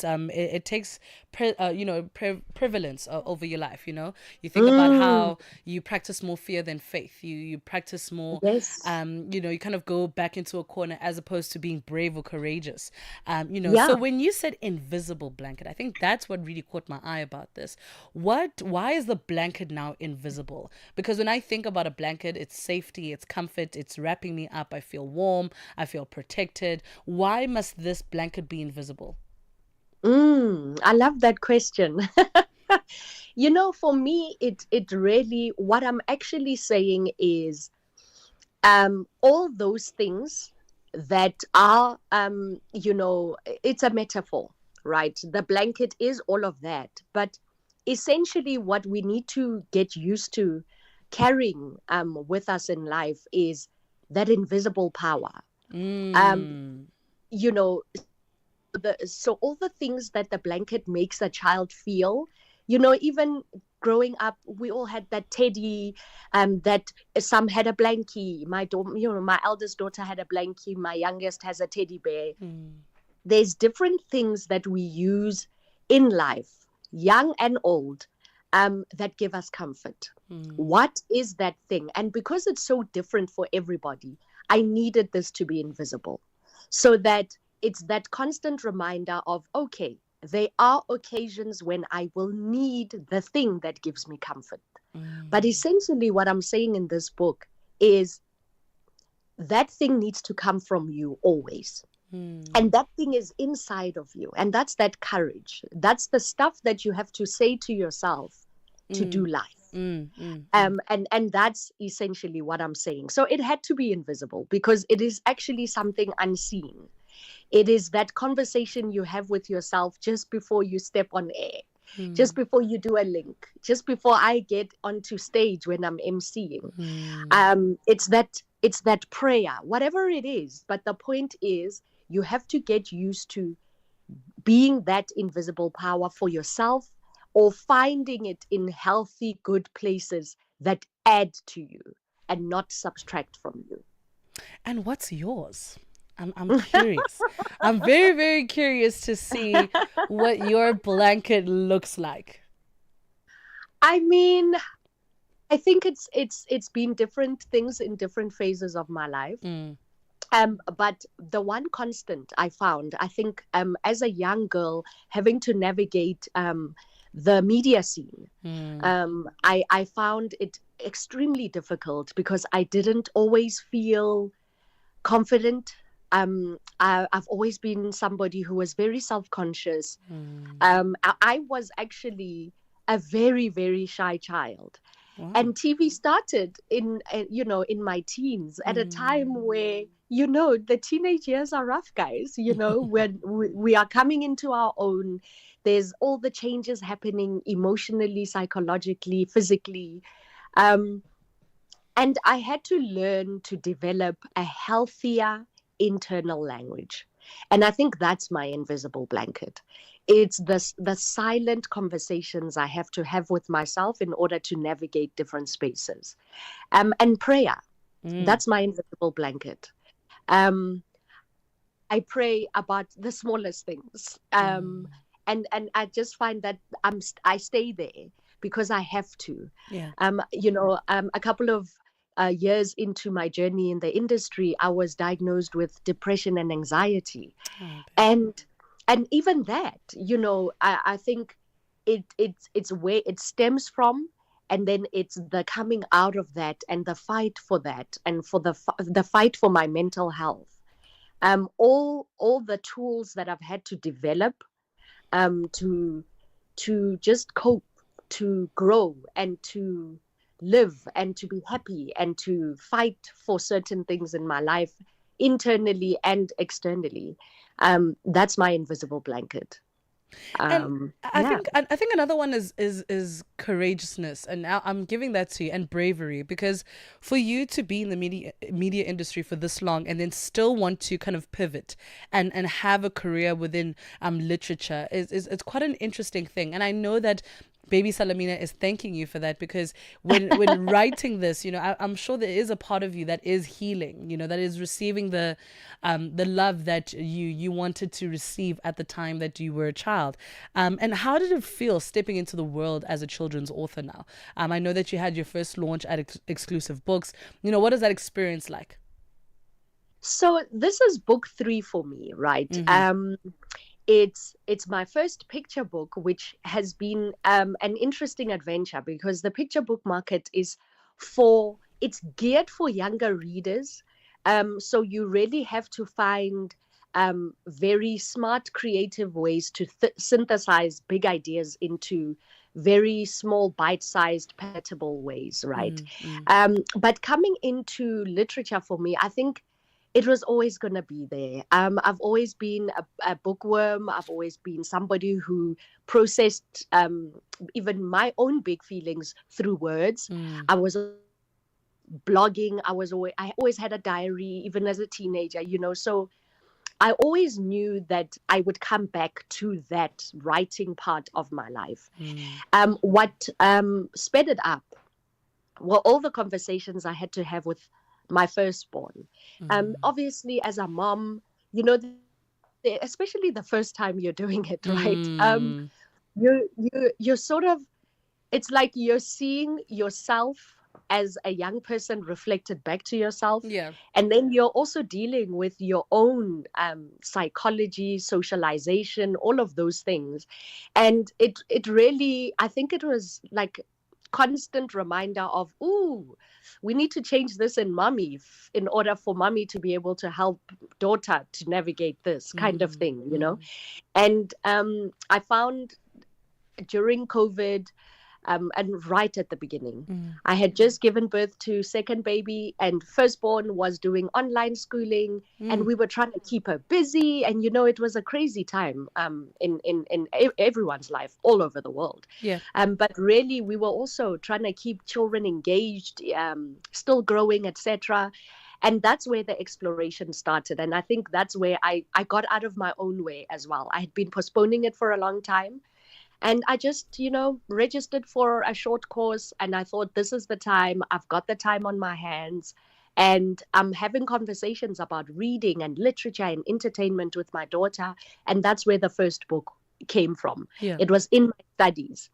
it takes prevalence over your life. You think about how you practice more fear than faith. You practice more. Yes. You kind of go back into a corner as opposed to being brave or courageous. So Yeah. when you said invisible blanket, I think that's what really caught my eye about this. Why is the blanket now invisible? Because when I think about a blanket, it's safety, it's comfort, it's wrapping me up. I feel warm, I feel protected. Why must this blanket be invisible? I love that question. For me, it really, what I'm actually saying is, all those things that are, it's a metaphor, right? The blanket is all of that, but essentially what we need to get used to carrying with us in life is that invisible power. um Mm. you know so all the things that the blanket makes a child feel, even growing up, we all had that teddy, that some had a blankie. My eldest daughter had a blankie, my youngest has a teddy bear. Mm. There's different things that we use in life, young and old, that give us comfort. Mm. What is that thing? And because it's so different for everybody, I needed this to be invisible, so that it's that constant reminder of, okay, there are occasions when I will need the thing that gives me comfort. But Mm. essentially, what I'm saying in this book is that thing needs to come from you always. Mm. And that thing is inside of you. And that's that courage. That's the stuff that you have to say to yourself to do Mm. life. Mm. Mm. Mm. And that's essentially what I'm saying. So it had to be invisible because it is actually something unseen. It is that conversation you have with yourself just before you step on air, just Mm. before you do a link, just before I get onto stage when I'm emceeing. Mm. It's that prayer, whatever it is. But the point is, you have to get used to being that invisible power for yourself, or finding it in healthy, good places that add to you and not subtract from you. And what's yours? I'm curious. I'm very, very curious to see what your blanket looks like. I mean, I think it's been different things in different phases of my life. Mm. But the one constant I found, I think, as a young girl, having to navigate the media scene, Mm. I found it extremely difficult because I didn't always feel confident. I've always been somebody who was very self-conscious. Mm. I was actually a very, very shy child. Wow. And TV started in my teens, at a Mm. time where, the teenage years are rough, guys. When we are coming into our own, there's all the changes happening emotionally, psychologically, physically. um, and I had to learn to develop a healthier internal language. And I think that's my invisible blanket. It's the silent conversations I have to have with myself in order to navigate different spaces. And prayer, Mm. that's my invisible blanket. Um, I pray about the smallest things. Mm. And I just find that I stay there because I have to. Yeah. A couple of years into my journey in the industry, I was diagnosed with depression and anxiety. Oh, babe. And even that, I think it's where it stems from. And then it's the coming out of that and the fight for that, and for the fight for my mental health. All the tools that I've had to develop, to just cope, to grow, and to live, and to be happy, and to fight for certain things in my life, internally and externally. That's my invisible blanket. And Yeah. I think another one is courageousness, and now I'm giving that to you, and bravery, because for you to be in the media industry for this long and then still want to kind of pivot and have a career within literature is it's quite an interesting thing. And I know that baby Salamina is thanking you for that, because when writing this, I'm sure there is a part of you that is healing, that is receiving the love that you wanted to receive at the time that you were a child. And how did it feel stepping into the world as a children's author now? I know that you had your first launch at Exclusive Books. What is that experience like? So this is book 3 for me, right? Mm-hmm. It's my first picture book, which has been an interesting adventure, because the picture book market it's geared for younger readers. So you really have to find very smart, creative ways to synthesize big ideas into very small, bite-sized, palatable ways, right? Mm-hmm. But coming into literature for me, I think it was always going to be there. I've always been a bookworm. I've always been somebody who processed even my own big feelings through words. Mm. I was blogging. I always had a diary, even as a teenager, So I always knew that I would come back to that writing part of my life. What sped it up were all the conversations I had to have with my firstborn. Obviously, as a mom, especially the first time you're doing it, right? You're sort of, it's like you're seeing yourself as a young person reflected back to yourself. Yeah. And then you're also dealing with your own psychology, socialization, all of those things. And it really, I think it was like constant reminder of, ooh, we need to change this in mommy in order for mommy to be able to help daughter to navigate this kind of thing, And I found during COVID, and right at the beginning, I had just given birth to second baby, and firstborn was doing online schooling, and we were trying to keep her busy. And it was a crazy time in everyone's life all over the world. Yeah. But really, we were also trying to keep children engaged, still growing, etc. And that's where the exploration started. And I think that's where I got out of my own way as well. I had been postponing it for a long time. And I just, registered for a short course, and I thought, this is the time. I've got the time on my hands, and I'm having conversations about reading and literature and entertainment with my daughter. And that's where the first book came from. Yeah. It was in my studies.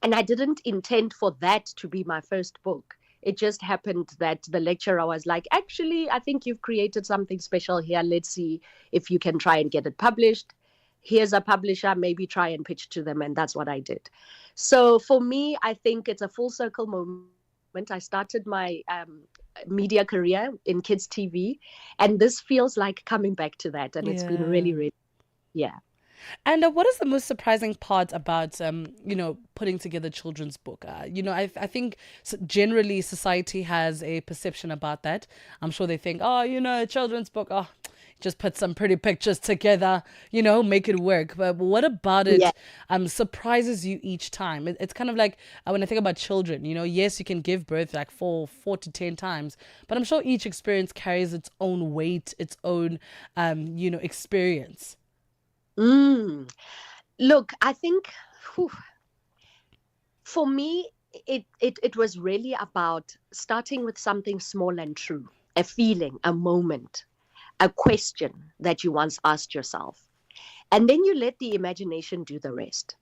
And I didn't intend for that to be my first book. It just happened that the lecturer was like, actually, I think you've created something special here. Let's see if you can try and get it published. Here's a publisher, maybe try and pitch to them. And that's what I did. So for me, I think it's a full circle moment. I started my media career in kids TV, and this feels like coming back to that. And it's been really, really, yeah. And what is the most surprising part about, putting together a children's book? I think generally society has a perception about that. I'm sure they think, a children's book, just put some pretty pictures together, make it work. But what about it surprises you each time? It's kind of like when I think about children, yes, you can give birth like four to 10 times, but I'm sure each experience carries its own weight, its own, experience. Look, I think for me, it was really about starting with something small and true, a feeling, a moment, a question that you once asked yourself. And then you let the imagination do the rest.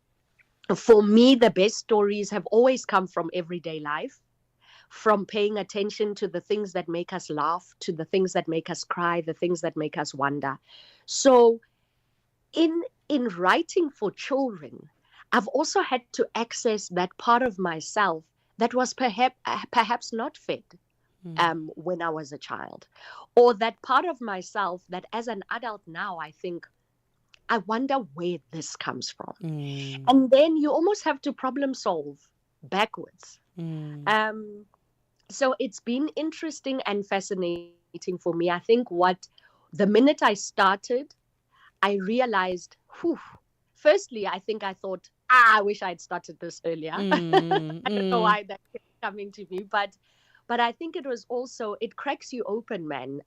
For me, the best stories have always come from everyday life, from paying attention to the things that make us laugh, to the things that make us cry, the things that make us wonder. So in writing for children, I've also had to access that part of myself that was perhaps not fed when I was a child, or that part of myself that as an adult now, I think, I wonder where this comes from. And then you almost have to problem solve backwards. So it's been interesting and fascinating for me. I think the minute I started, I realized, firstly, I think I thought, I wish I'd started this earlier. I don't know why that kept coming to me, but I think it was also, it cracks you open, man.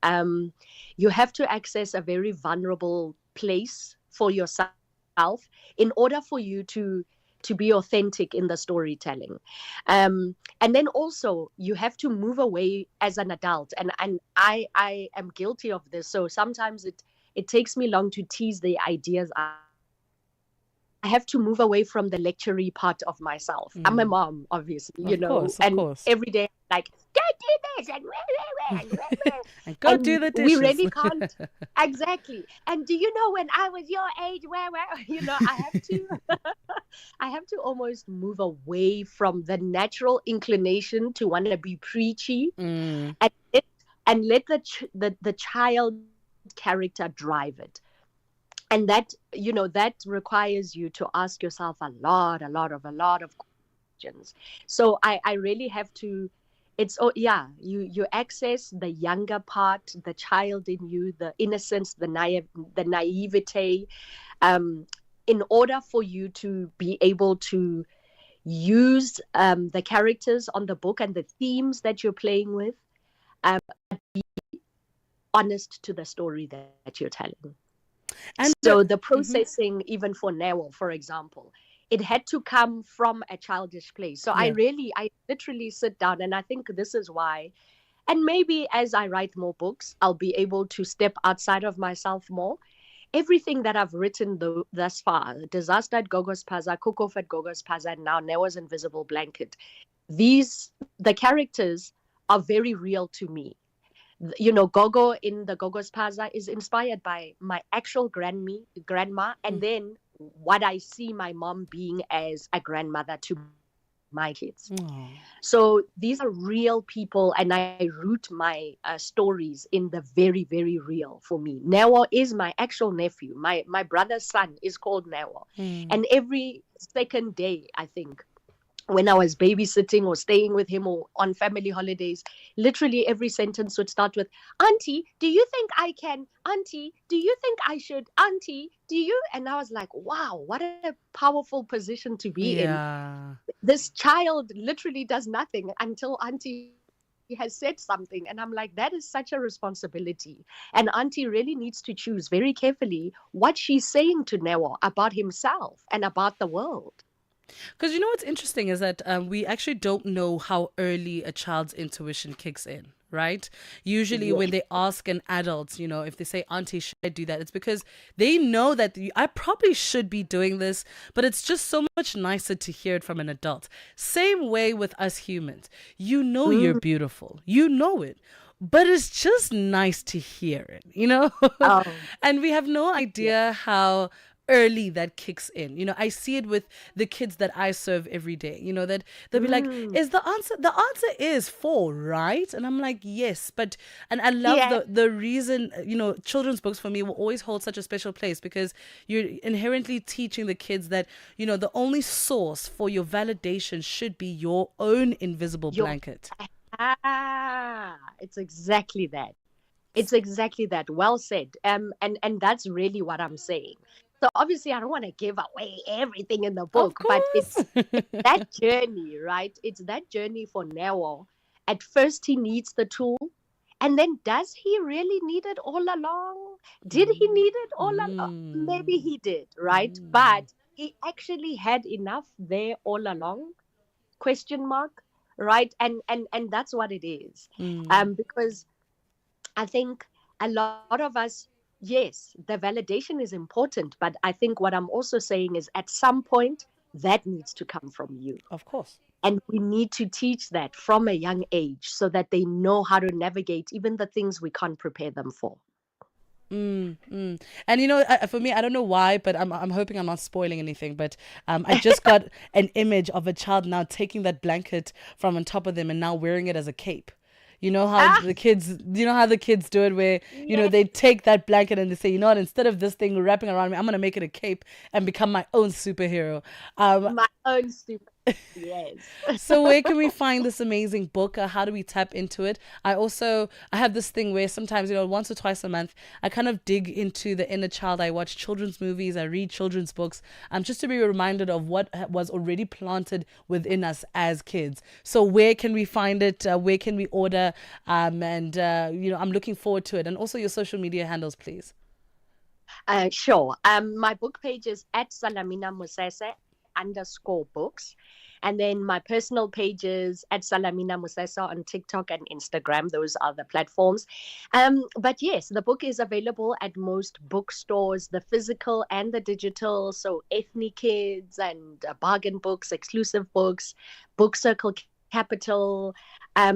You have to access a very vulnerable place for yourself in order for you to to be authentic in the storytelling. And then also you have to move away as an adult. And I am guilty of this. So sometimes it takes me long to tease the ideas. I have to move away from the lectury part of myself. I'm a mom, obviously, Of course, of and course. every day I'm like, don't do this, and And go do and the we dishes. really can't. Exactly. And do you know when I was your age, where, I have to, I have to almost move away from the natural inclination to want to be preachy, Mm, and let, and let the child character drive it. And that, that requires you to ask yourself a lot of questions. So I really have to. It's, oh yeah, you access the younger part, the child in you, the innocence, the naivete, um in order for you to be able to use the characters on the book and the themes that you're playing with, um honest to the story that you're telling. and So the mhm, processing, even for Nero, for example, it had to come from a childish place. So yeah. I literally sit down, and I think this is why. And maybe as I write more books, I'll be able to step outside of myself more. Everything that I've written thus far, Disaster at Gogo's Plaza, Cook Off at Gogo's Plaza, and now Nero's Invisible Blanket, the characters are very real to me. Gogo in the Gogo's Plaza is inspired by my actual grandma, and Mm. then what I see my mom being as a grandmother to my kids. Oh. So these are real people, and I root my stories in the very, very real for me. Newa is my actual nephew. My brother's son is called Newa, Mm. and every second day, I think, when I was babysitting or staying with him or on family holidays, literally every sentence would start with, Auntie, do you think I can? Auntie, do you think I should? Auntie, do you? And I was like, wow, what a powerful position to be in. Yeah. This child literally does nothing until Auntie has said something. And I'm like, that is such a responsibility. And Auntie really needs to choose very carefully what she's saying to Newa about himself and about the world. Because you know what's interesting is that we actually don't know how early a child's intuition kicks in, right? Usually, when Yes. they ask an adult, if they say, Auntie, should I do that? It's because they know that I probably should be doing this, but it's just so much nicer to hear it from an adult. Same way with us humans. You know you're Mm. beautiful, you know it. But it's just nice to hear it. Oh, And we have no yeah. idea how early that kicks in. I see it with the kids that I serve every day. That they'll be like, Mm. is the answer is 4, right? And I'm like, yes. And I love Yeah. the reason, children's books for me will always hold such a special place because you're inherently teaching the kids that, the only source for your validation should be your own invisible Your blanket. it's exactly that. It's exactly that. Well said. And that's really what I'm saying. So obviously I don't want to give away everything in the Of book, but course. it's that journey, right? It's that journey for Neo. At first he needs the tool. And then does he really need it all along? Did he Mm, need it all along? Maybe mm, he did, right? mm, But he actually had enough there all along, question mark, right? And that's what it is. mm. Because I think a lot of us, yes, the validation is important, but I think what I'm also saying is at some point that needs to come from you. Of course. And we need to teach that from a young age so that they know how to navigate even the things we can't prepare them for. Mm, mm. And for me, I don't know why, but I'm hoping I'm not spoiling anything. But I just got an image of a child now taking that blanket from on top of them and now wearing it as a cape. Ah, You know how the kids do it where, yes, they take that blanket and they say, you know what, instead of this thing wrapping around me, I'm gonna make it a cape and become my own superhero. Um, my own super. Yes. so where can we find this amazing book? How do we tap into it? I have this thing where sometimes, once or twice a month, I kind of dig into the inner child. I watch children's movies, I read children's books, just to be reminded of what was already planted within us as kids. So where can we find it? Where can we order? And I'm looking forward to it. And also your social media handles, please. Sure. My book page is at Salamina Musese. _books. And then my personal pages at Salamina Musesa on TikTok and Instagram. Those are the platforms. But yes, the book is available at most bookstores, the physical and the digital. So Ethnic Kids and Bargain Books, Exclusive Books, Book Circle Capital,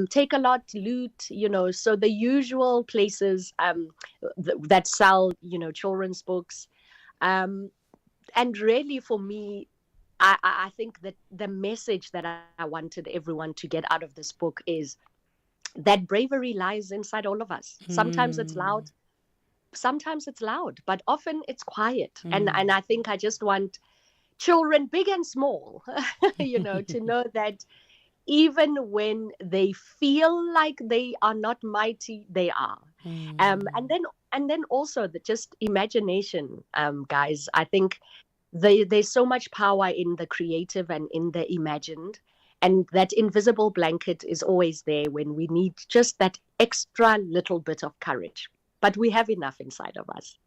Take a Lot, Loot, so the usual places that sell, children's books. And really for me, I think that the message that I wanted everyone to get out of this book is that bravery lies inside all of us. Sometimes it's loud, but often it's quiet. And I think I just want children, big and small, to know that even when they feel like they are not mighty, they are. And then also just imagination, guys. I think there's so much power in the creative and in the imagined, and that invisible blanket is always there when we need just that extra little bit of courage. But we have enough inside of us.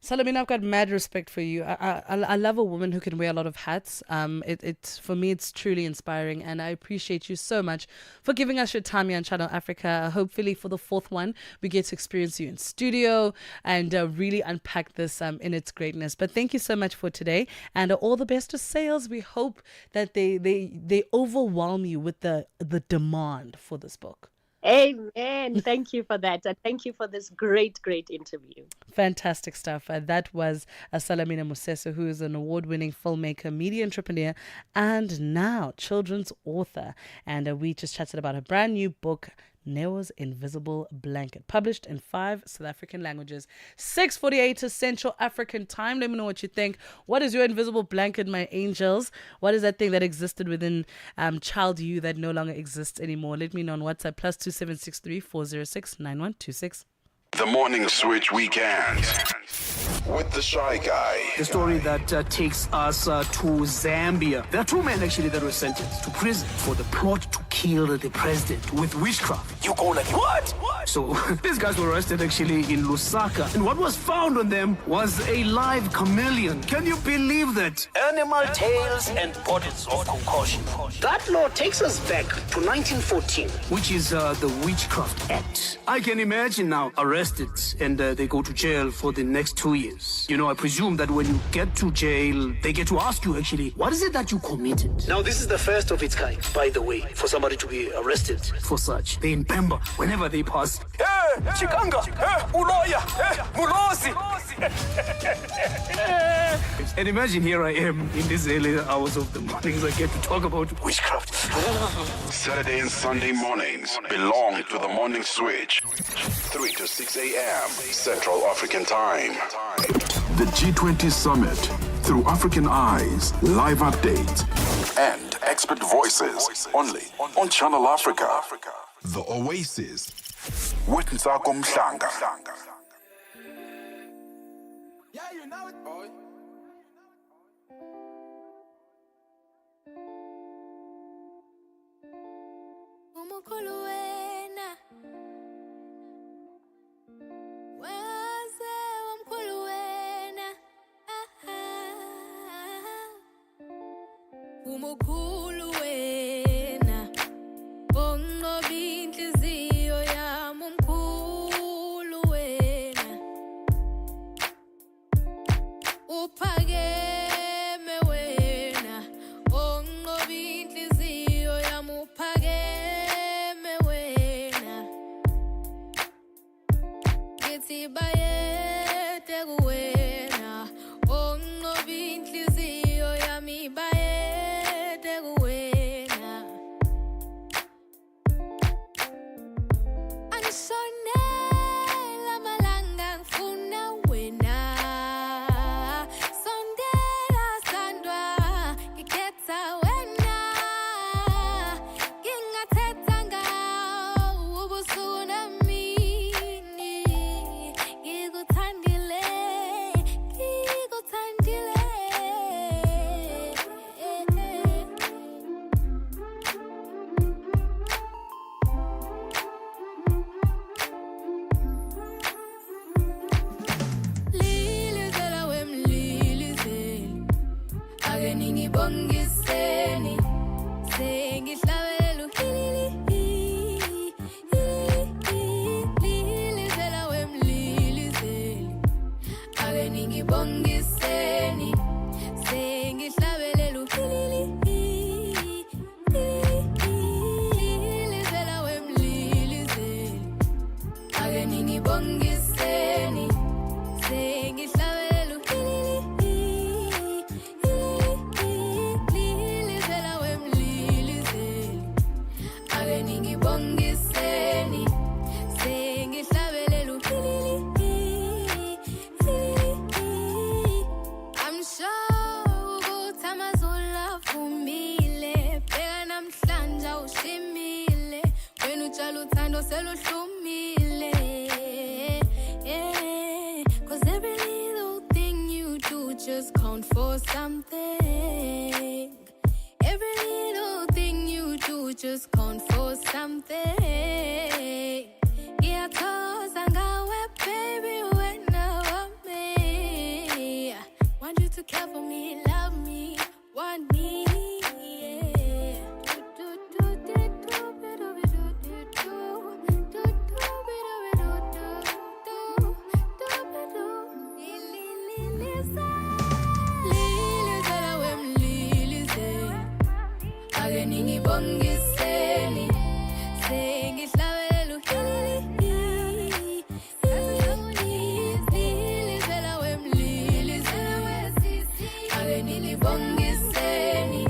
Salamina, I've got mad respect for you. I love a woman who can wear a lot of hats. For me, it's truly inspiring, and I appreciate you so much for giving us your time here on Channel Africa. Hopefully, for the fourth one, we get to experience you in studio and really unpack this in its greatness. But thank you so much for today, and all the best to sales. We hope that they overwhelm you with the demand for this book. Amen. Thank you for that. And thank you for this great, great interview. Fantastic stuff. That was Salamina Musesa, who is an award-winning filmmaker, media entrepreneur, and now children's author. And we just chatted about her brand new book, Neo's Invisible Blanket, published in 5 South African languages. 6:48 to Central African time. Let me know what you think. What is your invisible blanket, my angels? What is that thing that existed within child you that no longer exists anymore? Let me know on WhatsApp, +2763 406 9126. The Morning Switch Weekend with the Shy Guy. The story that takes us to Zambia. There are 2 men actually that were sentenced to prison for the plot to kill the president with witchcraft. You go like, what? So these guys were arrested actually in Lusaka, and what was found on them was a live chameleon. Can you believe that? Animal tails and bottles of concoction. That law takes us back to 1914. Which is the Witchcraft Act. I can imagine now arrested and they go to jail for the next 2 years. I presume that when you get to jail, they get to ask you actually, what is it that you committed? Now, this is the first of its kind, by the way, for somebody to be arrested for such. They remember whenever they pass. Hey, Chikanga! Hey, Uloya! Hey, Mulosi! And imagine here I am in these early hours of the mornings. I get to talk about witchcraft. Saturday and Sunday mornings belong to the Morning Switch. 3 to 6 a.m. Central African Time. The G20 Summit through African eyes, live updates, And expert voices only on Channel Africa. the Oasis. With Nsako Mhlanga. Yeah, you know it, boy. Umukulu wena waze umkhulu wena umukhulu wena onqoba inhliziyo yami umkhulu wena uphakeme wena onqoba inhliziyo yami uphakeme wena ngithi bayede kuwena onqoba inhliziyo yami bayede kuwena ake ningibongiseni sengihlabelela lilizela wemlilizeli ake ningibongiseni sengihlabelela lilizela wemlilizeli ake ningibongiseni sengihlabelela lilizela wemlilizeli ake ningibongiseni sengihlabelela I'm sure ukuthi amazulu avumile bheka namhlanje awushimile wena utshala uthando seluhlumile yeah. 'Cause every little thing you do just count for something. Every little thing you do just count for something. Yeah, 'cause I got wet, baby, when I want me. Want you to care for me, love me, want me. Yeah. Lilizela wemlilizeli ake ningibongiseni sengihlabelela lilizela wemlilizeli ake ningibongiseni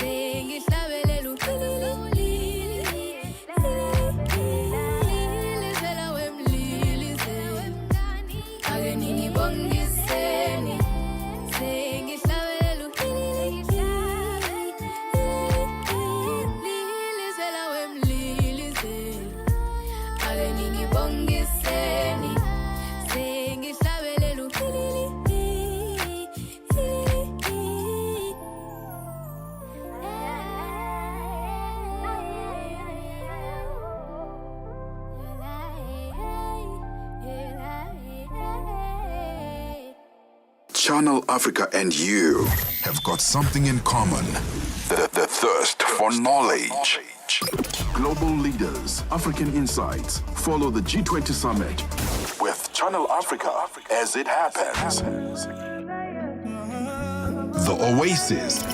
sengihlabelela lilizela wemlilizeli ake ningibongiseni sengihlabelela lilizela wemlilizeli ake ningibongiseni sengihlabelela Channel Africa and you have got something in common. The thirst for knowledge. Global leaders, African insights. Follow the G20 summit With Channel Africa as it happens. The Oasis.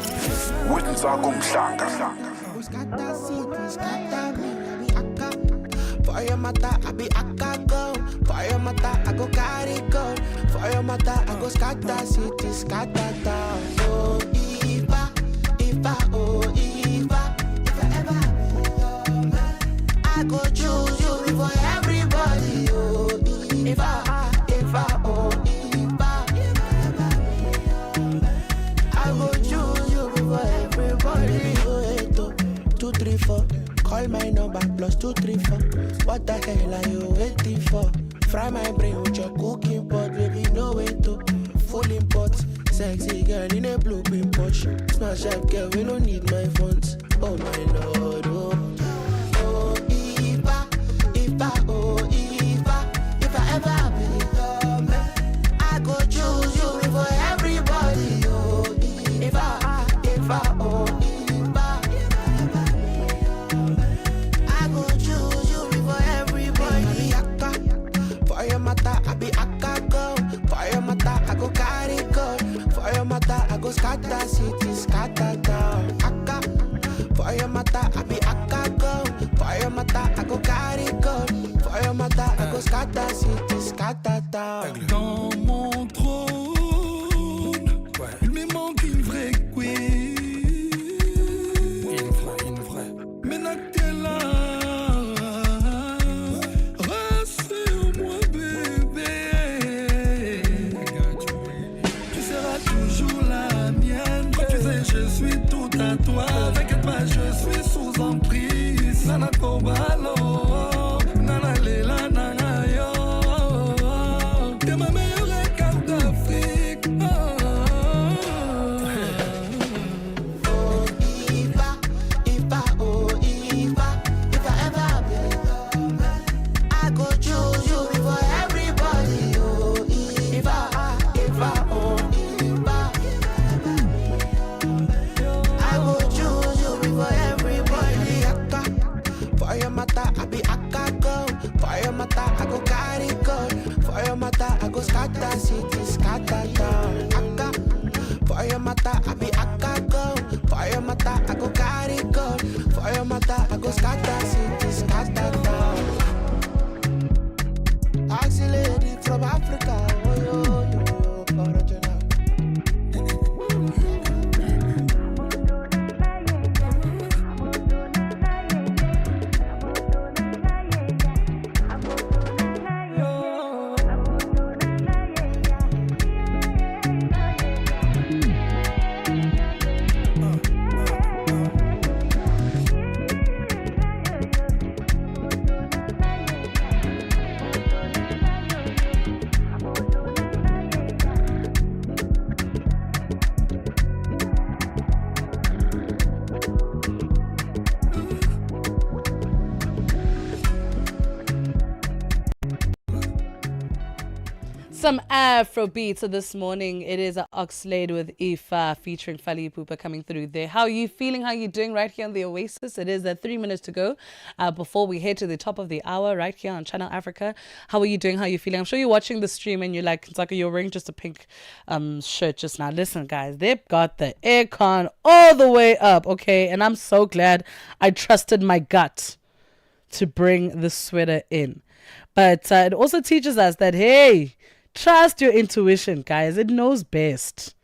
With Ntsako Mhlanga. For your mata, I be aka go. For your mata, I go carry go. For your mata, I go scatter city, scatter town. Oh, Iva, oh, Iva. If I ever be your man, I go choose you before everybody. Oh, Iva, oh, Iva. If I ever be your man, I go choose you before everybody. Oh, 2, 3, 4. Call my number +234. What the hell are you waiting for? Fry my brain with your cooking pot, baby, no way to. Full import, sexy girl in a blue pin Porsche. Smash up girl, we don't need my phones. Oh my lord, oh. Oh, Iva, oh, Iva. If I ever be your man, I go choose you before everybody. Oh, Iva, oh, Iva. I be aka go. For your mata, I go carry go. For your mata, I go scatter city, scatter town. Aka. For your mata, I be aka go. For your mata, I go carry go. For your mata, I go scatter city, scatter town. Dans mon trône, il me manque une vraie queen. Une vraie. Maintenant que t'es là. Je suis tout à toi, t'inquiète pas, je suis sous emprise. Nana Kobalo, Nana Lela, Nana Yo. be akago. For your mata, I go carry go. For your mata, I go scatter city, scatter town. Taxi lady from Africa, oh yo yo, original. Some Afro beats. So this morning it is Oxlade with Ifa featuring Fali Ipupa coming through there. How are you feeling? How are you doing right here on the Oasis? It is 3 minutes to go before we head to the top of the hour right here on Channel Africa. How are you doing? How are you feeling? I'm sure you're watching the stream and you're like, Nsaka, you're wearing just a pink shirt just now. Listen, guys, they've got the aircon all the way up, okay? And I'm so glad I trusted my gut to bring the sweater in. But it also teaches us that, hey, trust your intuition, guys. It knows best.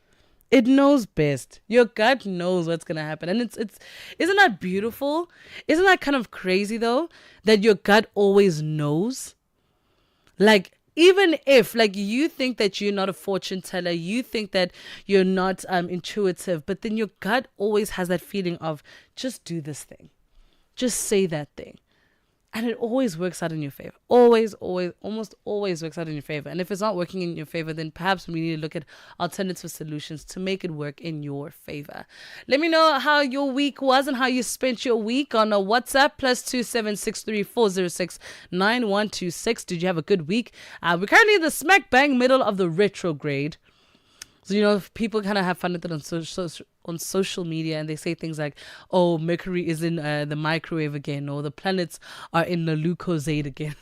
It knows best. Your gut knows what's gonna happen, and it's isn't that beautiful? Isn't that kind of crazy though? That your gut always knows. Like even if like you think that you're not a fortune teller, you think that you're not intuitive, but then your gut always has that feeling of just do this thing, just say that thing. And it always works out in your favor. Always, almost always works out in your favor. And if it's not working in your favor, then perhaps we need to look at alternative solutions to make it work in your favor. Let me know how your week was and how you spent your week on a WhatsApp +27634069126. Did you have a good week? We're currently in the smack bang middle of the retrograde. So, you know, people kind of have fun with it on social media, and they say things like, oh, Mercury is in the microwave again, or the planets are in the Lucozade again.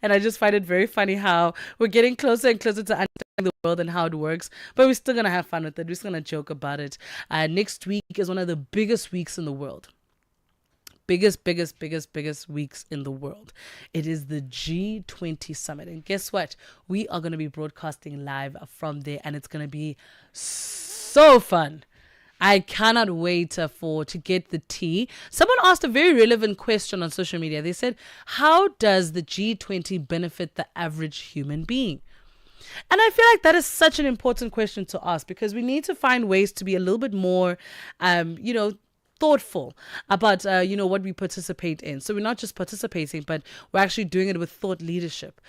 And I just find it very funny how we're getting closer and closer to understanding the world and how it works, but we're still going to have fun with it. We're still going to joke about it. Next week is one of the biggest weeks in the world. Biggest weeks in the world. It is the G20 summit. And guess what? We are going to be broadcasting live from there, and it's going to be so fun. I cannot wait to get the tea. Someone asked a very relevant question on social media. They said, how does the G20 benefit the average human being? And I feel like that is such an important question to ask, because we need to find ways to be a little bit more, thoughtful about what we participate in. So we're not just participating, but we're actually doing it with thought leadership,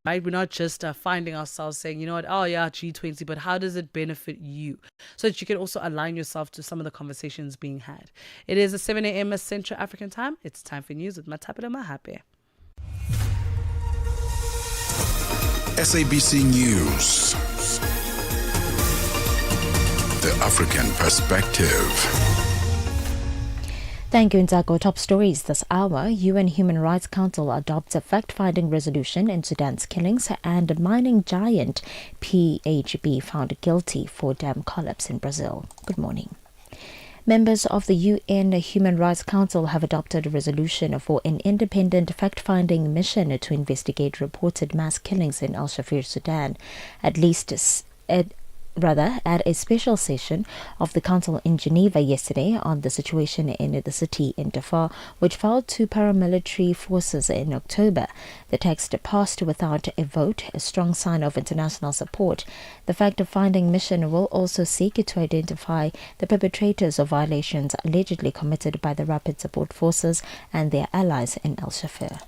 right? We're not just finding ourselves saying, you know what, oh yeah, G20, but how does it benefit you, so that you can also align yourself to some of the conversations being had. It is 7 a.m. Central African time. It's time for news with Matapela Mahape. SABC News. The African Perspective. Thank you, Nzako. Top stories this hour. UN Human Rights Council adopts a fact-finding resolution in Sudan's killings, and mining giant PHB found guilty for dam collapse in Brazil. Good morning. Members of the UN Human Rights Council have adopted a resolution for an independent fact-finding mission to investigate reported mass killings in Al Shafir, Sudan. At a special session of the Council in Geneva yesterday on the situation in the city in Darfur, which fell to paramilitary forces in October. The text passed without a vote, a strong sign of international support. The fact-finding mission will also seek to identify the perpetrators of violations allegedly committed by the Rapid Support Forces and their allies in Al Shafir.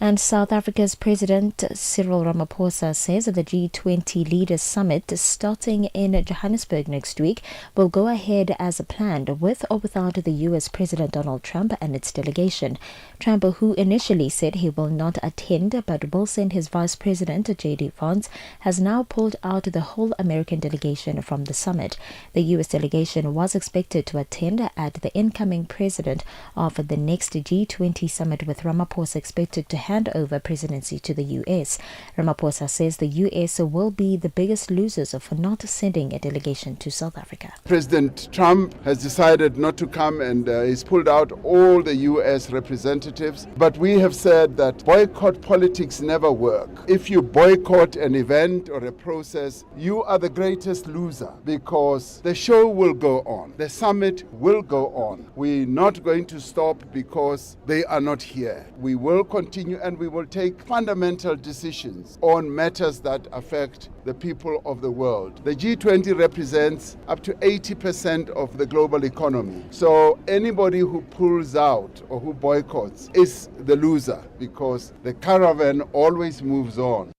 And South Africa's President Cyril Ramaphosa says that the G20 Leaders Summit starting in Johannesburg next week will go ahead as planned, with or without the US President Donald Trump and its delegation. Trump, who initially said he will not attend but will send his Vice President J.D. Vance, has now pulled out the whole American delegation from the summit. The US delegation was expected to attend at the incoming president of the next G20 summit, with Ramaphosa expected to hand over presidency to the U.S. Ramaphosa says the U.S. will be the biggest losers for not sending a delegation to South Africa. President Trump has decided not to come and he's pulled out all the U.S. representatives. But we have said that boycott politics never work. If you boycott an event or a process, you are the greatest loser because the show will go on. The summit will go on. We're not going to stop because they are not here. We will continue and we will take fundamental decisions on matters that affect the people of the world. The G20 represents up to 80% of the global economy. So anybody who pulls out or who boycotts is the loser because the caravan always moves on.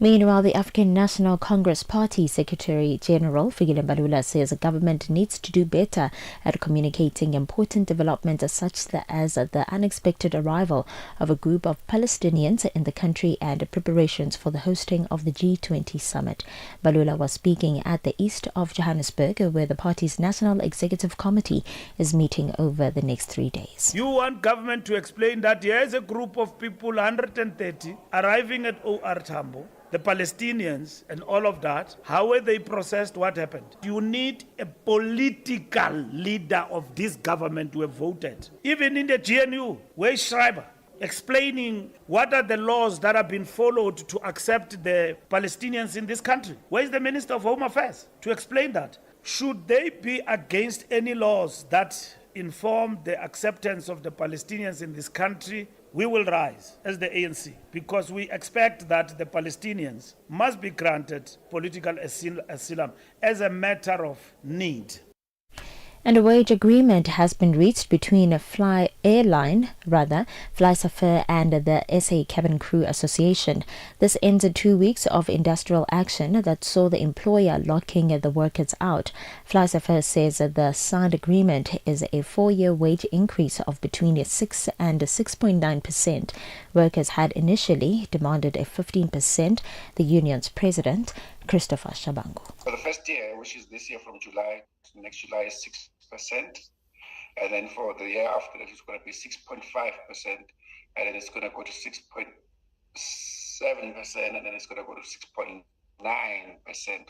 Meanwhile, the African National Congress Party Secretary General Fikile Mbalula says the government needs to do better at communicating important developments such as the unexpected arrival of a group of Palestinians in the country and preparations for the hosting of the G20 summit. Mbalula was speaking at the east of Johannesburg, where the party's National Executive Committee is meeting over the next 3 days. You want government to explain that here is a group of people, 130, arriving at OR Tambo, the Palestinians and all of that, how were they processed, what happened? You need a political leader of this government who have voted. Even in the GNU, where's Schreiber? Explaining what are the laws that have been followed to accept the Palestinians in this country. Where is the Minister of Home Affairs to explain that? Should they be against any laws that inform the acceptance of the Palestinians in this country? We will rise as the ANC because we expect that the Palestinians must be granted political asylum as a matter of need. And a wage agreement has been reached between Fly Safair and the SA Cabin Crew Association. This ends 2 weeks of industrial action that saw the employer locking the workers out. Fly Safair says the signed agreement is a 4-year wage increase of between 6 and 6.9%. Workers had initially demanded a 15%. The union's president, Christopher Shabangu. For the first year, which is this year from July to next July, is 6%. And then for the year after that, it's going to be 6.5%. And then it's going to go to 6.7%. And then it's going to go to 6.9%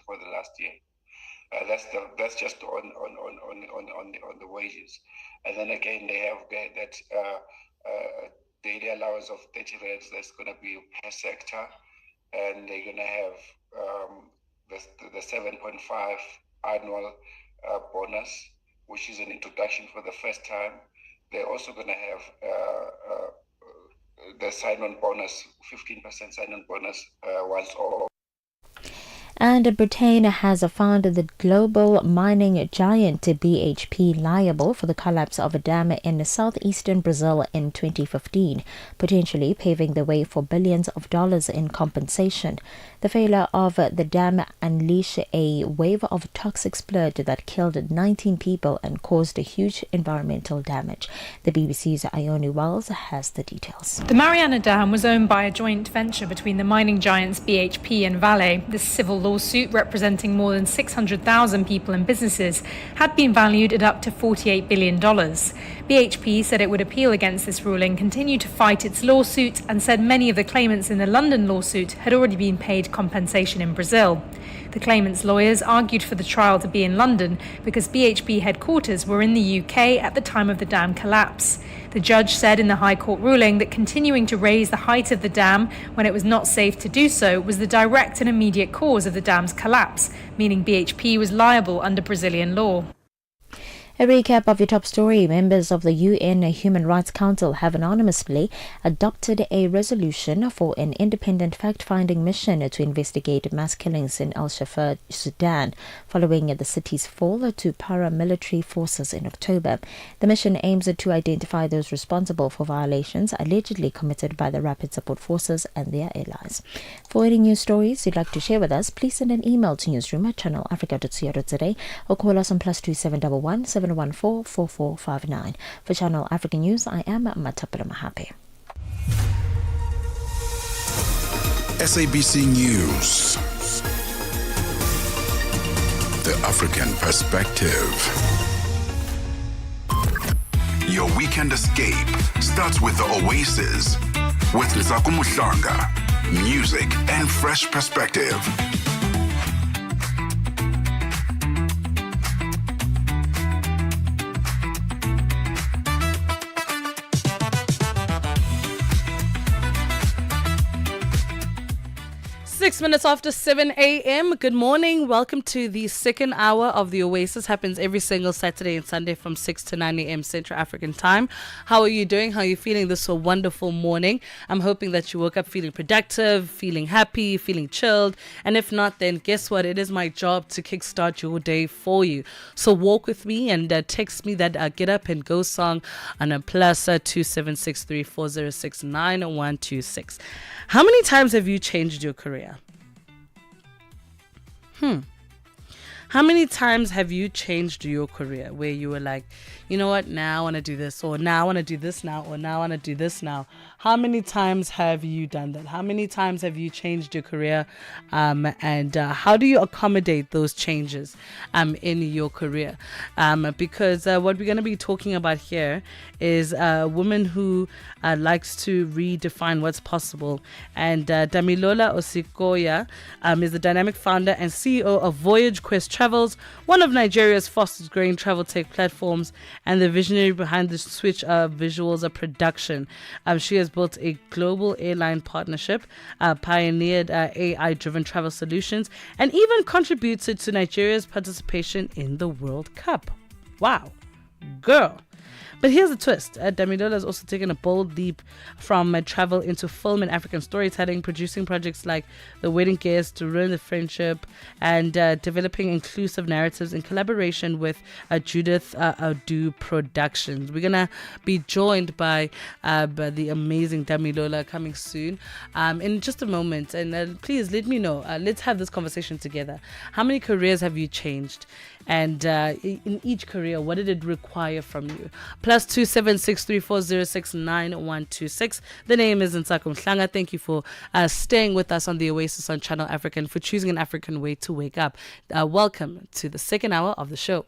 for the last year. That's just on the wages. And then again, they have that daily allowance of 30 rands that's going to be per sector. And they're going to have the 7.5 annual bonus, which is an introduction for the first time. They're also going to have the sign-on bonus, 15% sign-on bonus once all. And Britain has found the global mining giant BHP liable for the collapse of a dam in southeastern Brazil in 2015, potentially paving the way for billions of dollars in compensation. The failure of the dam unleashed a wave of toxic sludge that killed 19 people and caused huge environmental damage. The BBC's Ione Wells has the details. The Mariana Dam was owned by a joint venture between the mining giants BHP and Vale. This civil lawsuit, representing more than 600,000 people and businesses, had been valued at up to $48 billion. BHP said it would appeal against this ruling, continue to fight its lawsuit, and said many of the claimants in the London lawsuit had already been paid compensation in Brazil. The claimants' lawyers argued for the trial to be in London because BHP headquarters were in the UK at the time of the dam collapse. The judge said in the High Court ruling that continuing to raise the height of the dam when it was not safe to do so was the direct and immediate cause of the dam's collapse, meaning BHP was liable under Brazilian law. A recap of your top story. Members of the UN Human Rights Council have anonymously adopted a resolution for an independent fact-finding mission to investigate mass killings in Al-Shafaa, Sudan, following the city's fall to paramilitary forces in October. The mission aims to identify those responsible for violations allegedly committed by the Rapid Support Forces and their allies. For any news stories you'd like to share with us, please send an email to newsroom@channelafrica.co.za or call us on +2711 714 4459. For Channel Africa News, I am Matapela Mahape. SABC News. The African Perspective. Your weekend escape starts with the Oasis. with Nsaku Muhlanga. Music and fresh perspective. Six minutes after 7 a.m. Good morning. Welcome to the second hour of the Oasis. Happens every single Saturday and Sunday from 6 to 9 a.m. Central African time. How are you doing? How are you feeling this so wonderful morning? I'm hoping that you woke up feeling productive, feeling happy, feeling chilled. And if not, then guess what? It is my job to kickstart your day for you. So walk with me and text me that Get Up and Go song on a plus 276340699126. How many times have you changed your career? How many times have you changed your career where you were like, you know what, now I want to do this, or now I want to do this now, or now I want to do this now? How many times have you done that? How many times have you changed your career? And how do you accommodate those changes in your career? Because what we're going to be talking about here is a woman who likes to redefine what's possible. And Damilola Osikoya is the dynamic founder and CEO of Voyage Quest Travels, one of Nigeria's fastest growing travel tech platforms, and the visionary behind the Switch Visuals production. She has built a global airline partnership, pioneered AI-driven travel solutions, and even contributed to Nigeria's participation in the World Cup. Wow, girl. But here's the twist. Damilola has also taken a bold leap from travel into film and African storytelling, producing projects like The Wedding Guest, To Ruin the Friendship, and developing inclusive narratives in collaboration with Judith Adu Productions. We're going to be joined by the amazing Damilola coming soon in just a moment. And please let me know. Let's have this conversation together. How many careers have you changed? And in each career, what did it require from you? Plus 276340699126. The name is Nsaku Muhlanga. Thank you for staying with us on the Oasis on Channel Africa and for choosing an African way to wake up. Welcome to the second hour of the show.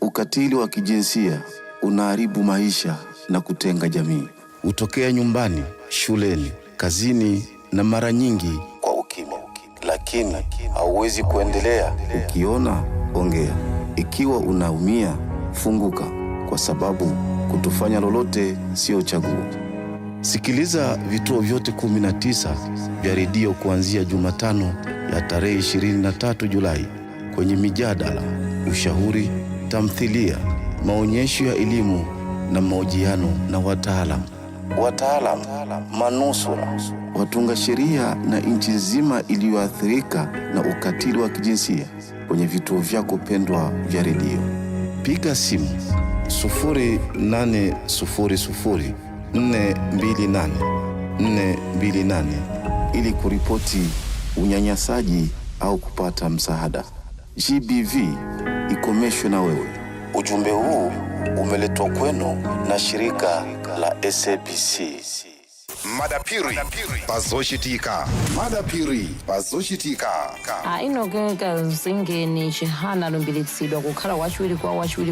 Ukatili wa kijinsia unaharibu maisha na kutenga jamii. Hutokea nyumbani, shuleni, kazini na mara nyingi kwa ukimya. Lakini hauwezi kuendelea. Ukiona, ongea. Ikiwa unaumia, funguka, kwa sababu kutofanya lolote sio chaguo. Sikiliza vituo vyote 19 vya redio kuanzia Jumatano ya tarehe 23 Julai kwenye mijadala, ushauri, tamthilia, maonyesho ya elimu na mahojiano na wataalamu, manusura, watunga sheria na nchi nzima iliyoathirika na ukatili wa kijinsia kwenye vituo vyako pendwa vya redio. Piga simu 0800-428-428 ili kuripoti unyanyasaji au kupata msaada. GBV, ikomeshwe na wewe. Ujumbe huu umeletwa kwenu na shirika la SABC. Madapiri bazoshitika. Madapiri bazoshitika. Inogeka zingeni chihana lumbiritsidwa kukhala wachiwiri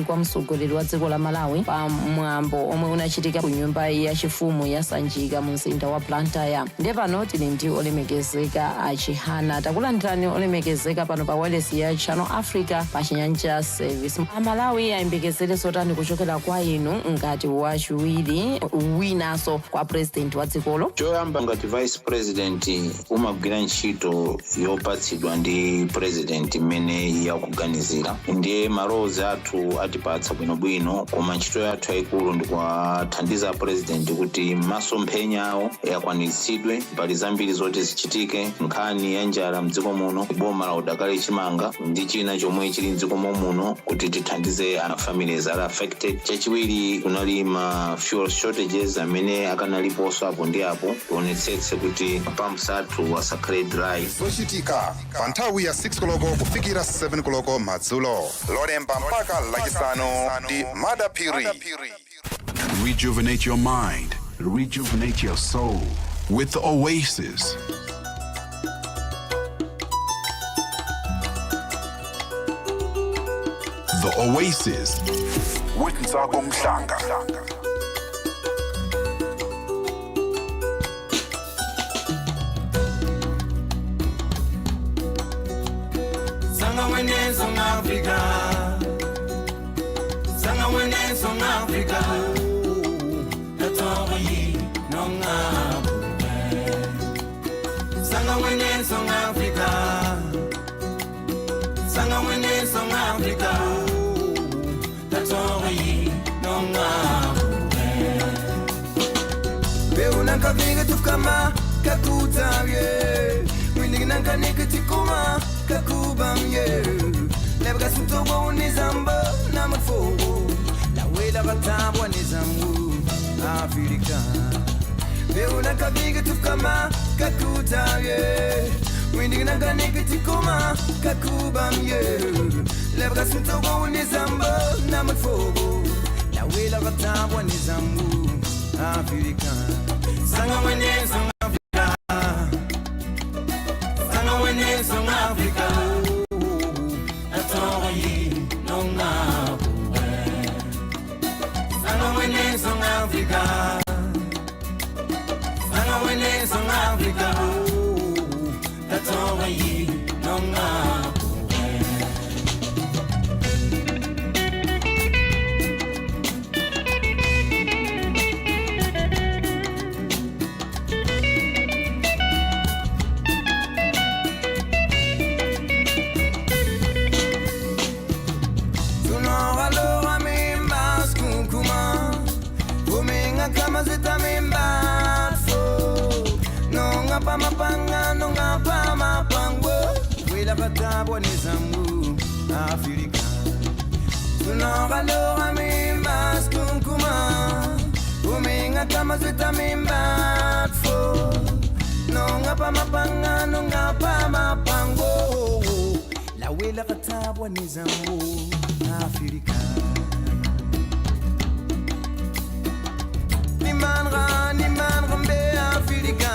kwa mtsogoleri wa dziko la Malawi pa mwambo omwe unachitika ku nyumba ya chifumu ya Sanjika mu mzinda wa Blantyre. Ndepano tili ndi olemekezeka achihana. Takulandirani olemekezeka pano pa wireless ya Channel Africa pa Chinyanja Service. Malawi ayembekezere zotani kuchokera kwa inu ngati wachiwiri winaso kwa president wa dziko. Choyamba ngati vice president umagwira ntchito yopatsidwa ndi president imene yakuganizira. Ndiye malowozi athu atipatsa bwinobwino, koma ntchito yathu yayikulu ndi kuwathandiza president kuti masomphenya awo yakwanitsidwe. Mbali zambiri zoti zichitike, nkhani ya njala mdziko muno, boma la udakali chimanga ndi china chomwe chili mdziko muno kuti tithandize families are affected. Chachiwiri kunali ma fuel shortages amene akanaliponso apo ndi apo tionetsetse kuti pumps athu asakhale dry. Zochitika pa nthawi ya 6 koloko kufikira 7 koloko madzulo. Lolemba mpaka lachisanu ndi Madapiri. Rejuvenate your mind, rejuvenate your soul with the Oasis. The Oasis with Nsaku Muhlanga. Africa. Sanga wene song Africa. Tatori nonga. Sanga wene song Africa. Sanga wene song Africa. Tatori nonga. Beuna kavinga tukama kakutavye. Winning nanka nikatikuma kakubamye. Lebga sutobo nizamba namafogo. La wela batabwa nizambu Afrika. Beuna kavinga tukama kakutavye. Winning nanka nikatikuma kakubamye. Lebga sutobo nizamba namafogo. La wela batabwa nizambu Afrika. Sanga wene song Africa. Sanga wene song Africa. Atori nonga. Sanga wene song Africa. Sanga wene song Africa. Atori nonga. Mapanga nonga pa mapango wela batabwa nizambu Afrika tunonga lora mimba skunkuma uminga kama zeta mimba fo nonga pa mapanga nonga pa mapango la wela batabwa nizambu Afrika ni manra mbe Afrika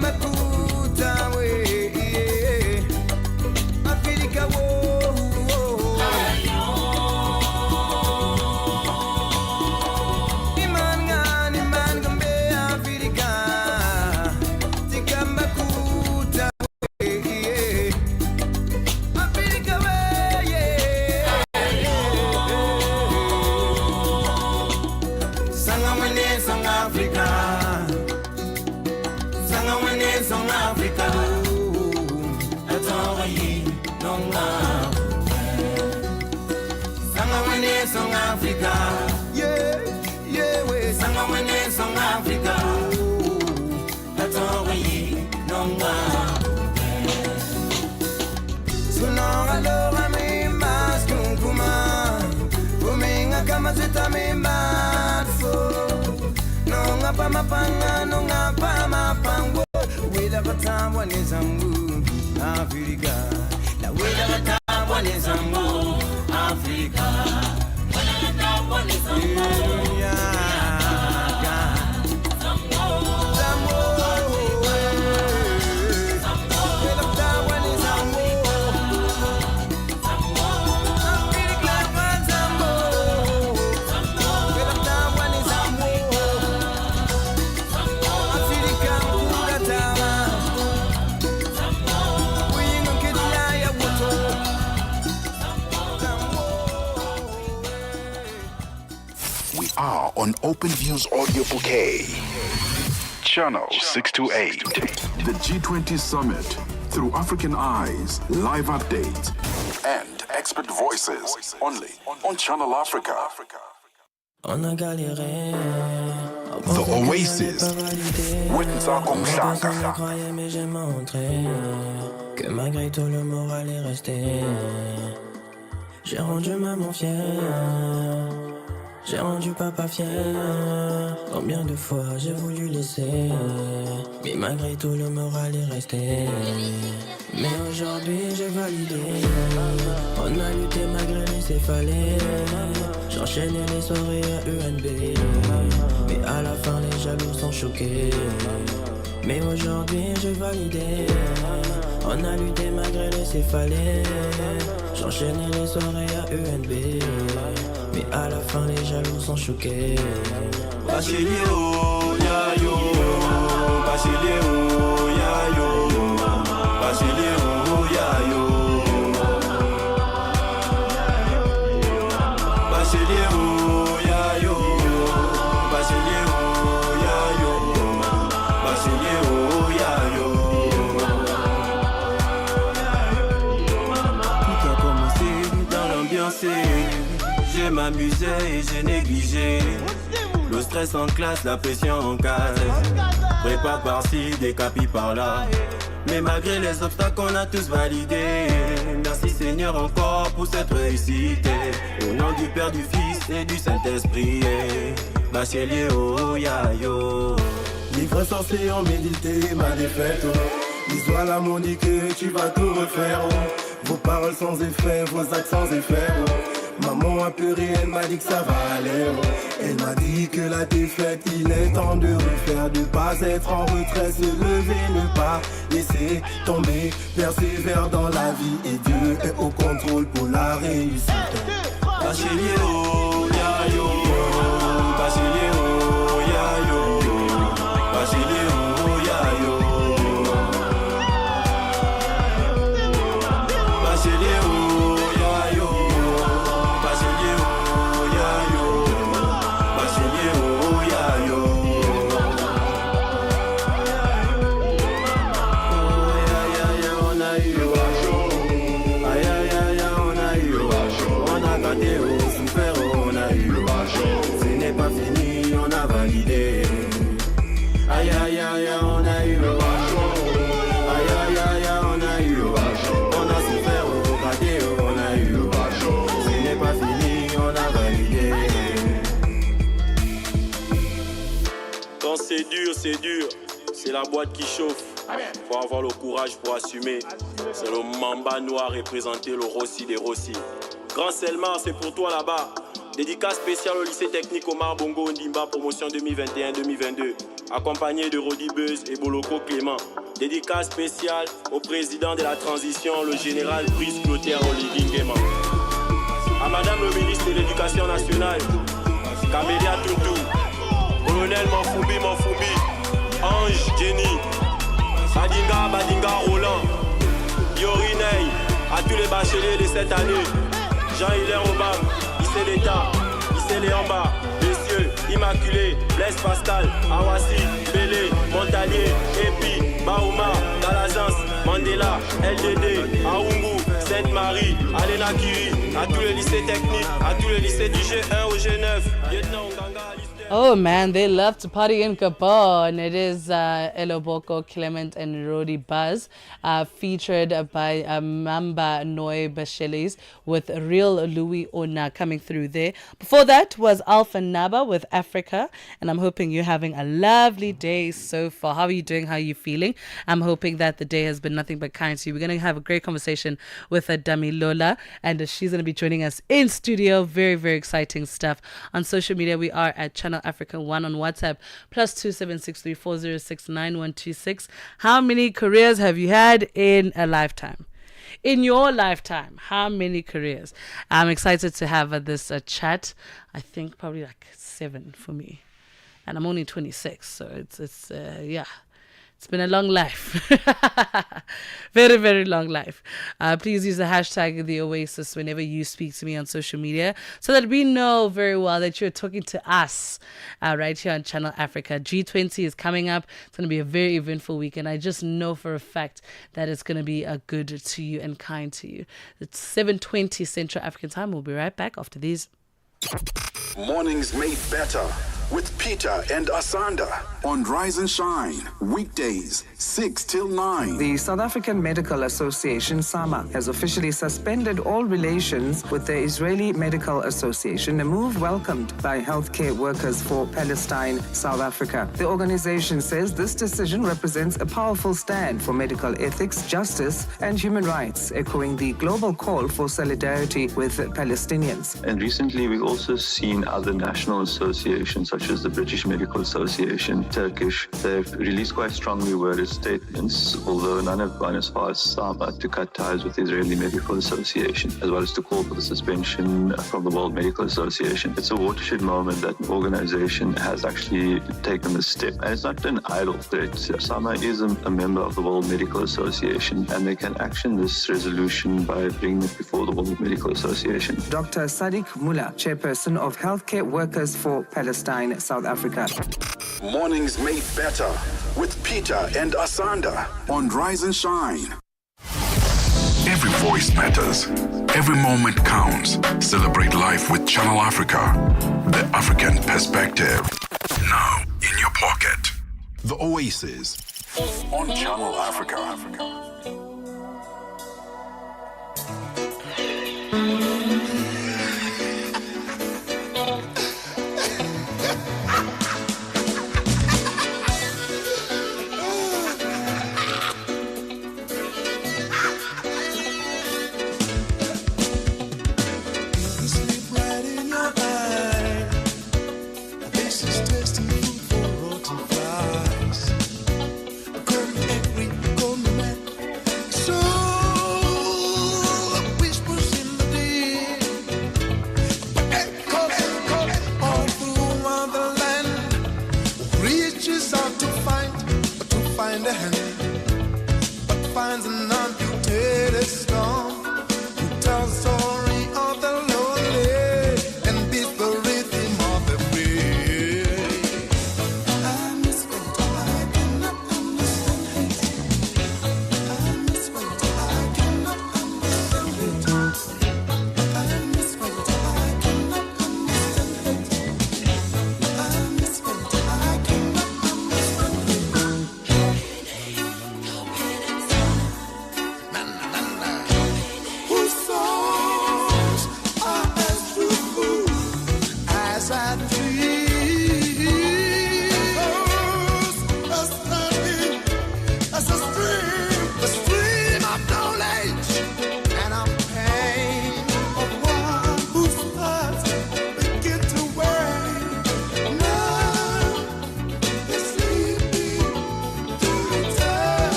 Makuta we Afrika wo Iman gambe Afrika Tikamba kuta we Afrika we Sanga wene song Africa Song Africa, Atori nonga. Sanga wene song Africa, yeah we. Sanga wene song Africa, Atori nonga. Sunonga lora mimba skunkuma, uminga kama zeta mimba fo. Nonga pa mapanga, nonga pa mapango. Wela batabwa nizambu Afrika. La wela batabwa nizambu Afrika. Wela batabwa nizambu are on Open Views Audio Bouquet. Channel 628. The G20 Summit through African eyes, live updates, and expert voices only on Channel Africa. The Oasis with Nzako Mhlanga. Que malgré tout le moral est resté. J'ai rendu maman fière. J'ai rendu papa fier. Combien de fois j'ai voulu laisser, mais malgré tout le moral est resté. Mais aujourd'hui j'ai validé. On a lutté malgré les céphalées. J'enchaînais les soirées à UNB, mais à la fin les jaloux sont choqués. Mais aujourd'hui j'ai validé. On a lutté malgré les céphalées. J'enchaînais les soirées à UNB, mais à la fin les jaloux sont choqués. Basilio, yayo, Basilio, yayo, Basilio, yayo. danser. J'ai m'amusé et j'ai négligé. Le stress en classe, la pression en case. Prépa par-ci, des capis par-là. Mais malgré les obstacles, on a tous validé. Merci Seigneur encore pour cette réussite. Au nom du Père, du Fils et du Saint-Esprit. Bachelier, oh, ya, yo. Livre sorcier en médité, ma défaite. L'histoire là m'ont dit que tu vas tout refaire. Vos paroles sans effet, vos actes sans effet. Maman a pleuré, elle m'a dit que ça va aller. Elle m'a dit que la défaite, il est temps de refaire, de pas être en retrait, se lever, ne pas laisser tomber, persévère dans la vie et Dieu est au contrôle pour la réussite. Bachelier, oh, ya, yo. Bachelier, oh, ya, yo. Bachelier, oh, ya, yo. Bachelier, oh, ya, yo. Bachelier, oh, ya, yo. Bachelier, oh, ya, yo. Oh, ya, on a eu. Aïe, aïe, aïe, on a eu. On a gâté, oh, super, on a eu. Ce n'est pas fini, on a validé. Aïe, aïe, aïe, on a eu. Aïe, aïe, aïe, on a eu. On a souffert, oh, gâté, on a eu. Ce n'est pas fini, on a validé. Quand c'est dur, c'est la boîte qui chauffe. Faut avoir le courage pour assumer. C'est le Mamba noir représenté, le Rossi des Rossi. Grand Selmar, c'est pour toi là-bas. Dédicace spéciale au lycée technique Omar Bongo Ondimba, promotion 2021-2022. Accompagné de Rodi Buzz et Boloko Clément. Dédicace spéciale au président de la transition, le général Brice Clotaire Olivier Nguema. À madame le ministre de l'Éducation nationale, Camélia Toutou, colonel Manfoubi, Ange Jenny, Badinga Roland, Yorinei, à tous les bacheliers de cette année, Jean-Hilaire Obam, Issé l'État, Issé Léamba, Messieurs, Immaculé, Blaise Pascal, Awassi, Bélé, Montalier, Epi, Baouma, Galazans, Mandela, LDD, Aoungou, Sainte-Marie, Alena Kiri, à tous les lycées techniques, à tous les lycées du G1 au G9, Lieutenant Nganga, Oh man, they love to party in Gabon. It is Eloboko, Clement and Rodi Buzz, featured by Mamba Noi Bashelis with Real Louis Ona coming through there. Before that was Alpha Naba with Africa, and I'm hoping you're having a lovely day so far. How are you doing? How are you feeling? I'm hoping that the day has been nothing but kind to you. We're going to have a great conversation with Dami Lola, and she's going to be joining us in studio. Very, very exciting stuff. On social media, we are at Channel Africa 1 on WhatsApp, +27634069126. How many careers have you had in a lifetime? In your lifetime, how many careers? I'm excited to have this chat. I think probably like 7 for me. And I'm only 26, so it's yeah. It's been a long life. Very, very long life. Please use the hashtag the Oasis whenever you speak to me on social media so that we know very well that you're talking to us right here on Channel Africa. G20 is coming up. It's going to be a very eventful week, and I just know for a fact that it's going to be good to you and kind to you. It's 7:20 Central African time. We'll be right back after these. Mornings made better with Peter and Asanda on Rise and Shine, weekdays 6 till 9. The South African Medical Association, SAMA, has officially suspended all relations with the Israeli Medical Association, a move welcomed by healthcare workers for Palestine, South Africa. The organization says this decision represents a powerful stand for medical ethics, justice, and human rights, echoing the global call for solidarity with Palestinians. And recently, we've also seen other national associations, such as the British Medical Association, Turkish. They've released quite strongly worded statements, although none have gone as far as SAMA to cut ties with the Israeli Medical Association, as well as to call for the suspension from the World Medical Association. It's a watershed moment that an organization has actually taken this step. And it's not an idle threat. SAMA is a member of the World Medical Association, and they can action this resolution by bringing it before the World Medical Association. Dr. Sadiq Mullah, chairperson of Healthcare Workers for Palestine, South Africa. Mornings made better with Peter and Asanda on Rise and Shine. Every voice matters. Every moment counts. Celebrate life with Channel Africa. The African perspective. Now in your pocket. The Oasis on Channel Africa. Call me angry, call me mad.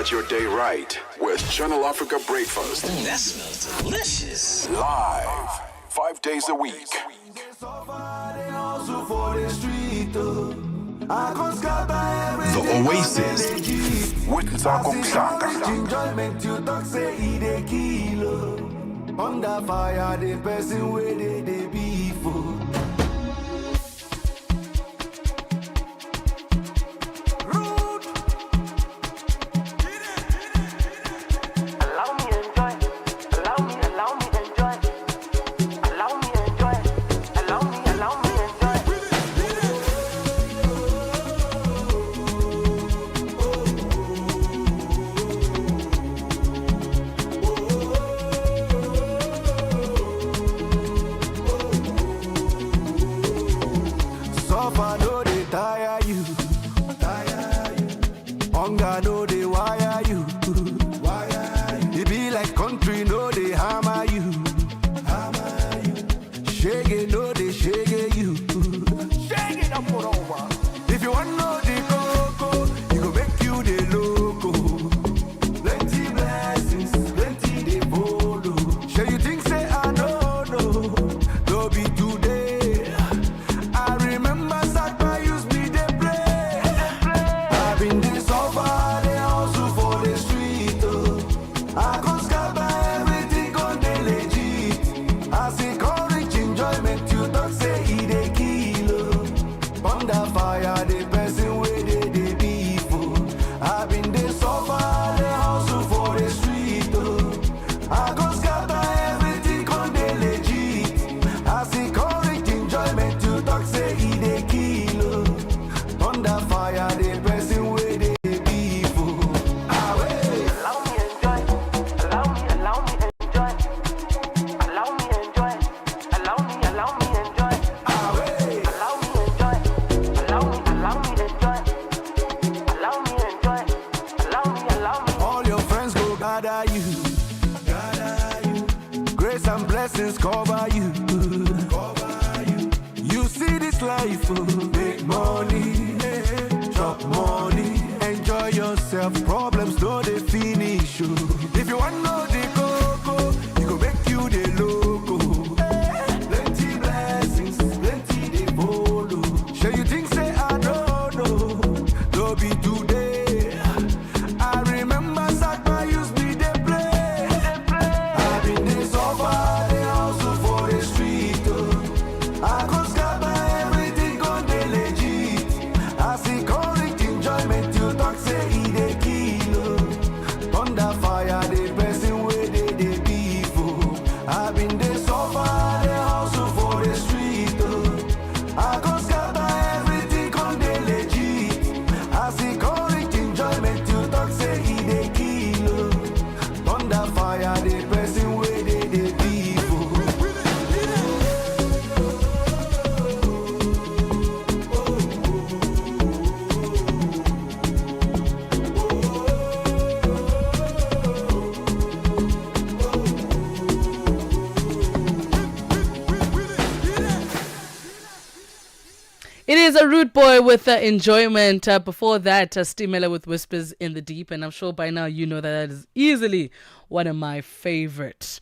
start your day right with Channel Africa Breakfast. That smells delicious. Live, 5 days a week. The Oasis with Nzako Mhlanga. Under fire, the person where they be for. Suffer no they tire you. Hunger no they wire you. It be like country no they hammer you. Shake no they shake you. Shake it up for over. If you want no the coco, you go make you the loco. Plenty blessings, plenty they follow. Sure you think say I know no, don't be today. I remember Sakpa used me they play. I've been this over, they hustle for the street. I can't scatter everything on the legit. I see courage, enjoyment, you don't say it a kilo. Under fire, the person where they be for. I've been this over, they hustle for the street. I can't scatter everything on the legit. I see courage, enjoyment, you don't say it a kilo. Under fire, the person where they be for. Allow me enjoy, allow me enjoy, allow me enjoy, allow me enjoy, allow me enjoy, allow me enjoy, allow me. All your friends go gather you. Grace and blessings cover you. You see this life, make money, chop money, enjoy yourself. Problems no they finish. If you want no the coco, you go make you the loco. Plenty blessings, plenty they follow. Sure you think say I don't know, don't be today. I remember Sakpa used me they play. I've been this over, they hustle for the street. I can't scatter everything on the legit. I see courage, enjoyment, you talk say it a kilo. Under fire, the person where they be for. I've been this over, they hustle for the street. I can't scatter everything on the legit. I see courage, enjoyment, you talk say it a kilo. Under fire, the person where they be for. It is a Root Boy with enjoyment. Before that, Stimela with Whispers in the Deep. And I'm sure by now you know that is easily one of my favorite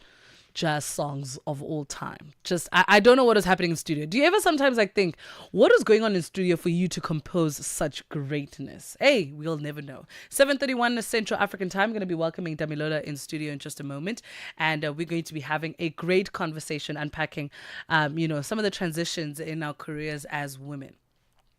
jazz songs of all time. I don't know what is happening in studio. Do you ever sometimes think, what is going on in studio for you to compose such greatness? Hey, we'll never know. 7:31 Central African time. I'm going to be welcoming Damilola in studio in just a moment. And we're going to be having a great conversation unpacking, some of the transitions in our careers as women.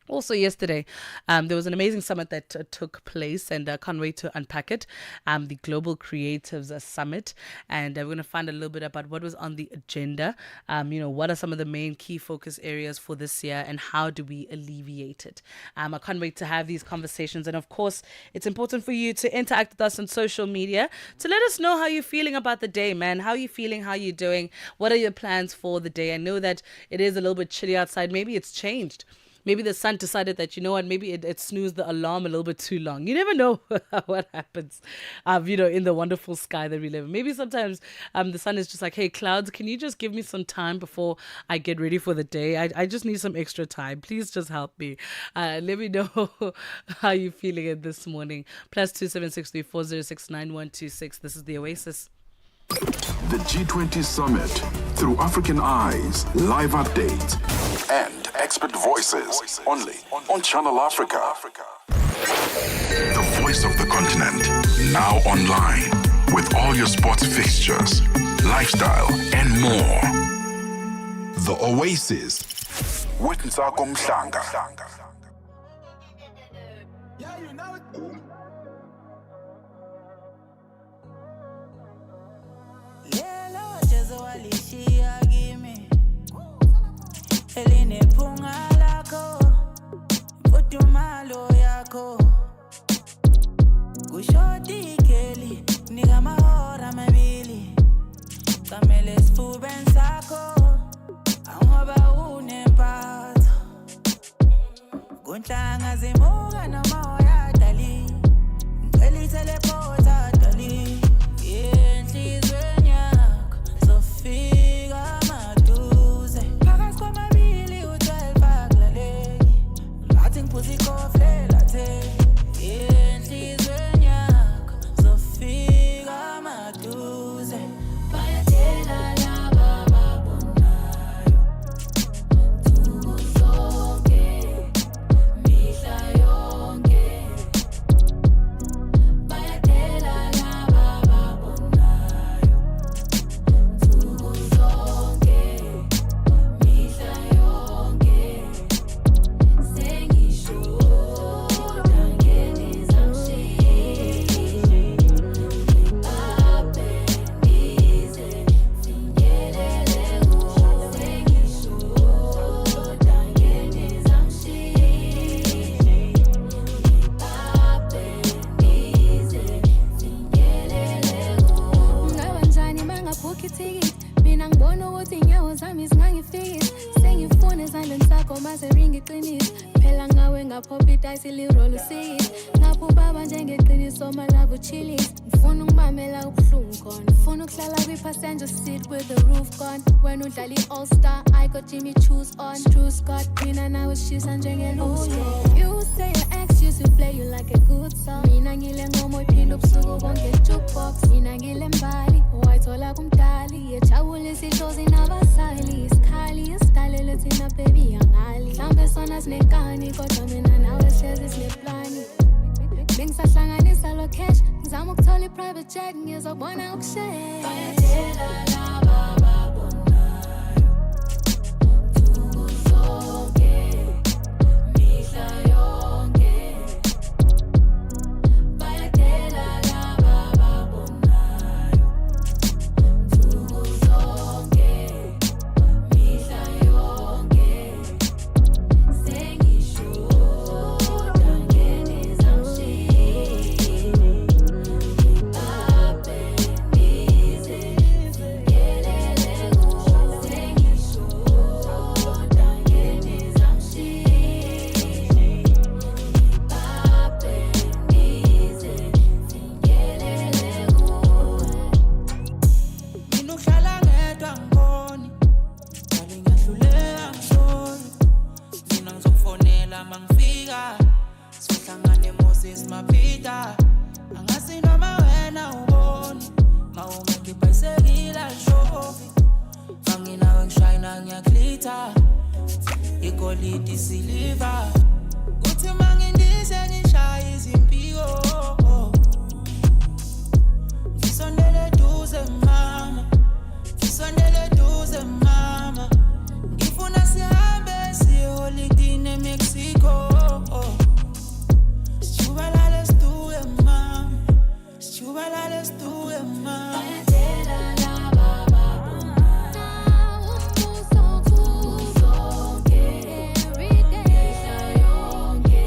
Also yesterday, there was an amazing summit that took place, and I can't wait to unpack it, the Global Creatives Summit. And we're going to find a little bit about what was on the agenda, what are some of the main key focus areas for this year, and how do we alleviate it. I can't wait to have these conversations. And of course, it's important for you to interact with us on social media to let us know how you're feeling about the day, man. How are you feeling? How are you doing? What are your plans for the day? I know that it is a little bit chilly outside. Maybe it's changed. maybe the sun decided that, you know what, maybe it snoozed the alarm a little bit too long. You never know what happens, in the wonderful sky that we live in. Maybe sometimes the sun is just like, hey, clouds, can you just give me some time before I get ready for the day? I just need some extra time. Please just help me. Let me know how you're feeling it this morning. +27634069126. This is the Oasis. The G20 Summit through African eyes, live updates, and expert voices only on Channel Africa. The voice of the continent, now online, with all your sports fixtures, lifestyle, and more. The Oasis with Nsako Mhlanga. Walishia gimme eline phunga lakho utumalo yakho kushoti keli nika mahora mabili kamele sifuben sakho angoba unempatho kunhlanga zimuka noma uyadali ngicela itelepota dali enhlizweni fika maduze phakathi kwamabili u-12 akulaleki ngathi ngiphuza ikoflela the enhlizweni yakho zofika maduze bayadela laba babonayo nsuku zonke mihla yonke bayadela laba babonayo zonke mihla yonke sengishoda ngenizamshini abe nize finyelele kuwo sengishoda ngenizamshini abe nize finyelele kuwo ngaba njani mangabhukha ithikithi mina ngibona ukuthi inyawo zami zingangifikisi sengifuna ezandleni sakho mase ringa iqiniso phela ngawe ngaphopha idayisi liroll usikisi ngapho ubaba njengeqiniso malava uchilisi ngifuna ukubamela ubuhlungu khona ngifuna ukuhlala kwi-passenger seat with the roof gone wena udlala i-all-star I got Jimmy choose on True Scott mina nawe shisa njengelusi you say your ex used to play you like a good song mina ngile ngoma iphila ubusuku bonke jukebox mina ngile mbali wayithola kumdali yejabulisa ishozi nabasali isikhali isidalele thina baby yangali mhlambe sona sinenkani kodwa mina nawe sihlezi sineplani bengisahlanganisa lo cash ngizama ukuthola i-private jet ngizobona ukushare bayadela laba babonayo nsuku zonke mihla yonke bayadela laba babonayo nsuku zonke mihla yonke sengishoda ngenizamshini abe nize finyelele kuwo sengishoda ngenizamshini abe nize finyelele kuwo mina uhlala ngedwa ngiboni ngale ngiyahluleka ngishoni mina ngizokufonela mangifika sohlangane Moses Mapita angasi noma wena uboni mawungeke ibhayisekila shofi fanginawe ngishayina ngiyaklitha igolidi siliva uthi mangindize ngishaya izimpiko ngisondele duze mama ngisondele duze mama ngifuna sihambe siholidini eMexico sijubalale siduke mama sijubalale siduke mama bayadela laba babonayo nsuku zonke every day mihla yonke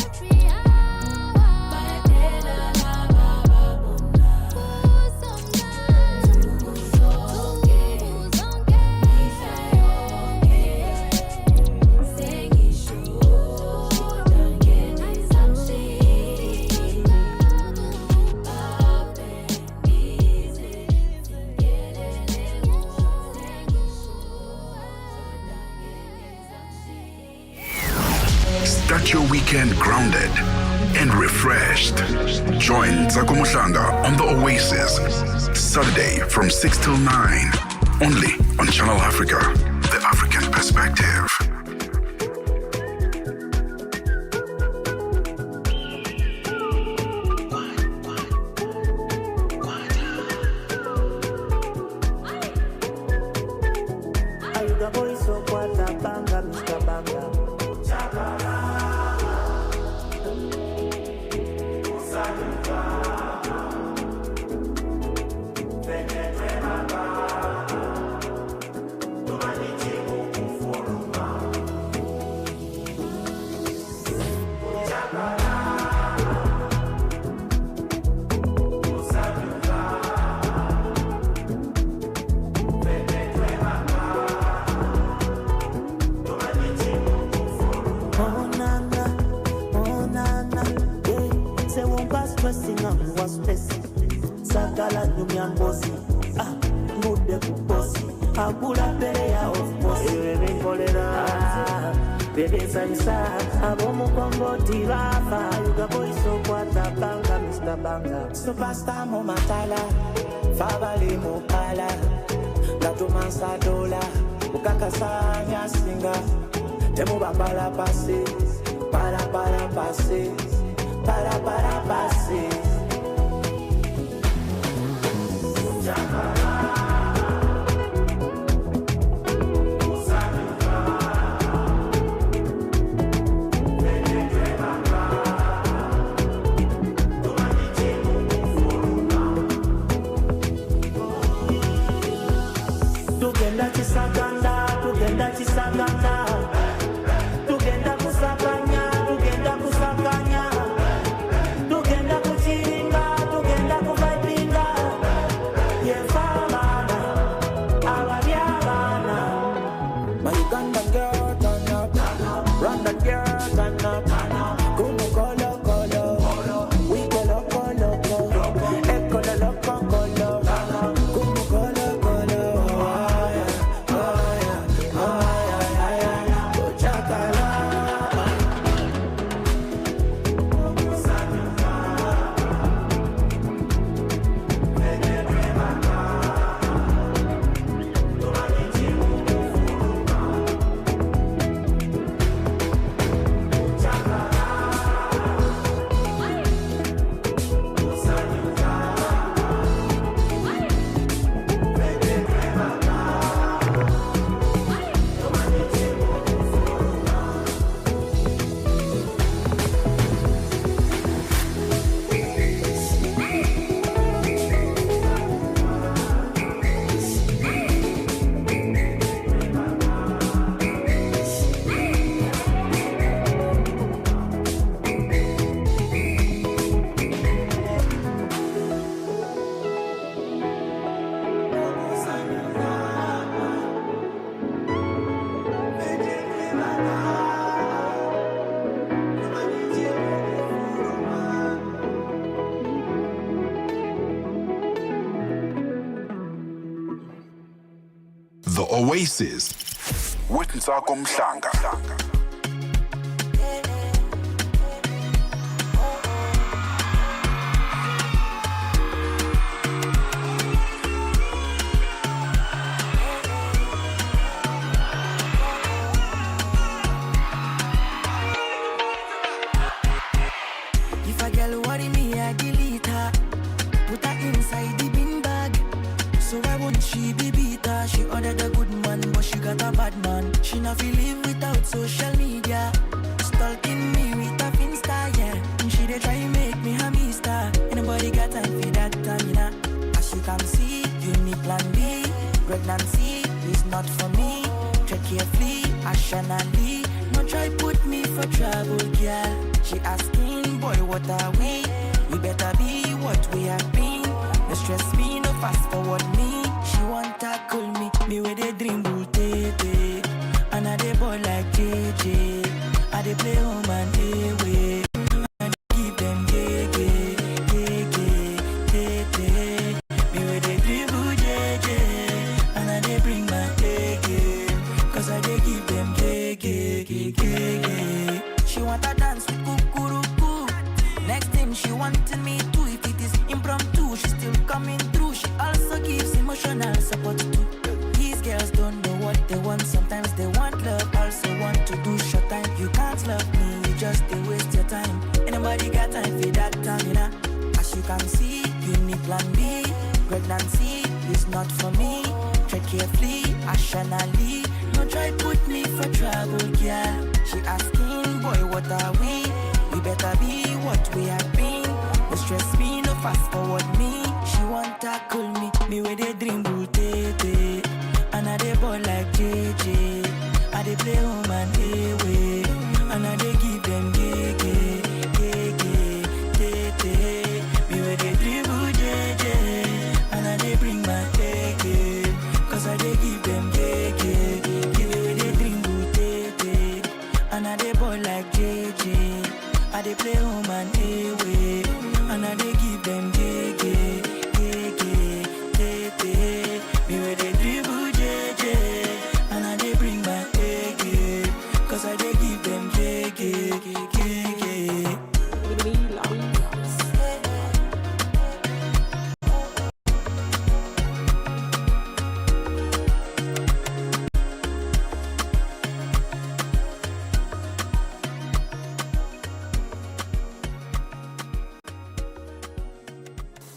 every hour bayadela laba babonayo Start your weekend grounded and refreshed. Join Tsako Muhlanga on the Oasis, Saturday from 6 till 9, only on Channel Africa, the African perspective. Superstar mo matala, fabali mo pala, gatuman sa dola, ukakasanya singa, temu ba para pase, para pase, para pase. The Oasis with Tsako Muhlanga. If a girl worry me, I delete her. Put her inside the bin bag. So why won't she be beat her? She ordered a good man, but she got a bad man. She not feel live without social media. Stalking me with a Finsta, yeah. And she dey try make me a mister. Anybody got time for that time, you know? As you can see, you need plan B. Pregnancy is not for me. Tread carefully, rationally. No try put me for trouble, girl. She asking, boy, what are we? We better be what we have been. No stress me, no fast forward me. She want tackle me with a dream bull tete. And I dey boy like JJ. I dey play home and away. And give them gege, tete. Me with a dream bull JJ. And I dey bring my gege. Cause I dey give them gege. She want a for me. Tread carefully, rationally. No try put me for trouble, yeah. She asking, boy, what are we? We better be what we have been. No stress me, no fast forward me. She want tackle me with a dream booty. And I dey ball like JJ. I dey play home and away. And I dey give them gege. Me with a dribble JJ. And I dey bring my gege. Cause I dey give them gege. Give me with a dribble JJ. And I dey ball like JJ. I dey play home and away. And I dey give them gege. Me with a dribble JJ. And I dey bring my gege. Cause I dey give them gege.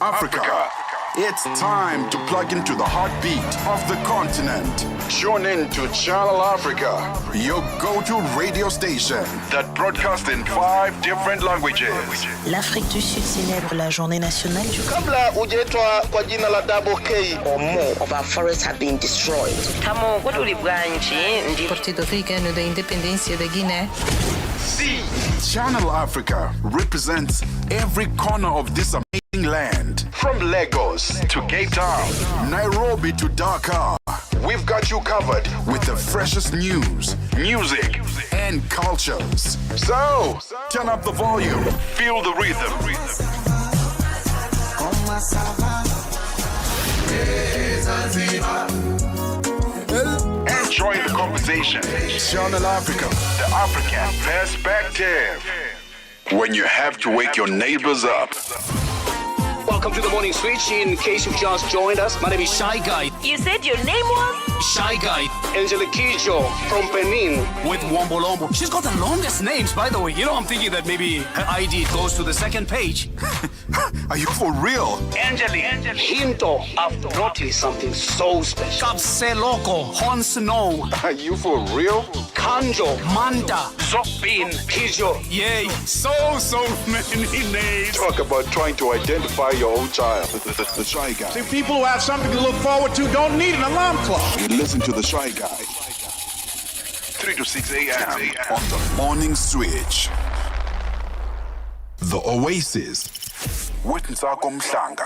Africa. It's time to plug into the heartbeat of the continent. Tune in to Channel Africa, your go-to radio station that broadcasts in 5 different languages. L'Afrique du Sud célèbre la journée nationale du Kabla hujaitwa kwa jina la Double K or more of our forests have been destroyed. Tamo Partido Africano da Independência da Guiné. See, Channel Africa represents every corner of this amazing land. From Lagos to Cape Town, Nairobi to Dakar, we've got you covered with the freshest news, music, and cultures. So, turn up the volume, feel the rhythm. Enjoy the conversation. Channel Africa, the African perspective. When you have to wake your neighbors up. Welcome to the Morning Switch. In case you've just joined us, my name is Shy Guy. You said your name was? Shy Guy. Angela Kijo from Benin. With Wombo Lombo. She's got the longest names, by the way. You know, I'm thinking that maybe her ID goes to the second page. Are you for real? Angeli. Hinto. I've noticed something so special. Kapse Loco. Hon Snow. Are you for real? Kanjo. Manda. Zopin. Kijo. Yay. So many names. Talk about trying to identify your own child. The Shy Guy. See, people who have something to look forward to don't need an alarm clock. You listen to the Shy Guy. 3 to 6 a.m. on the Morning Switch. The Oasis with Nsako Mhlanga.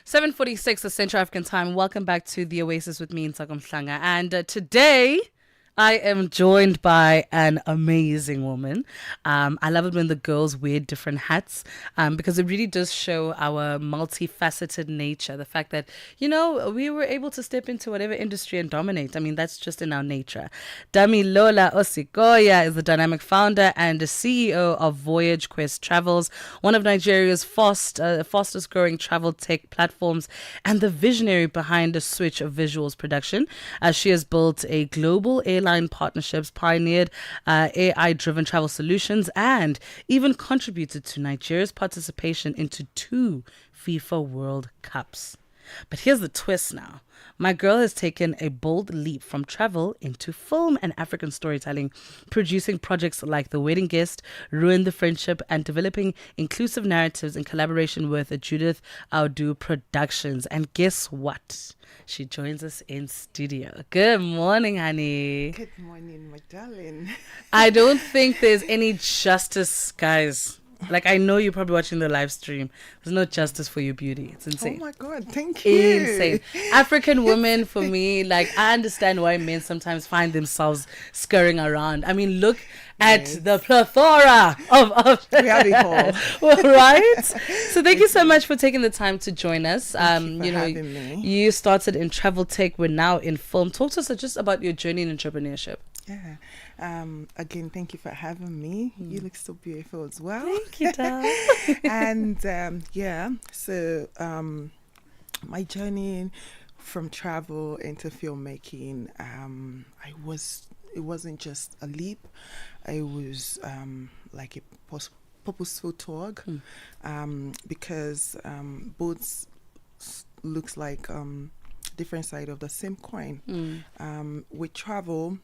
7:46 the Central African time. Welcome back to the Oasis with me, Nsako Mhlanga. And today I am joined by an amazing woman. I love it when the girls wear different hats because it really does show our multifaceted nature. The fact that, we were able to step into whatever industry and dominate. I mean, that's just in our nature. Damilola Osikoya is the dynamic founder and the CEO of Voyage Quest Travels, one of Nigeria's fastest growing travel tech platforms, and the visionary behind the Switch of Visuals production. She has built a global airline partnerships, pioneered AI-driven travel solutions, and even contributed to Nigeria's participation into 2 FIFA World Cups. But here's the twist now. My girl has taken a bold leap from travel into film and African storytelling, producing projects like The Wedding Guest, Ruin the Friendship, and developing inclusive narratives in collaboration with Judith Audu Productions. And guess what? She joins us in studio. Good morning, honey. Good morning, my darling. I don't think there's any justice, guys. Like, I know you're probably watching the live stream. There's no justice for your beauty. It's insane. Oh my God, thank you. Insane. African women, for me, like, I understand why men sometimes find themselves scurrying around. I mean, look at the plethora of we have it all. Right? So thank you so much for taking the time to join us. Thank you for having me. You started in travel tech, we're now in film. Talk to us just about your journey in entrepreneurship. Yeah. Again, thank you for having me. You look so beautiful as well. Thank you, darling. And so my journey from travel into filmmaking, it wasn't just a leap. It was like a purposeful talk, because both looks like different side of the same coin. With travel,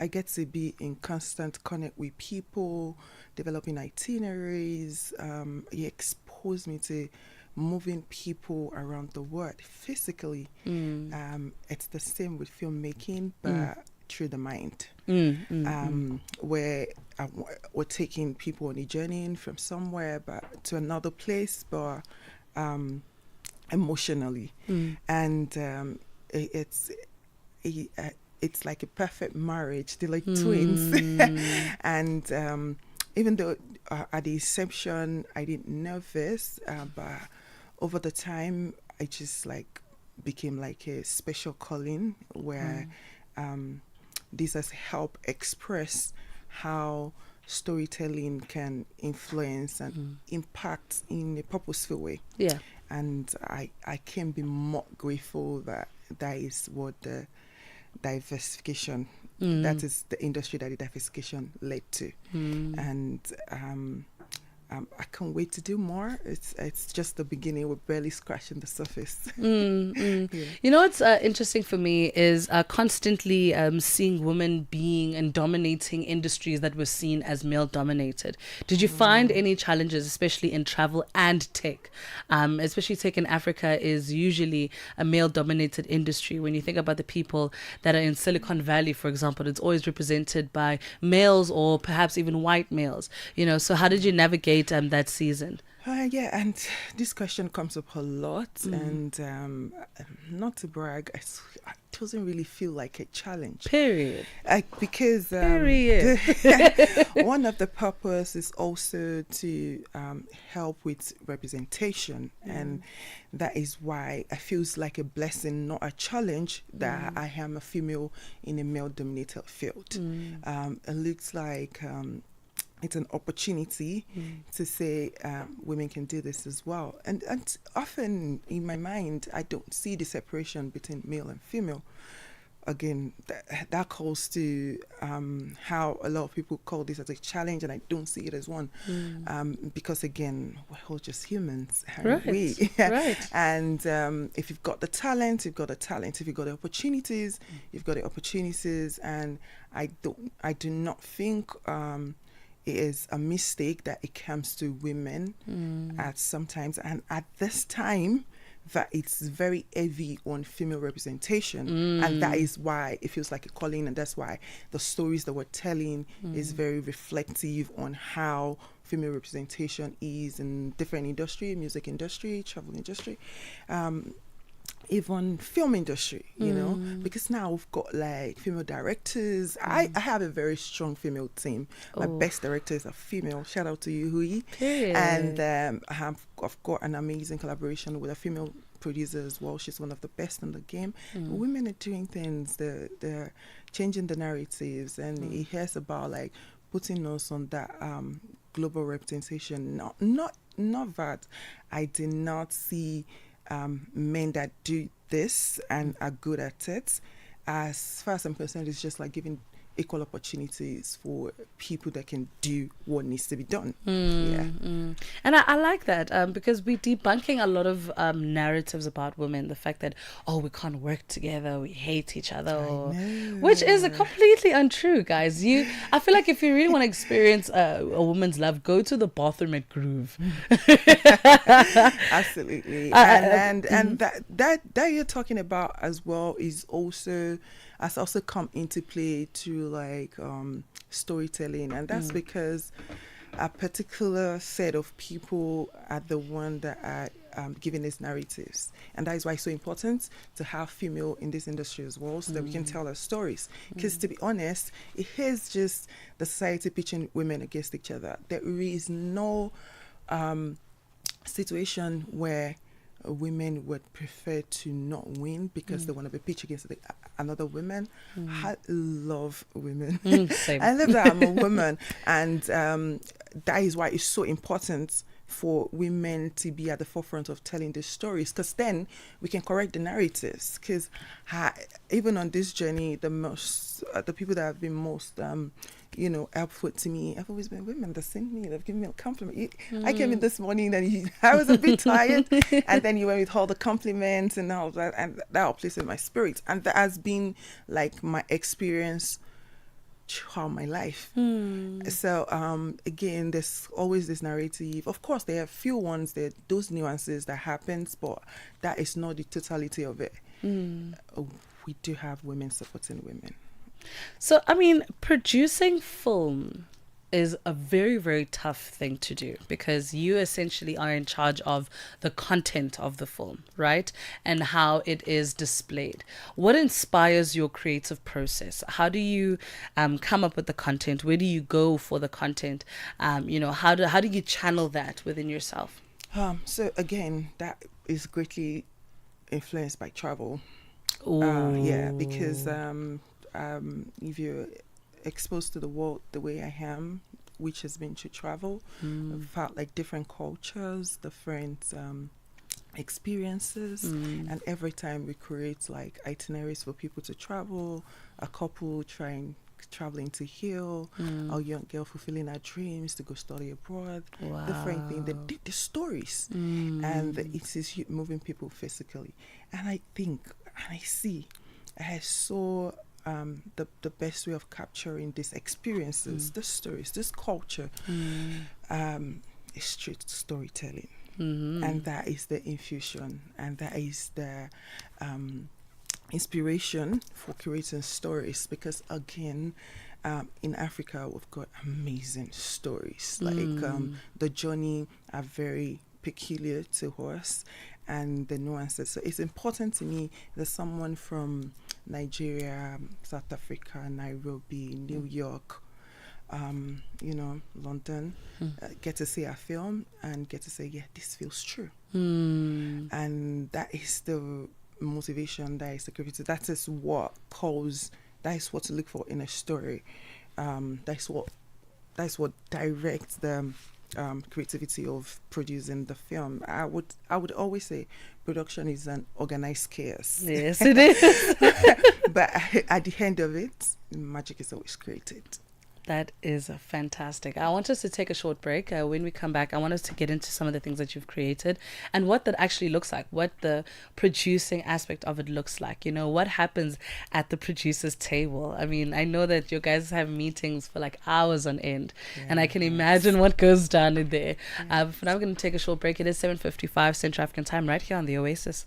I get to be in constant connect with people, developing itineraries. It exposed me to moving people around the world physically. It's the same with filmmaking, but through the mind, where we're taking people on a journey from somewhere but to another place, but emotionally, and it's like a perfect marriage. They're like twins, and even though at the inception I didn't know this, but over the time I just like became like a special calling where this has helped express how storytelling can influence and impact in a purposeful way. Yeah. And I can be more grateful that that is what the diversification, that is the industry that the diversification led to. And I can't wait to do more. It's just the beginning. We're barely scratching the surface. Yeah. You know what's interesting for me is constantly seeing women being and dominating industries that were seen as male dominated. Did you find any challenges, especially in travel and tech? Especially tech in Africa is usually a male dominated industry. When you think about the people that are in Silicon Valley, for example, it's always represented by males or perhaps even white males. You know, so how did you navigate that season? Yeah, and this question comes up a lot, and not to brag, it doesn't really feel like a challenge. Period. Because Period. one of the purpose is also to help with representation, and that is why it feels like a blessing, not a challenge, that I am a female in a male-dominated field. It looks like it's an opportunity to say women can do this as well. And often in my mind, I don't see the separation between male and female. Again, that calls to how a lot of people call this as a challenge, and I don't see it as one. Because again, we're all just humans, aren't we? Right. And if you've got the talent, you've got the talent. If you've got the opportunities, you've got the opportunities. And I do not think it is a mistake that it comes to women at sometimes, and at this time that it's very heavy on female representation, and that is why it feels like a calling, and that's why the stories that we're telling is very reflective on how female representation is in different industry, music industry, travel industry, even film industry, you know, because now we've got like female directors. I have a very strong female team. My best director is a female. Shout out to you, Hui. And I've got an amazing collaboration with a female producer as well. She's one of the best in the game. Women are doing things. They're changing the narratives, and it hears about like putting us on that global representation. Not that I did not see men that do this and are good at it. As far as I'm concerned, it's just like giving equal opportunities for people that can do what needs to be done. And I like that because we're debunking a lot of narratives about women. The fact that, we can't work together, we hate each other, which is completely untrue, guys. I feel like if you really want to experience a woman's love, go to the bathroom at Groove. Absolutely. And that you're talking about as well is also has also come into play to like storytelling, and that's because a particular set of people are the one that are giving these narratives, and that is why it's so important to have female in this industry as well, so that we can tell our stories. Because to be honest, it is just the society pitching women against each other. There is no situation where women would prefer to not win because they want to be pitched against another woman. I love women. Same. I love that I'm a woman, and that is why it's so important for women to be at the forefront of telling these stories, because then we can correct the narratives. Because even on this journey, the people that have been most helpful to me have always been women that sent me, they've given me a compliment. I came in this morning and I was a bit tired, and then you went with all the compliments and all that, and that uplifted my spirit, and that has been like my experience throughout my life. So again, there's always this narrative. Of course, there are few ones, there those nuances that happens, but that is not the totality of it. We do have women supporting women. So, I mean, producing film is a very, very tough thing to do, because you essentially are in charge of the content of the film, right? And how it is displayed. What inspires your creative process? How do you come up with the content? Where do you go for the content? How do you channel that within yourself? So again, that is greatly influenced by travel. Because if you're exposed to the world the way I am, which has been to travel, I've felt like different cultures, different experiences, and every time we create like itineraries for people to travel, a couple traveling to heal, a young girl fulfilling her dreams to go study abroad, different things, the stories, and it is moving people physically. And I think, and I saw the best way of capturing these experiences, the stories, this culture, is street storytelling. And that is the infusion, and that is the inspiration for creating stories, because again, in Africa we've got amazing stories. Like the journey are very peculiar to us, and the nuances. So it's important to me that someone from Nigeria, South Africa, Nairobi, New York, London, get to see a film and get to say, yeah, this feels true. And that is the motivation, that is the creativity, that is what to look for in a story. That's what directs the creativity of producing the film. I would always say production is an organized chaos. Yes, it is. But at the end of it, magic is always created. That is fantastic. I want us to take a short break. When we come back, I want us to get into some of the things that you've created and what that actually looks like, what the producing aspect of it looks like. What happens at the producer's table. I mean, I know that you guys have meetings for like hours on end, and I can imagine what goes down in there. For now, we're going to take a short break. It is 7:55 Central African Time right here on the Oasis.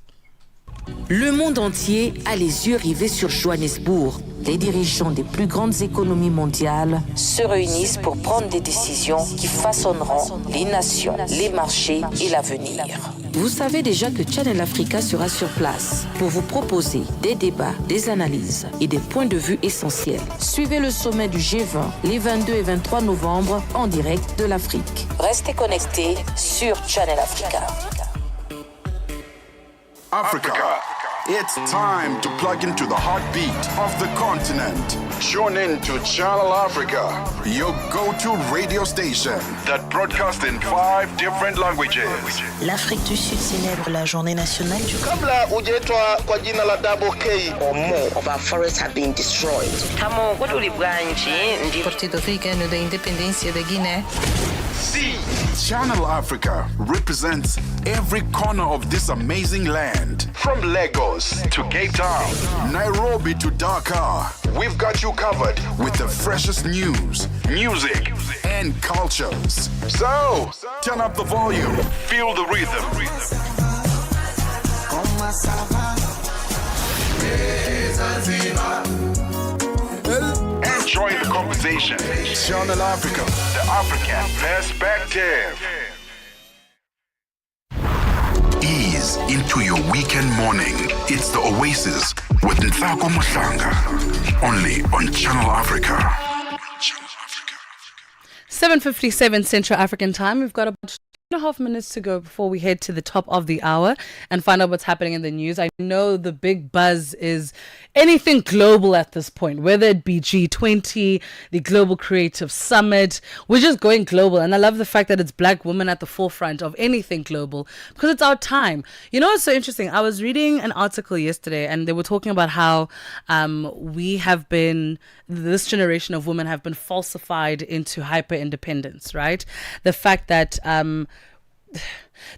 Le monde entier a les yeux rivés sur Johannesburg. Les dirigeants des plus grandes économies mondiales se réunissent pour prendre des décisions qui façonneront les nations, les marchés et l'avenir. Vous savez déjà que Channel Africa sera sur place pour vous proposer des débats, des analyses et des points de vue essentiels. Suivez le sommet du G20 les 22 et 23 novembre en direct de l'Afrique. Restez connectés sur Channel Africa. Africa. It's time to plug into the heartbeat of the continent. Tune in to Channel Africa, your go-to radio station that broadcasts in 5 different languages. L'Afrique du Sud célèbre la journée nationale du Kabla hujaitwa kwa jina la Double K, or more of our forests have been destroyed. Partido Africano da Independência da Guiné. See, Channel Africa represents every corner of this amazing land. From Lagos to Cape Town, Nairobi to Dakar, we've got you covered with the freshest news, music, and cultures. So, turn up the volume, feel the rhythm. Enjoy the conversation. Channel Africa, the African perspective. Ease into your weekend morning. It's the Oasis with Nthako Muhlanga. Only on Channel Africa. 7:57 Central African Time. We've got about 2.5 minutes to go before we head to the top of the hour and find out what's happening in the news. I know the big buzz is anything global at this point, whether it be G20, the Global Creative Summit. We're just going global. And I love the fact that it's Black women at the forefront of anything global because it's our time. You know, it's so interesting. I was reading an article yesterday and they were talking about how this generation of women have been falsified into hyper independence, right? The fact that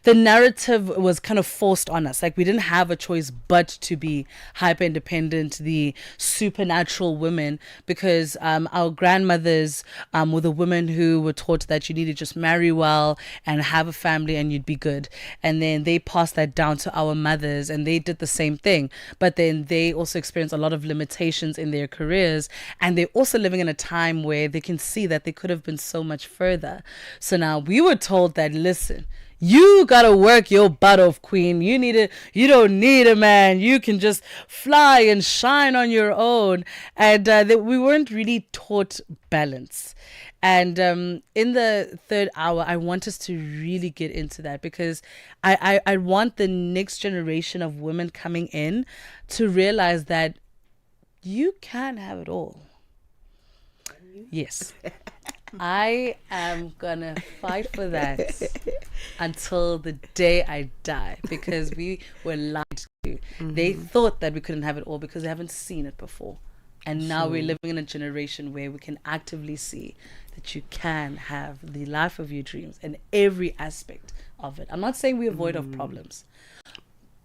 the narrative was kind of forced on us. Like, we didn't have a choice but to be hyper independent, the supernatural women, because our grandmothers were the women who were taught that you need to just marry well and have a family and you'd be good. And then they passed that down to our mothers and they did the same thing. But then they also experienced a lot of limitations in their careers. And they're also living in a time where they can see that they could have been so much further. So now we were told that, listen, you gotta work your butt off, queen. You don't need a man. You can just fly and shine on your own. And we weren't really taught balance. And in the third hour, I want us to really get into that because I want the next generation of women coming in to realize that you can have it all. Yes. I am gonna fight for that until the day I die because we were lied to. Mm-hmm. They thought that we couldn't have it all because they haven't seen it before. And now we're living in a generation where we can actively see that you can have the life of your dreams in every aspect of it. I'm not saying we avoid of problems,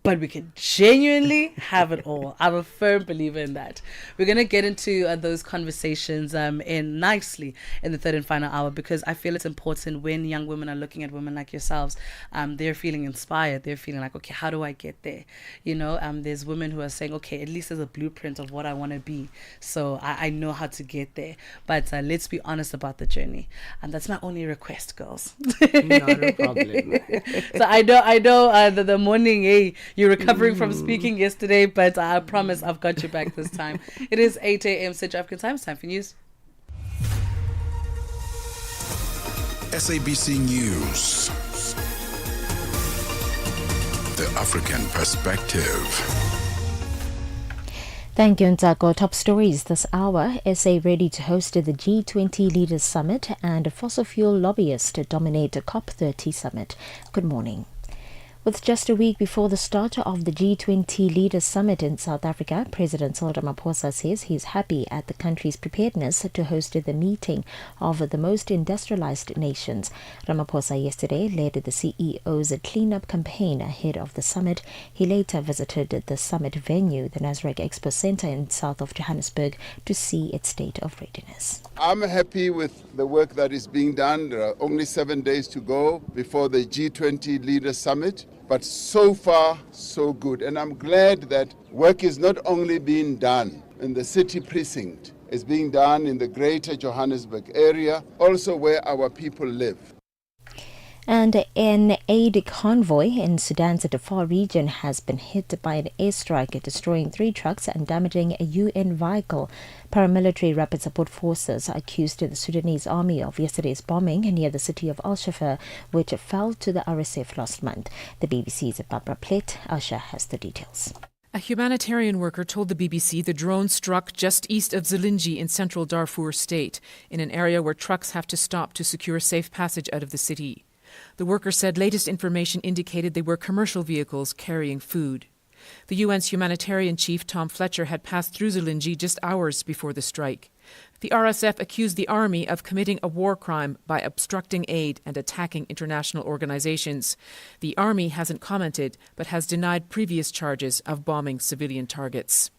but we can genuinely have it all. I'm a firm believer in that. We're going to get into those conversations nicely in the third and final hour because I feel it's important when young women are looking at women like yourselves. They're feeling inspired. They're feeling like, okay, how do I get there? You know, there's women who are saying, okay, at least there's a blueprint of what I want to be. So I know how to get there. But let's be honest about the journey. And that's my only request, girls. Not a problem. So I know the morning, you're recovering from speaking yesterday, but I promise I've got your back this time. It is 8 a.m. Central African time. It's time for news. SABC News. The African Perspective. Thank you, Ntako. Top stories this hour. SA ready to host the G20 Leaders Summit and fossil fuel lobbyists dominate the COP30 summit. Good morning. With just a week before the start of the G20 Leaders Summit in South Africa, President Cyril Ramaphosa says he's happy at the country's preparedness to host the meeting of the most industrialized nations. Ramaphosa yesterday led the CEO's cleanup campaign ahead of the summit. He later visited the summit venue, the Nasrec Expo Center in south of Johannesburg, to see its state of readiness. I'm happy with the work that is being done. There are only 7 days to go before the G20 Leaders Summit. But so far, so good. And I'm glad that work is not only being done in the city precinct, it's being done in the greater Johannesburg area, also where our people live. And an aid convoy in Sudan's Darfur region has been hit by an airstrike, destroying 3 trucks and damaging a UN vehicle. Paramilitary rapid support forces accused the Sudanese army of yesterday's bombing near the city of Al-Shafar, which fell to the RSF last month. The BBC's Barbara Plitt. Asha has the details. A humanitarian worker told the BBC the drone struck just east of Zilinji in central Darfur state, in an area where trucks have to stop to secure safe passage out of the city. The worker said latest information indicated they were commercial vehicles carrying food. The UN's humanitarian chief, Tom Fletcher, had passed through Zilinji just hours before the strike. The RSF accused the army of committing a war crime by obstructing aid and attacking international organizations. The army hasn't commented, but has denied previous charges of bombing civilian targets.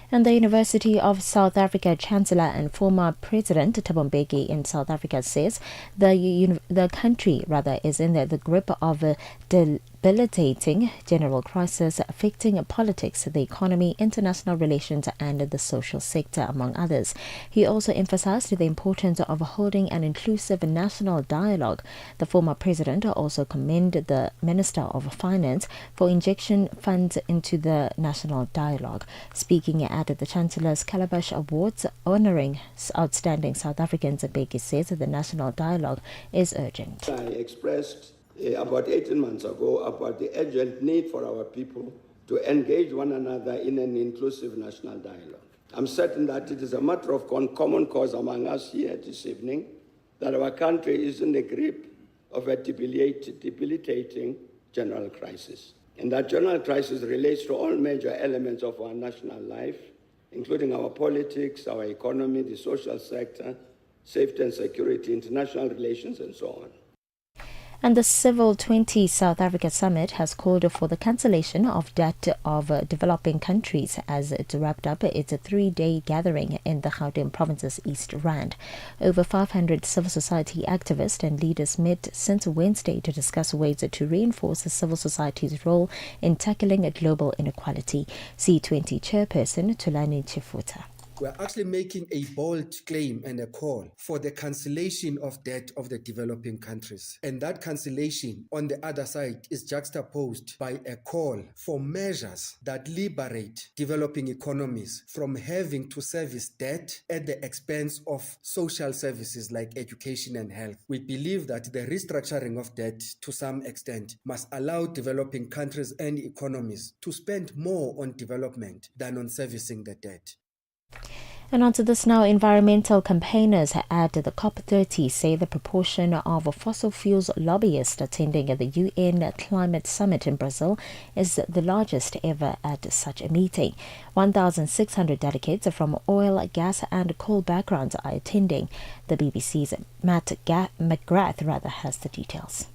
And the University of South Africa Chancellor and former President Thabo Mbeki in South Africa says the country is in the grip of a debilitating general crisis affecting politics, the economy, international relations and the social sector, among others. He also emphasized the importance of holding an inclusive national dialogue. The former president also commended the Minister of Finance for injection funds into the national dialogue. Speaking at the Chancellor's Calabash Awards honouring outstanding South Africans, Mbeki says that the national dialogue is urgent. I expressed about 18 months ago about the urgent need for our people to engage one another in an inclusive national dialogue. I'm certain that it is a matter of common cause among us here this evening that our country is in the grip of a debilitating general crisis. And that general crisis relates to all major elements of our national life, including our politics, our economy, the social sector, safety and security, international relations, and so on. And the Civil 20 South Africa Summit has called for the cancellation of debt of developing countries as it wrapped up its 3-day gathering in the Gauteng province's East Rand. Over 500 civil society activists and leaders met since Wednesday to discuss ways to reinforce civil society's role in tackling global inequality. C20 chairperson Tulani Chifuta. We're actually making a bold claim and a call for the cancellation of debt of the developing countries. And that cancellation on the other side is juxtaposed by a call for measures that liberate developing economies from having to service debt at the expense of social services like education and health. We believe that the restructuring of debt to some extent must allow developing countries and economies to spend more on development than on servicing the debt. And on to this now, environmental campaigners at the COP30 say the proportion of fossil fuels lobbyists attending the UN Climate Summit in Brazil is the largest ever at such a meeting. 1,600 delegates from oil, gas and coal backgrounds are attending. The BBC's Matt McGrath has the details.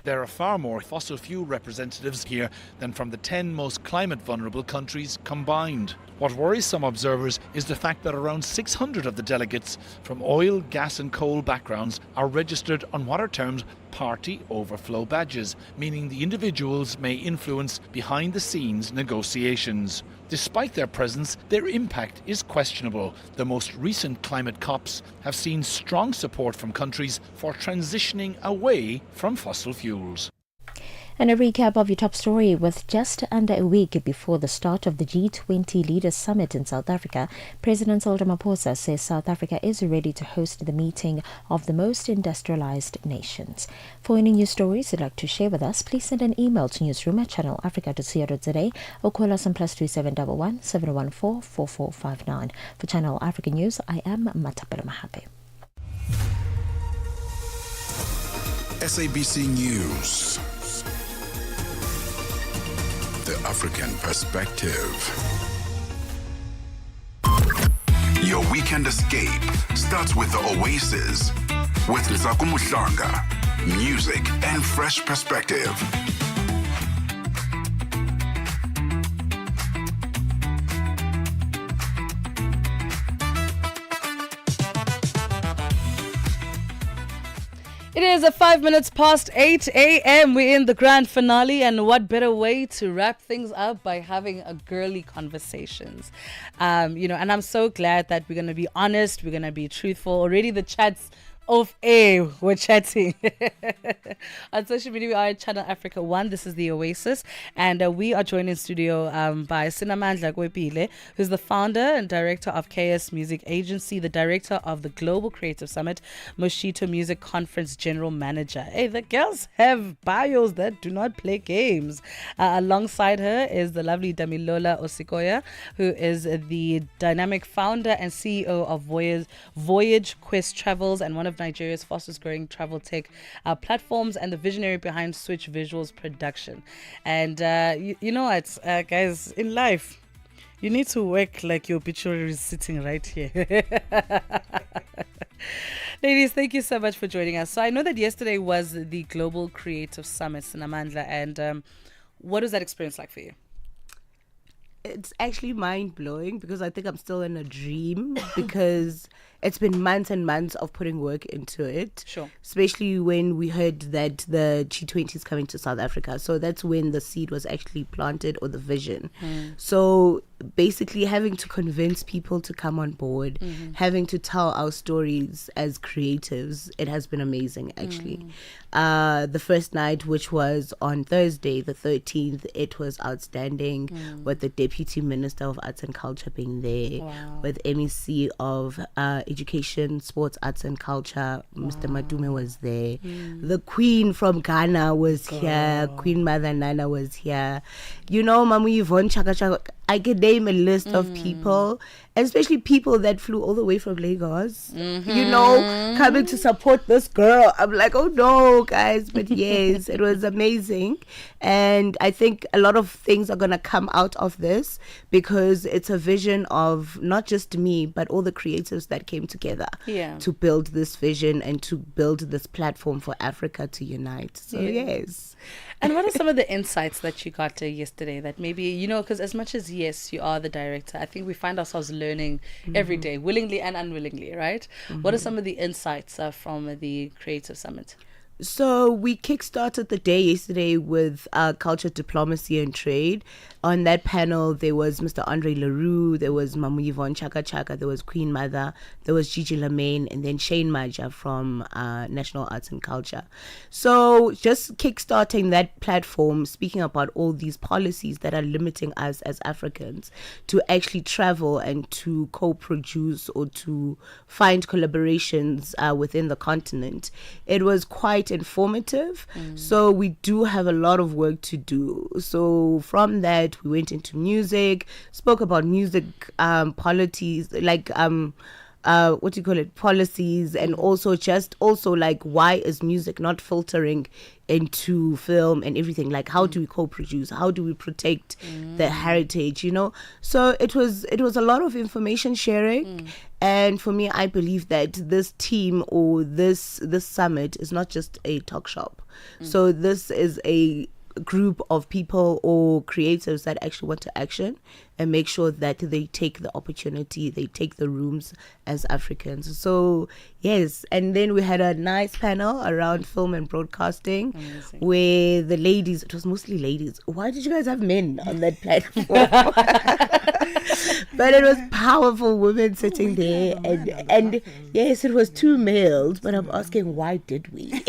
There are far more fossil fuel representatives here than from the 10 most climate vulnerable countries combined. What worries some observers is the fact that around 600 of the delegates from oil, gas and coal backgrounds are registered on what are termed party overflow badges, meaning the individuals may influence behind-the-scenes negotiations. Despite their presence, their impact is questionable. The most recent climate COPs have seen strong support from countries for transitioning away from fossil fuels. And a recap of your top story. With just under a week before the start of the G20 Leaders Summit in South Africa, President Cyril Ramaphosa says South Africa is ready to host the meeting of the most industrialized nations. For any news stories you'd like to share with us, please send an email to newsroom@channelafrica.co.za or call us on +2711 714 4459. For Channel Africa News, I am Matapela Mahape. SABC News. The African Perspective. Your weekend escape starts with the Oasis with Lisaku Muhlanga. Music and fresh perspective. It is 5 minutes past 8 a.m. We're in the grand finale, and what better way to wrap things up by having a girly conversations. And I'm so glad that we're going to be honest, we're going to be truthful. Already the chats off air, we're chatting. On social media, we are at Channel Africa 1. This is the Oasis. And we are joined in studio by Sinamandla Gwepile, who's the founder and director of KS Music Agency, the director of the Global Creative Summit, Moshito Music Conference General Manager. Hey, the girls have bios that do not play games. Alongside her is the lovely Damilola Osikoya, who is the dynamic founder and CEO of Voyage Quest Travels and one of Nigeria's fastest growing travel tech platforms, and the visionary behind Switch Visuals Production. And you know what, guys, in life, you need to work like your obituary is sitting right here. Ladies, thank you so much for joining us. So I know that yesterday was the Global Creative Summit, Sinamandla, and what was that experience like for you? It's actually mind-blowing because I think I'm still in a dream because it's been months and months of putting work into it. Sure. Especially when we heard that the G20 is coming to South Africa. So that's when the seed was actually planted, or the vision. So basically having to convince people to come on board, having to tell our stories as creatives. It has been amazing, actually. The first night, which was on Thursday, the 13th, it was outstanding, with the Deputy Minister of Arts and Culture being there, with MEC of Education, Sports, Arts and Culture, Mr. Madume was there. The Queen from Ghana was here. Queen Mother Nana was here. You know, Mamu Yvonne Chaka Chaka. I could name a list of people, especially people that flew all the way from Lagos, you know, coming to support this girl. I'm like, oh no, guys. But yes, it was amazing. And I think a lot of things are going to come out of this, because it's a vision of not just me, but all the creatives that came together to build this vision and to build this platform for Africa to unite. So yes. And what are some of the insights that you got yesterday that maybe, you know, because as much as, yes, you are the director, I think we find ourselves learning every day, willingly and unwillingly, right? What are some of the insights from the Creative Summit? So we kickstarted the day yesterday with culture, diplomacy and trade. On that panel, there was Mr. Andre Leroux, there was Mamu Yvonne Chaka Chaka, there was Queen Mother, there was Gigi Lamaine, and then Shane Maja from National Arts and Culture. So just kickstarting that platform, speaking about all these policies that are limiting us as Africans to actually travel and to co-produce or to find collaborations within the continent. It was quite informative. So we do have a lot of work to do. So from that, we went into music, spoke about music policies, like what do you call it, policies, and also like, why is music not filtering into film and everything? Like, how do we co-produce? How do we protect the heritage, you know? So it was a lot of information sharing. And for me, I believe that this team or this summit is not just a talk shop. So this is a group of people or creatives that actually want to action and make sure that they take the opportunity, they take the rooms as Africans. So yes, and then we had a nice panel around film and broadcasting. Amazing. Where the ladies, it was mostly ladies. Why did you guys have men on that platform? But it was powerful women sitting there, and yes, it was 2 males, but I'm asking, why did we?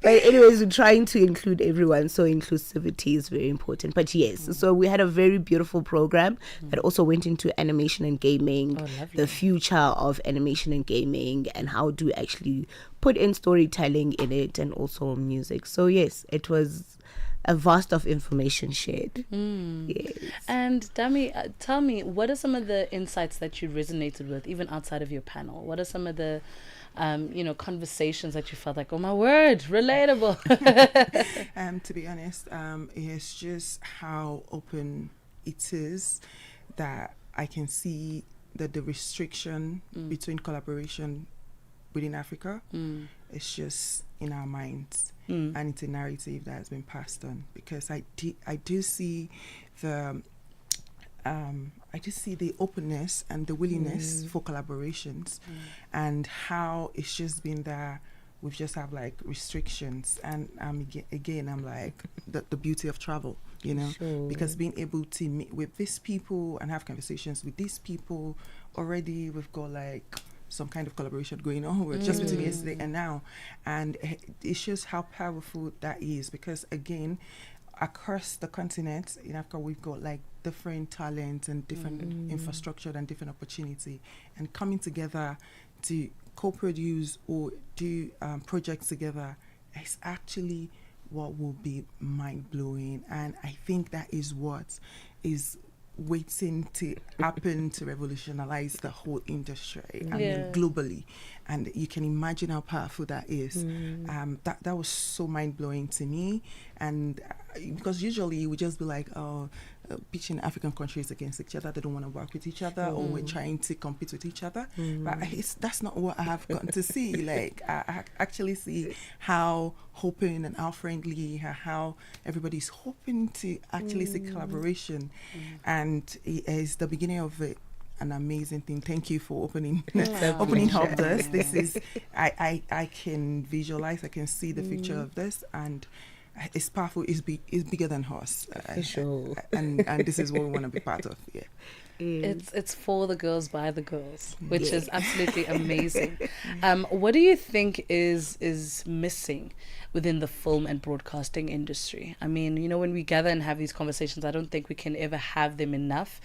But anyways, we're trying to include everyone, so inclusivity is very important. But yes, so we had a very beautiful program that also went into animation and gaming, the future of animation and gaming, and how do we actually put in storytelling in it, and also music. So yes, it was a vast of information shared. Yes. And Dami, tell me, what are some of the insights that you resonated with, even outside of your panel? What are some of the conversations that you felt like, oh my word, relatable? To be honest, it's just how open it is that I can see that the restriction between collaboration within Africa is just in our minds. And it's a narrative that has been passed on, because I do see the openness and the willingness for collaborations, and how it's just been there. We've just have like restrictions, and again I'm like the beauty of travel, you know, because being able to meet with these people and have conversations with these people, already we've got like some kind of collaboration going on. We're just between yesterday and now, and it shows how powerful that is, because again, across the continent in Africa, we've got like different talents and different infrastructure and different opportunity, and coming together to co-produce or do projects together is actually what will be mind-blowing. And I think that is what is waiting to happen to revolutionize the whole industry, I mean globally, and you can imagine how powerful that is. That was so mind-blowing to me, and because usually we just be like, pitching African countries against each other, they don't want to work with each other, or we're trying to compete with each other, but that's not what I have gotten to see. Like, I actually see how open and how friendly, how everybody's hoping to actually see collaboration, and it is the beginning of an amazing thing. Thank you for opening up this. This is I can visualize, I can see the future of this, and it's powerful. It's bigger than us. For sure. And this is what we want to be part of. Yeah. It's for the girls by the girls, which is absolutely amazing. What do you think is missing within the film and broadcasting industry? I mean, you know, when we gather and have these conversations, I don't think we can ever have them enough,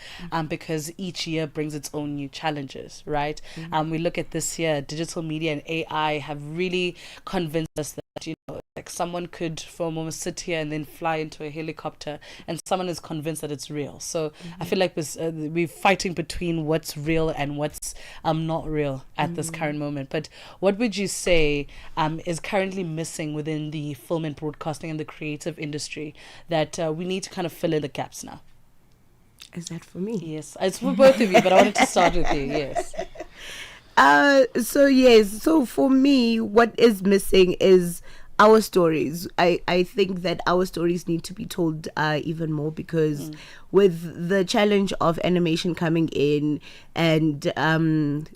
because each year brings its own new challenges, right? We look at this year, digital media and AI have really convinced us that, you know, like someone could for a moment sit here and then fly into a helicopter, and someone is convinced that it's real. So I feel like we're fighting between what's real and what's not real at this current moment. But what would you say is currently missing within the film and broadcasting and the creative industry that we need to kind of fill in the gaps now? Is that for me? Yes, it's for both of you, but I wanted to start with you. Yes. So for me, what is missing is our stories. I think that our stories need to be told even more, because with the challenge of animation coming in and the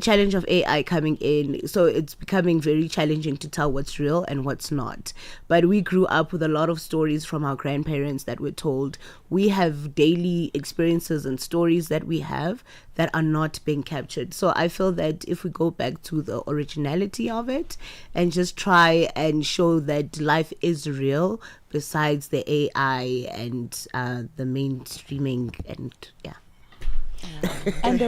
challenge of AI coming in, so it's becoming very challenging to tell what's real and what's not. But we grew up with a lot of stories from our grandparents that were told. We have daily experiences and stories that we have that are not being captured. So I feel that if we go back to the originality of it and just try and show that life is real besides the AI and the mainstreaming and and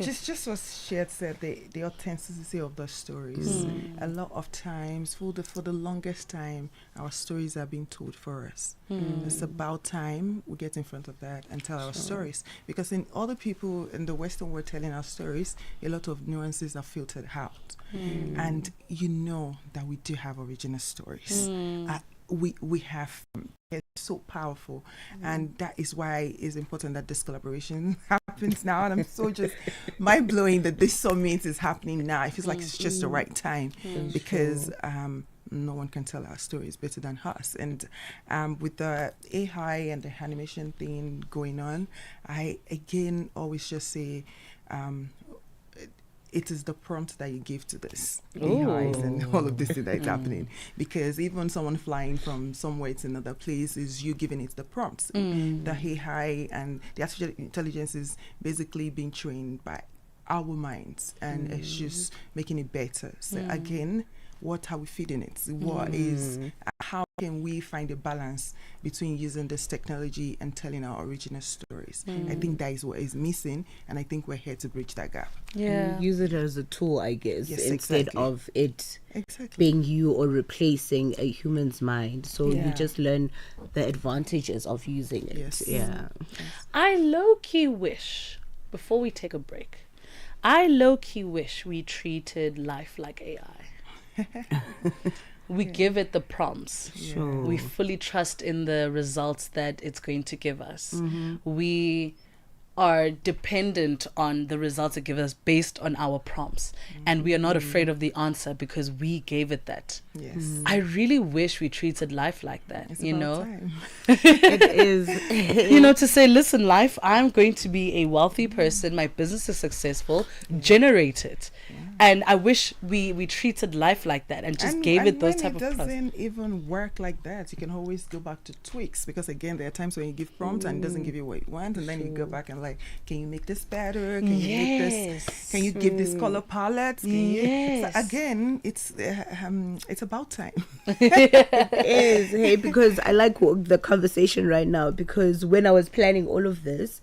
just what she had said, the authenticity of the stories. A lot of times, for the longest time, our stories are being told for us. It's about time we get in front of that and tell our stories, because in other people in the Western world telling our stories, a lot of nuances are filtered out, and you know that we do have original stories. We have, it's so powerful, and that is why it's important that this collaboration happens now. And I'm so just mind blowing that this summit is happening now. It feels like it's just the right time, because no one can tell our stories better than us. And with the AI and the animation thing going on, I again always just say, it is the prompt that you give to this AIs and all of this thing that is happening. Because even someone flying from somewhere to another place is you giving it the prompts. The AI and the artificial intelligence is basically being trained by our minds, and it's just making it better. So again, what are we feeding it? What is, how can we find a balance between using this technology and telling our original stories? I think that is what is missing, and I think we're here to bridge that gap. And use it as a tool, I guess, instead of it being you or replacing a human's mind. So you just learn the advantages of using it. I low-key wish, before we take a break, I low-key wish we treated life like AI. We give it the prompts. We fully trust in the results that it's going to give us. We are dependent on the results it gives us based on our prompts, and we are not afraid of the answer because we gave it that. I really wish we treated life like that. It's you about know time. It is. You know, to say, listen, life, I'm going to be a wealthy person, my business is successful, generate it. And I wish we treated life like that and just gave it those type of prompts. It doesn't even work like that. You can always go back to tweaks, because again, there are times when you give prompts and it doesn't give you what you want, and then you go back and like, can you make this better? Can you make this? Can you give this color palette? Can you? So again, it's about time. It is. Hey, because I like the conversation right now, because when I was planning all of this,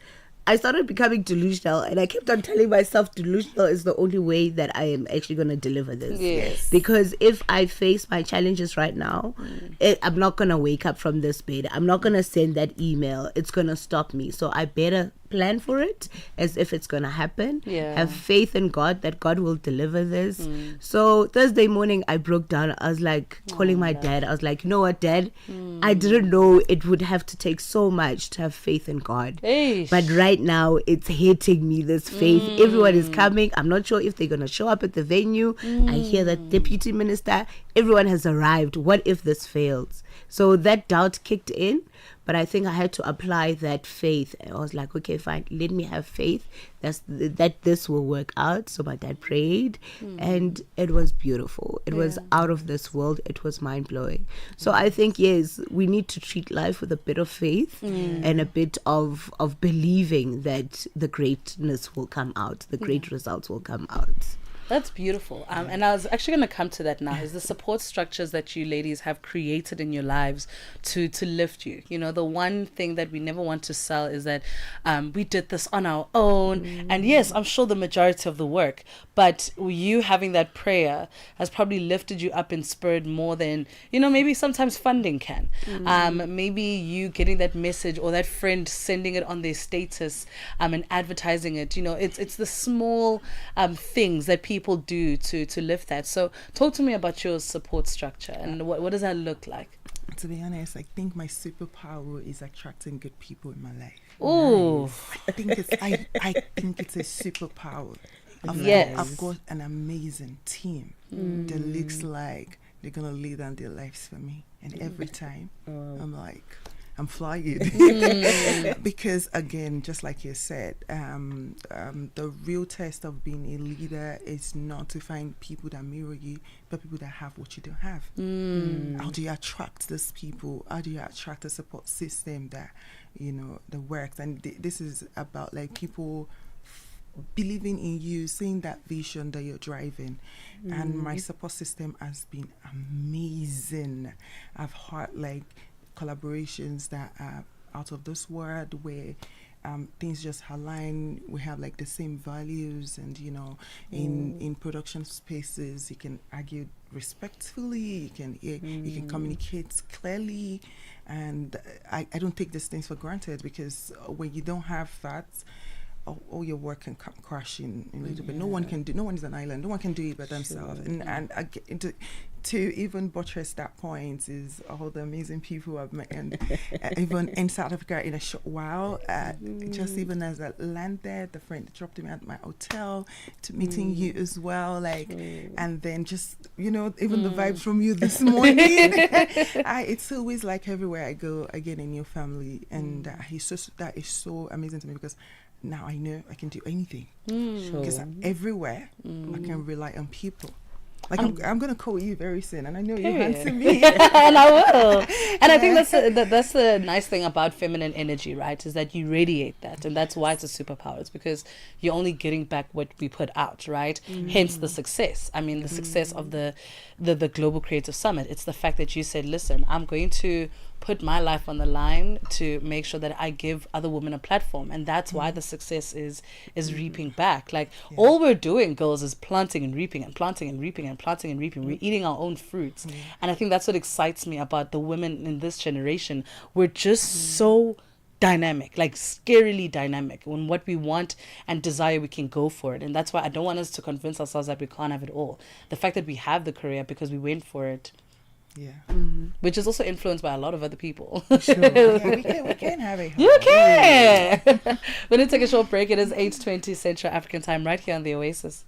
I started becoming delusional, and I kept on telling myself delusional is the only way that I am actually going to deliver this. Because if I face my challenges right now, I'm not going to wake up from this bed. I'm not going to send that email. It's going to stop me. So I better plan for it as if it's going to happen. Have faith in God that God will deliver this. So Thursday morning, I broke down. I was like calling my dad. I was like, you know what, Dad? I didn't know it would have to take so much to have faith in God. But right now, it's hitting me, this faith. Everyone is coming. I'm not sure if they're going to show up at the venue. I hear that deputy minister, everyone has arrived. What if this fails? So that doubt kicked in. But I think I had to apply that faith. I was like, okay, fine, let me have faith that this will work out. So my dad prayed, and it was beautiful. It was out of this world. It was mind-blowing. So I think, yes, we need to treat life with a bit of faith and a bit of believing that the greatness will come out, the great results will come out. That's beautiful. And I was actually going to come to that now, is the support structures that you ladies have created in your lives to lift you. You know, the one thing that we never want to sell is that we did this on our own. And yes, I'm sure the majority of the work, but you having that prayer has probably lifted you up in spirit more than, you know, maybe sometimes funding can. Maybe you getting that message or that friend sending it on their status and advertising it. You know, it's the small things that people do to lift that. So talk to me about your support structure and what does that look like? To be honest, I think my superpower is attracting good people in my life. Oh, I think it's I think it's a superpower. I've got an amazing team that looks like they're gonna lay down their lives for me, and every time I'm like, I'm flying. Because again, just like you said, the real test of being a leader is not to find people that mirror you, but people that have what you don't have. How do you attract those people? How do you attract a support system that, you know, that works? And this is about like people believing in you, seeing that vision that you're driving. And my support system has been amazing. I've had like collaborations that are out of this world where things just align. We have like the same values, and you know, in production spaces you can argue respectfully, you can communicate clearly, and I don't take these things for granted, because when you don't have that, all your work can come crashing a little bit. No one is an island. No one can do it by themselves. And to even buttress that point is all the amazing people I've met, and even in South Africa in a short while. Just even as I landed, the friend dropped me at my hotel, to meeting you as well. Like, and then just, you know, even the vibes from you this morning. It's always like everywhere I go, I get a new family, and that is so amazing to me, because now I know I can do anything, because everywhere I can rely on people. Like I'm gonna call you very soon, and I know you'll answer me. And I will. And I think that's the nice thing about feminine energy, right? Is that you radiate that, and that's why it's a superpower. It's because you're only getting back what we put out, right? Hence the success. I mean, the success of the Global Creative Summit. It's the fact that you said, listen, I'm going to put my life on the line to make sure that I give other women a platform, and that's why the success is reaping back. Like all we're doing, girls, is planting and reaping and planting and reaping and planting and reaping. We're eating our own fruits, and I think that's what excites me about the women in this generation. We're just so dynamic, like scarily dynamic. When what we want and desire, we can go for it, and that's why I don't want us to convince ourselves that we can't have it all. The fact that we have the career because we went for it. Which is also influenced by a lot of other people. Sure. We can have it. You can. We're going to take a short break. It is 8:20 Central African time right here on the Oasis.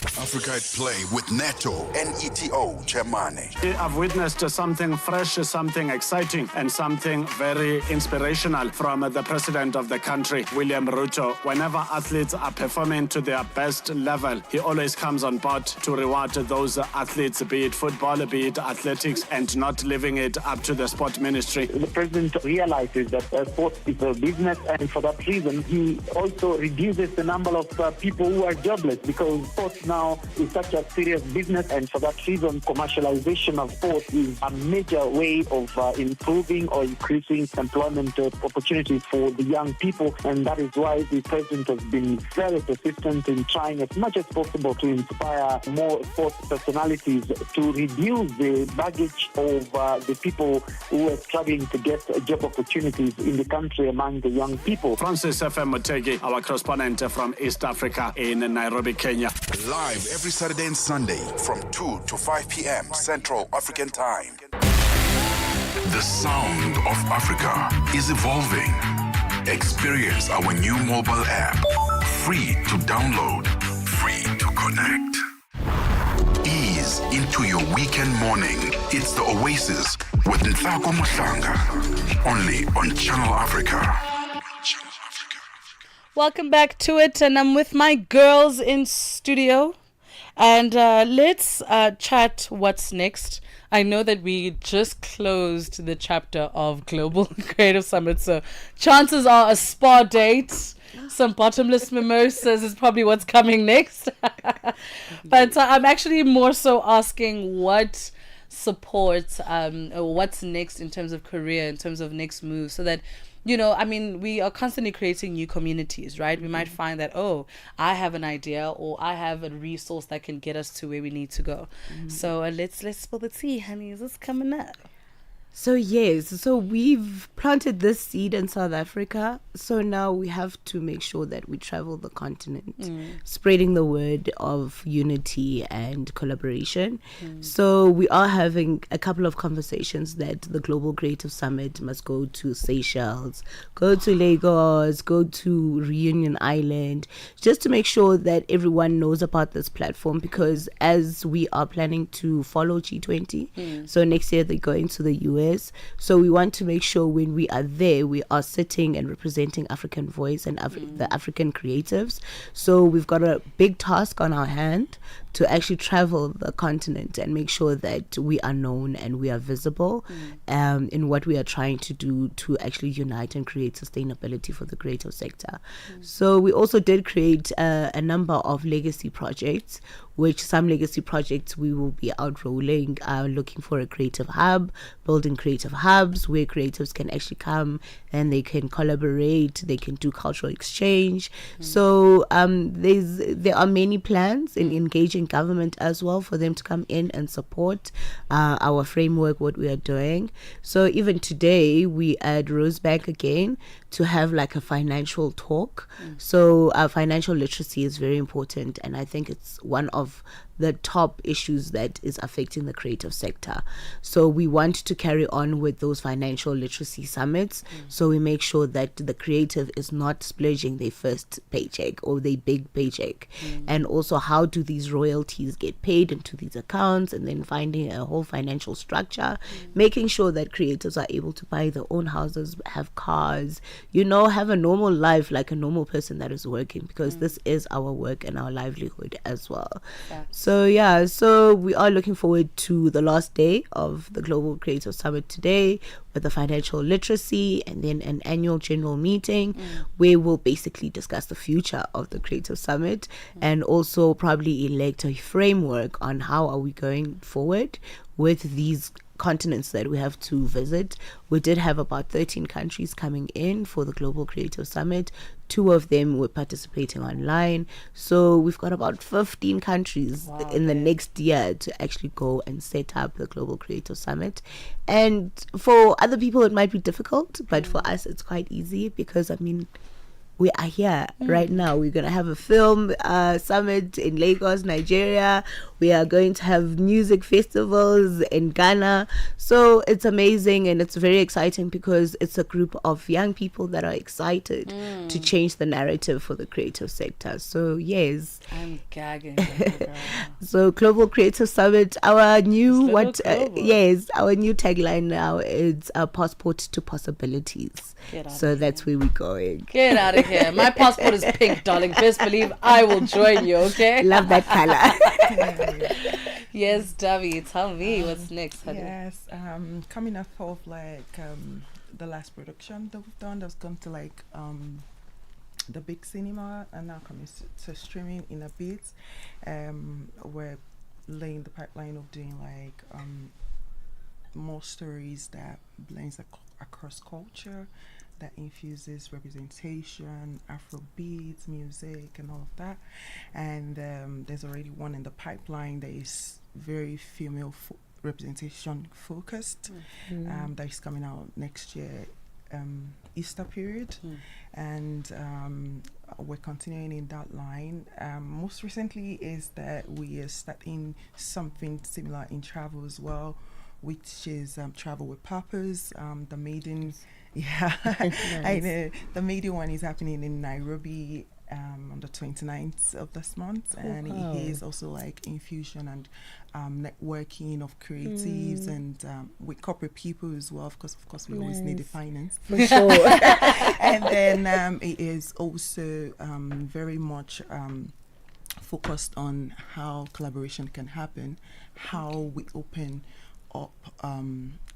Africa at Play with Neto and ETO Chemane. I've witnessed something fresh, something exciting, and something very inspirational from the president of the country, William Ruto. Whenever athletes are performing to their best level, he always comes on board to reward those athletes, be it football, be it athletics, and not leaving it up to the sport ministry. The president realizes that sport is a business, and for that reason, he also reduces the number of people who are jobless, because sport now is such a serious business, and for that reason, commercialization of sport is a major way of improving or increasing employment opportunities for the young people, and that is why the president has been very persistent in trying as much as possible to inspire more sports personalities to reduce the baggage of the people who are struggling to get job opportunities in the country among the young people. Francis F.M. Mutegi, our correspondent from East Africa in Nairobi, Kenya. Live every Saturday and Sunday from 2 to 5 p.m. Central African Time. The sound of Africa is evolving. Experience our new mobile app. Free to download, free to connect. Ease ease into your weekend morning. It's the Oasis with Nhlako Mohlanga, only on Channel Africa. Welcome back to it, and I'm with my girls in studio. And let's chat what's next. I know that we just closed the chapter of Global Creative Summit, so chances are a spa date, some bottomless mimosas is probably what's coming next. But I'm actually more so asking what supports, or what's next in terms of career, in terms of next move, so that we are constantly creating new communities, right? We might find that, I have an idea or I have a resource that can get us to where we need to go. So let's spill the tea, honey. Is this coming up? So yes, so we've planted this seed in South Africa. So now we have to make sure that we travel the continent, spreading the word of unity and collaboration. So we are having a couple of conversations that the Global Creative Summit must go to Seychelles, go to Lagos, go to Reunion Island, just to make sure that everyone knows about this platform, because as we are planning to follow G20, so next year they're going to the US. So we want to make sure when we are there, we are sitting and representing African voice and the African creatives. So we've got a big task on our hand to actually travel the continent and make sure that we are known and we are visible in what we are trying to do to actually unite and create sustainability for the creative sector. So we also did create a number of legacy projects, which some legacy projects we will be outrolling, looking for a creative hub, building creative hubs where creatives can actually come and they can collaborate, they can do cultural exchange. So there are many plans in engaging government as well for them to come in and support our framework, what we are doing. So even today we at Rosebank again to have like a financial talk. So financial literacy is very important, and I think it's one of the top issues that is affecting the creative sector. So we want to carry on with those financial literacy summits. So we make sure that the creative is not splurging their first paycheck or their big paycheck. And also, how do these royalties get paid into these accounts, and then finding a whole financial structure, making sure that creatives are able to buy their own houses, have cars, have a normal life like a normal person that is working, because this is our work and our livelihood as well. So we are looking forward to the last day of the Global Creative Summit today with the financial literacy, and then an annual general meeting where we'll basically discuss the future of the Creative Summit and also probably elect a framework on how are we going forward with these continents that we have to visit. We did have about 13 countries coming in for the Global Creative Summit. 2 of them were participating online. So we've got about 15 countries in the next year to actually go and set up the Global Creative Summit. And for other people it might be difficult, but for us it's quite easy, because we are here right now. We're going to have a film summit in Lagos, Nigeria. We are going to have music festivals in Ghana. So it's amazing and it's very exciting, because it's a group of young people that are excited to change the narrative for the creative sector. So yes. I'm gagging. So Global Creative Summit, our new our new tagline now is a passport to possibilities. So that's where we're going. Get out of here. My passport is pink, darling. Best believe I will join you, okay? Love that color. Yes, Davi, tell me what's next, honey. Yes, coming off of the last production that we've done that's gone to the big cinema and now coming to streaming in a bit. We're laying the pipeline of doing more stories that blends across culture, that infuses representation, Afrobeats, music, and all of that. And there's already one in the pipeline that is very female representation focused, that is coming out next year, Easter period. And we're continuing in that line. Most recently is that we are starting something similar in travel as well, which is Travel with Purpose. The maiden, I know the maiden one is happening in Nairobi on the 29th of this month, and it is also like infusion and networking of creatives and with corporate people as well. Of course, we always need the finance for sure. And then it is also very much focused on how collaboration can happen, how we open up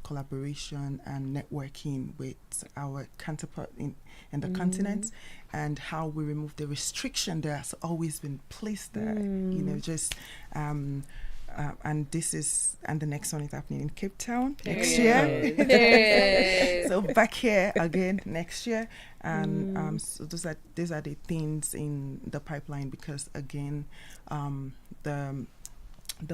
collaboration and networking with our counterpart in the continent, and how we remove the restriction that has always been placed there. Just and the next one is happening in Cape Town next year. So back here again next year, and so these are the things in the pipeline, because again, the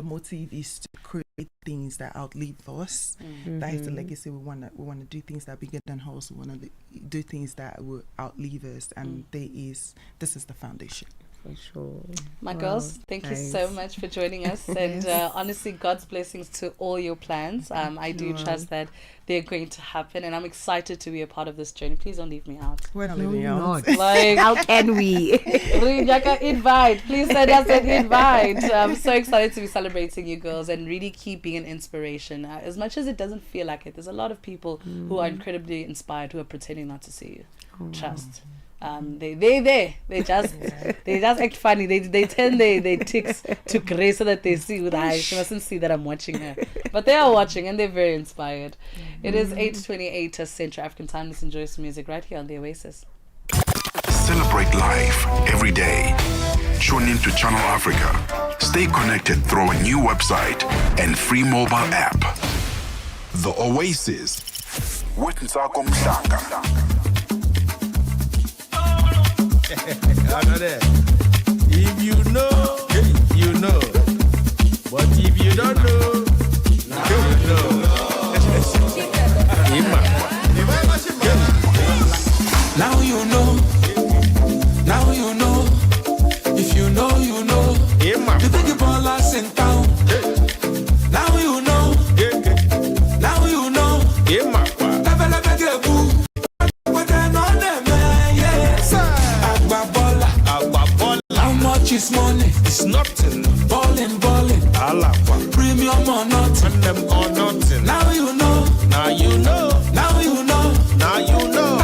motive is to create things that outlive us. That is the legacy we want to do things that are bigger than us. We want to do things that will outlive us, and this is the foundation. For sure. My girls, thank you so much for joining us. And honestly, God's blessings to all your plans. I do trust that they're going to happen, and I'm excited to be a part of this journey. Please don't leave me out. We're not leaving you out. Like, how can we? Invite. Please send us an invite. I'm so excited to be celebrating you girls and really keep being an inspiration. As much as it doesn't feel like it, there's a lot of people who are incredibly inspired who are pretending not to see you. Trust. They just act funny. They turn their ticks to grey so that they see with eyes. She mustn't see that I'm watching her, but they are watching and they're very inspired. It is 8:28 Central African time. Let's enjoy some music right here on the Oasis. Celebrate life every day. Tune in to Channel Africa. Stay connected through our new website and free mobile app. The Oasis. With Nsako Mhlanga. If you know, you know. But if you don't know, you know. Now you know. Now you know. If you know, you know. The big ballers in town. Now you know. Now you know. It's money, it's nothing. Ballin', Alapa. Premium or nothing, and them or nothing. Now you know, now you know, now you know, now you know.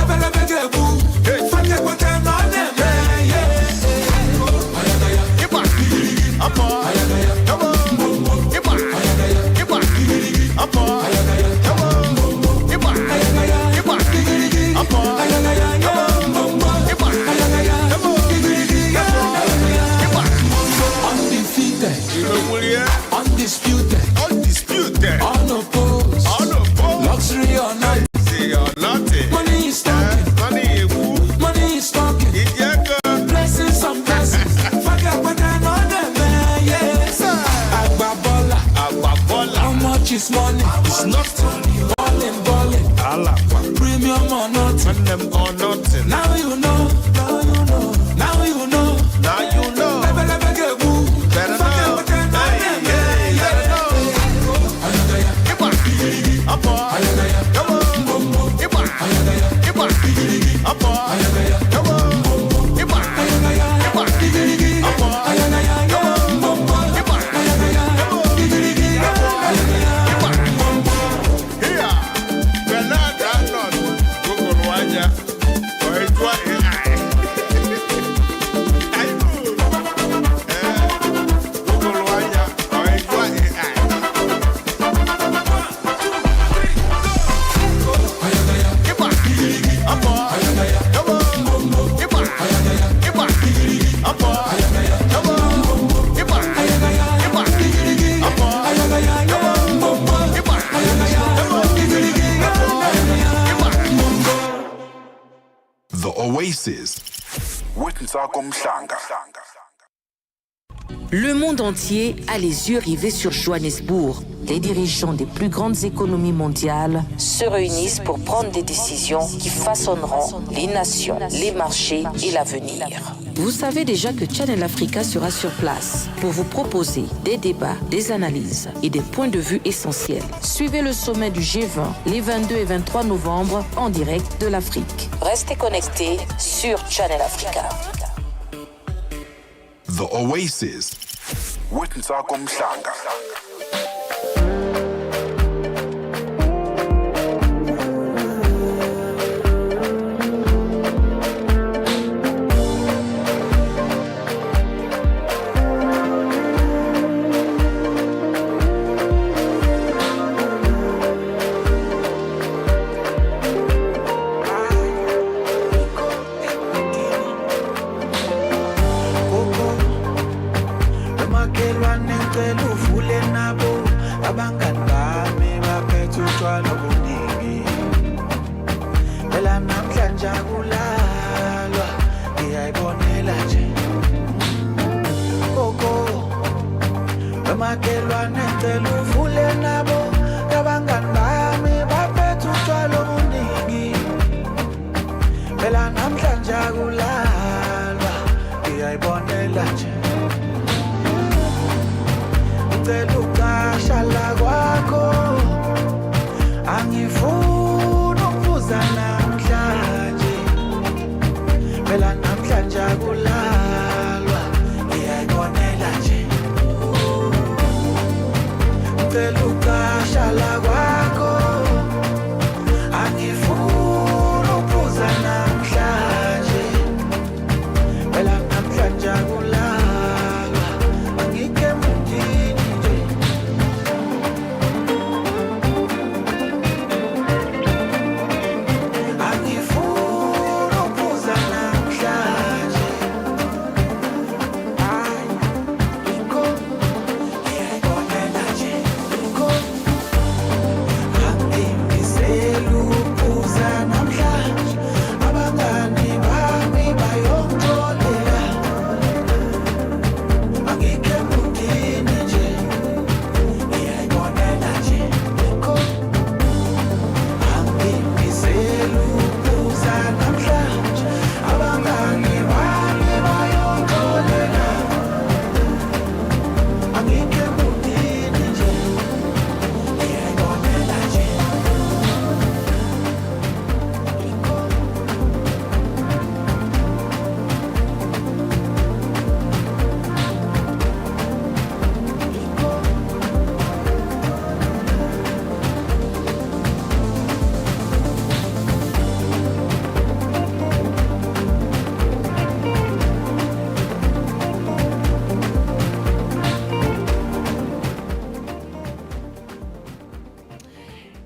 Undisputed, unopposed, luxury or nothing, money is talking, money is talking, blessings on blessings, forget what I know them, yes, Agbabola, how much is money? It's nothing, ballin', premium or nothing, and them or nothing, now you know, now you know, now you know, now you know, better know. Oasis. With Nsako Mhlanga. Le monde entier a les yeux rivés sur Johannesburg. Les dirigeants des plus grandes économies mondiales se réunissent pour prendre des décisions qui façonneront les nations, les marchés et l'avenir. Vous savez déjà que Channel Africa sera sur place pour vous proposer des débats, des analyses et des points de vue essentiels. Suivez le sommet du G20 les 22 et 23 novembre en direct de l'Afrique. Restez connectés sur Channel Africa. The Oasis with Nsako Mhlanga.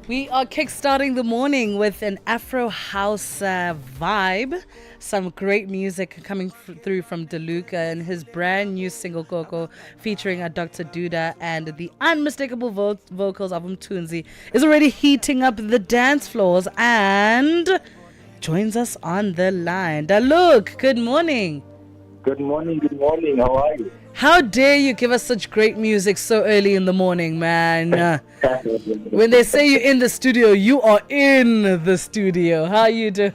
We are kickstarting the morning with an Afro house vibe. Some great music coming through from DeLuca and his brand new single Coco featuring Dr. Duda, and the unmistakable vocals of Mtunzi is already heating up the dance floors and joins us on the line. Daluk, good morning. Good morning. How are you? How dare you give us such great music so early in the morning, man. When they say you're in the studio, you are in the studio. How are you doing?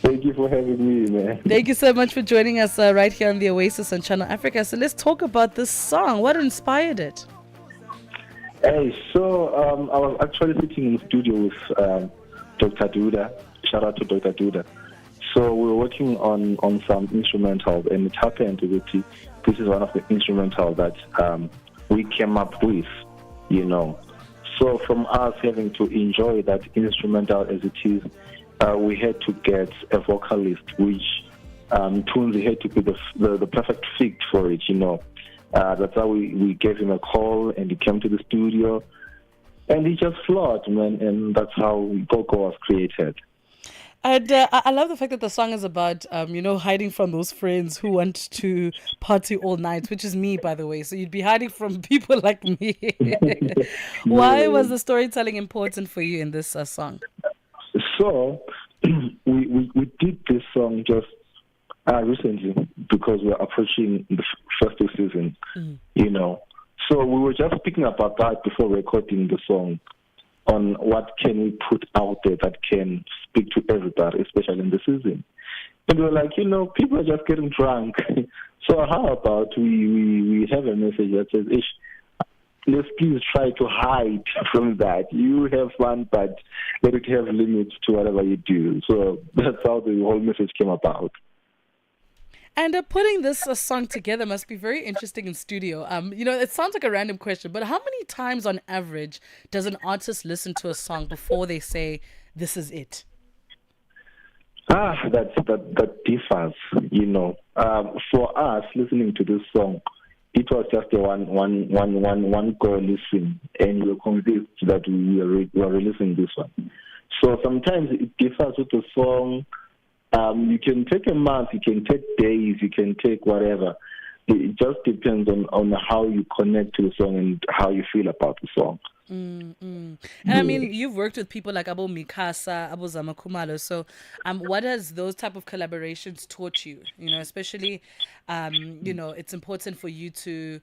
Thank you for having me, man. Thank you so much for joining us right here on the Oasis on Channel Africa. So let's talk about this song. What inspired it? Hey, so I was actually sitting in the studio with Dr. Duda. Shout out to Dr. Duda. So we were working on some instrumental, and it happened that this is one of the instrumental that we came up with, you know. So from us having to enjoy that instrumental as it is, we had to get a vocalist, which Tunzi had to be the perfect fit for it, you know. That's how we gave him a call, and he came to the studio, and he just flowed, man, and that's how Coco was created. And I love the fact that the song is about, hiding from those friends who want to party all night, which is me, by the way. So you'd be hiding from people like me. Why was the storytelling important for you in this song? So we did this song just recently because we're approaching the festive season, you know. So we were just speaking about that before recording the song, on what can we put out there that can speak to everybody, especially in the season. And we're like, people are just getting drunk. So how about we have a message that says, let's please try to hide from that. You have fun, but let it have limits to whatever you do. So that's how the whole message came about. And putting this song together must be very interesting in studio. It sounds like a random question, but how many times on average does an artist listen to a song before they say, this is it? That differs, For us, listening to this song, it was just a one go listen, and we were convinced that we were releasing this one. So sometimes it differs with the song. You can take a month, you can take days, you can take whatever. It just depends on how you connect to the song and how you feel about the song. And I mean, you've worked with people like Abo Mikasa, Abo Zamakumalo. So, what has those type of collaborations taught you? Especially, it's important for you to,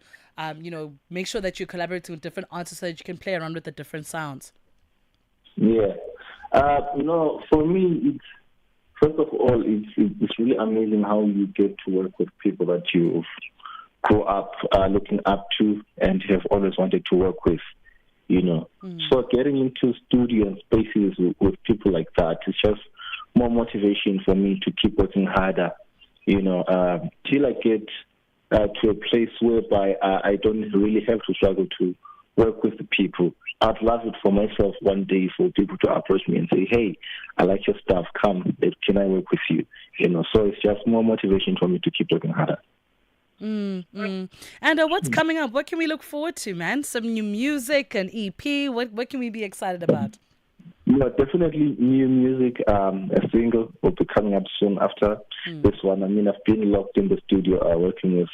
make sure that you collaborate with different artists so that you can play around with the different sounds. Yeah, for me, it's first of all, it's really amazing how you get to work with people that you've grew up looking up to and have always wanted to work with. So getting into studio and spaces with people like that is just more motivation for me to keep working harder, till I get to a place whereby I don't really have to struggle to work with the people. I'd love it for myself one day for people to approach me and say, hey, I like your stuff, come, can I work with you? So it's just more motivation for me to keep working harder. And what's coming up? What can we look forward to, man? Some new music, an EP? What can we be excited about? Definitely new music. A single will be coming up soon after this one. I mean, I've been locked in the studio working with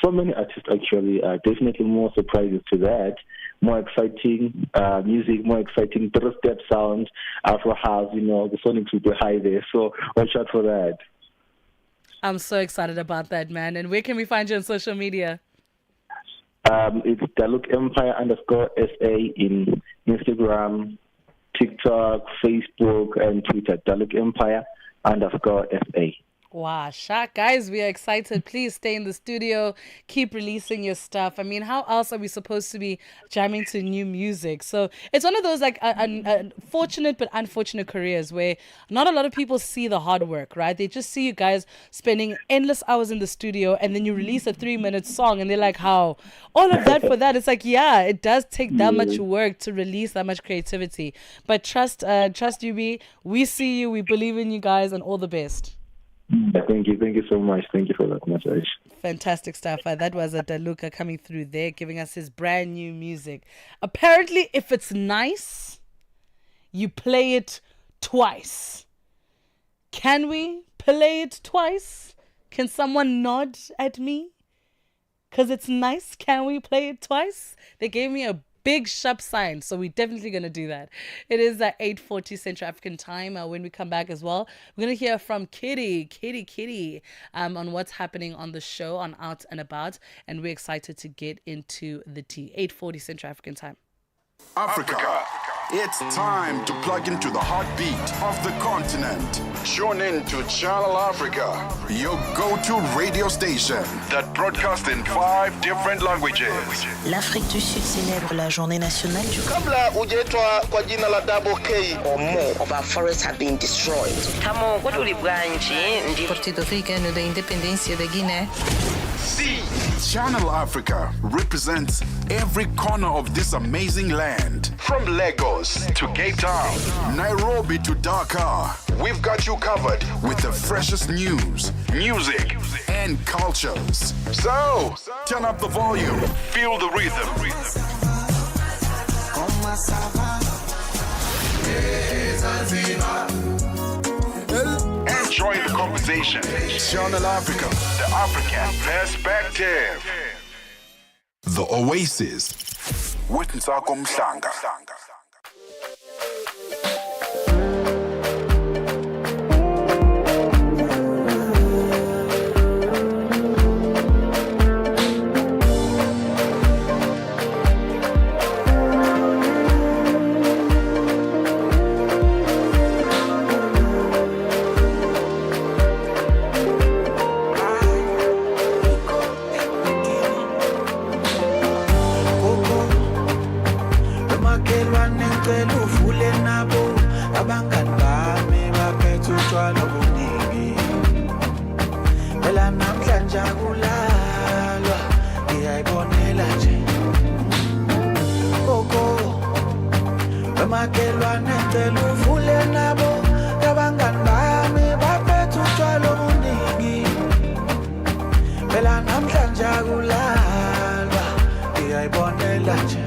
so many artists, actually. Definitely more surprises to that. More exciting music, more exciting three-step sound, Afro house, the sonics will be high there. So watch out for that. I'm so excited about that, man. And where can we find you on social media? It's Daluk Empire _SA in Instagram, TikTok, Facebook, and Twitter. Daluk Empire _SA. Wow, Shaq, guys, we are excited. Please stay in the studio. Keep releasing your stuff. I mean, how else are we supposed to be jamming to new music? So it's one of those fortunate but unfortunate careers where not a lot of people see the hard work, right? They just see you guys spending endless hours in the studio and then you release a 3-minute song and they're like, how? All of that for that. It's like, yeah, it does take that much work to release that much creativity. But trust UB. We see you. We believe in you guys and all the best. Thank you so much. Thank you for that message. Fantastic stuff. That was a Daluka coming through there, giving us his brand new music. Apparently, if it's nice, you play it twice. Can we play it twice? Can someone nod at me? Because it's nice. Can we play it twice? They gave me a big sharp sign, so we're definitely going to do that. It is at 8:40 Central African time. When we come back as well, we're going to hear from Kitty on what's happening on the show on Out and About, and we're excited to get into the tea. 8:40 Central African time. Africa. It's time to plug into the heartbeat of the continent. Tune in to Channel Africa, your go-to radio station that broadcasts in 5 different languages. L'Afrique du Sud célèbre la journée nationale du Kabla hujaitwa kwa jina la Double K or more of our forests have been destroyed. Tamo kutuli bwanji ndi Partido Africano da Independência da Guiné. See, Channel Africa represents every corner of this amazing land. From Lagos to Cape Town, Nairobi to Dakar, we've got you covered with the freshest news, music, and cultures. So, turn up the volume, feel the rhythm. Enjoy the conversation. Channel Africa, the African perspective. The Oasis with Nsako Mhlanga. namhlanje akulalwa ngiyayibonela nje koko bemakelwane ngicela uvule nabo abangani bami baphethe utshwala obuningi phela namhlanje akulalwa ngiyayibonela nje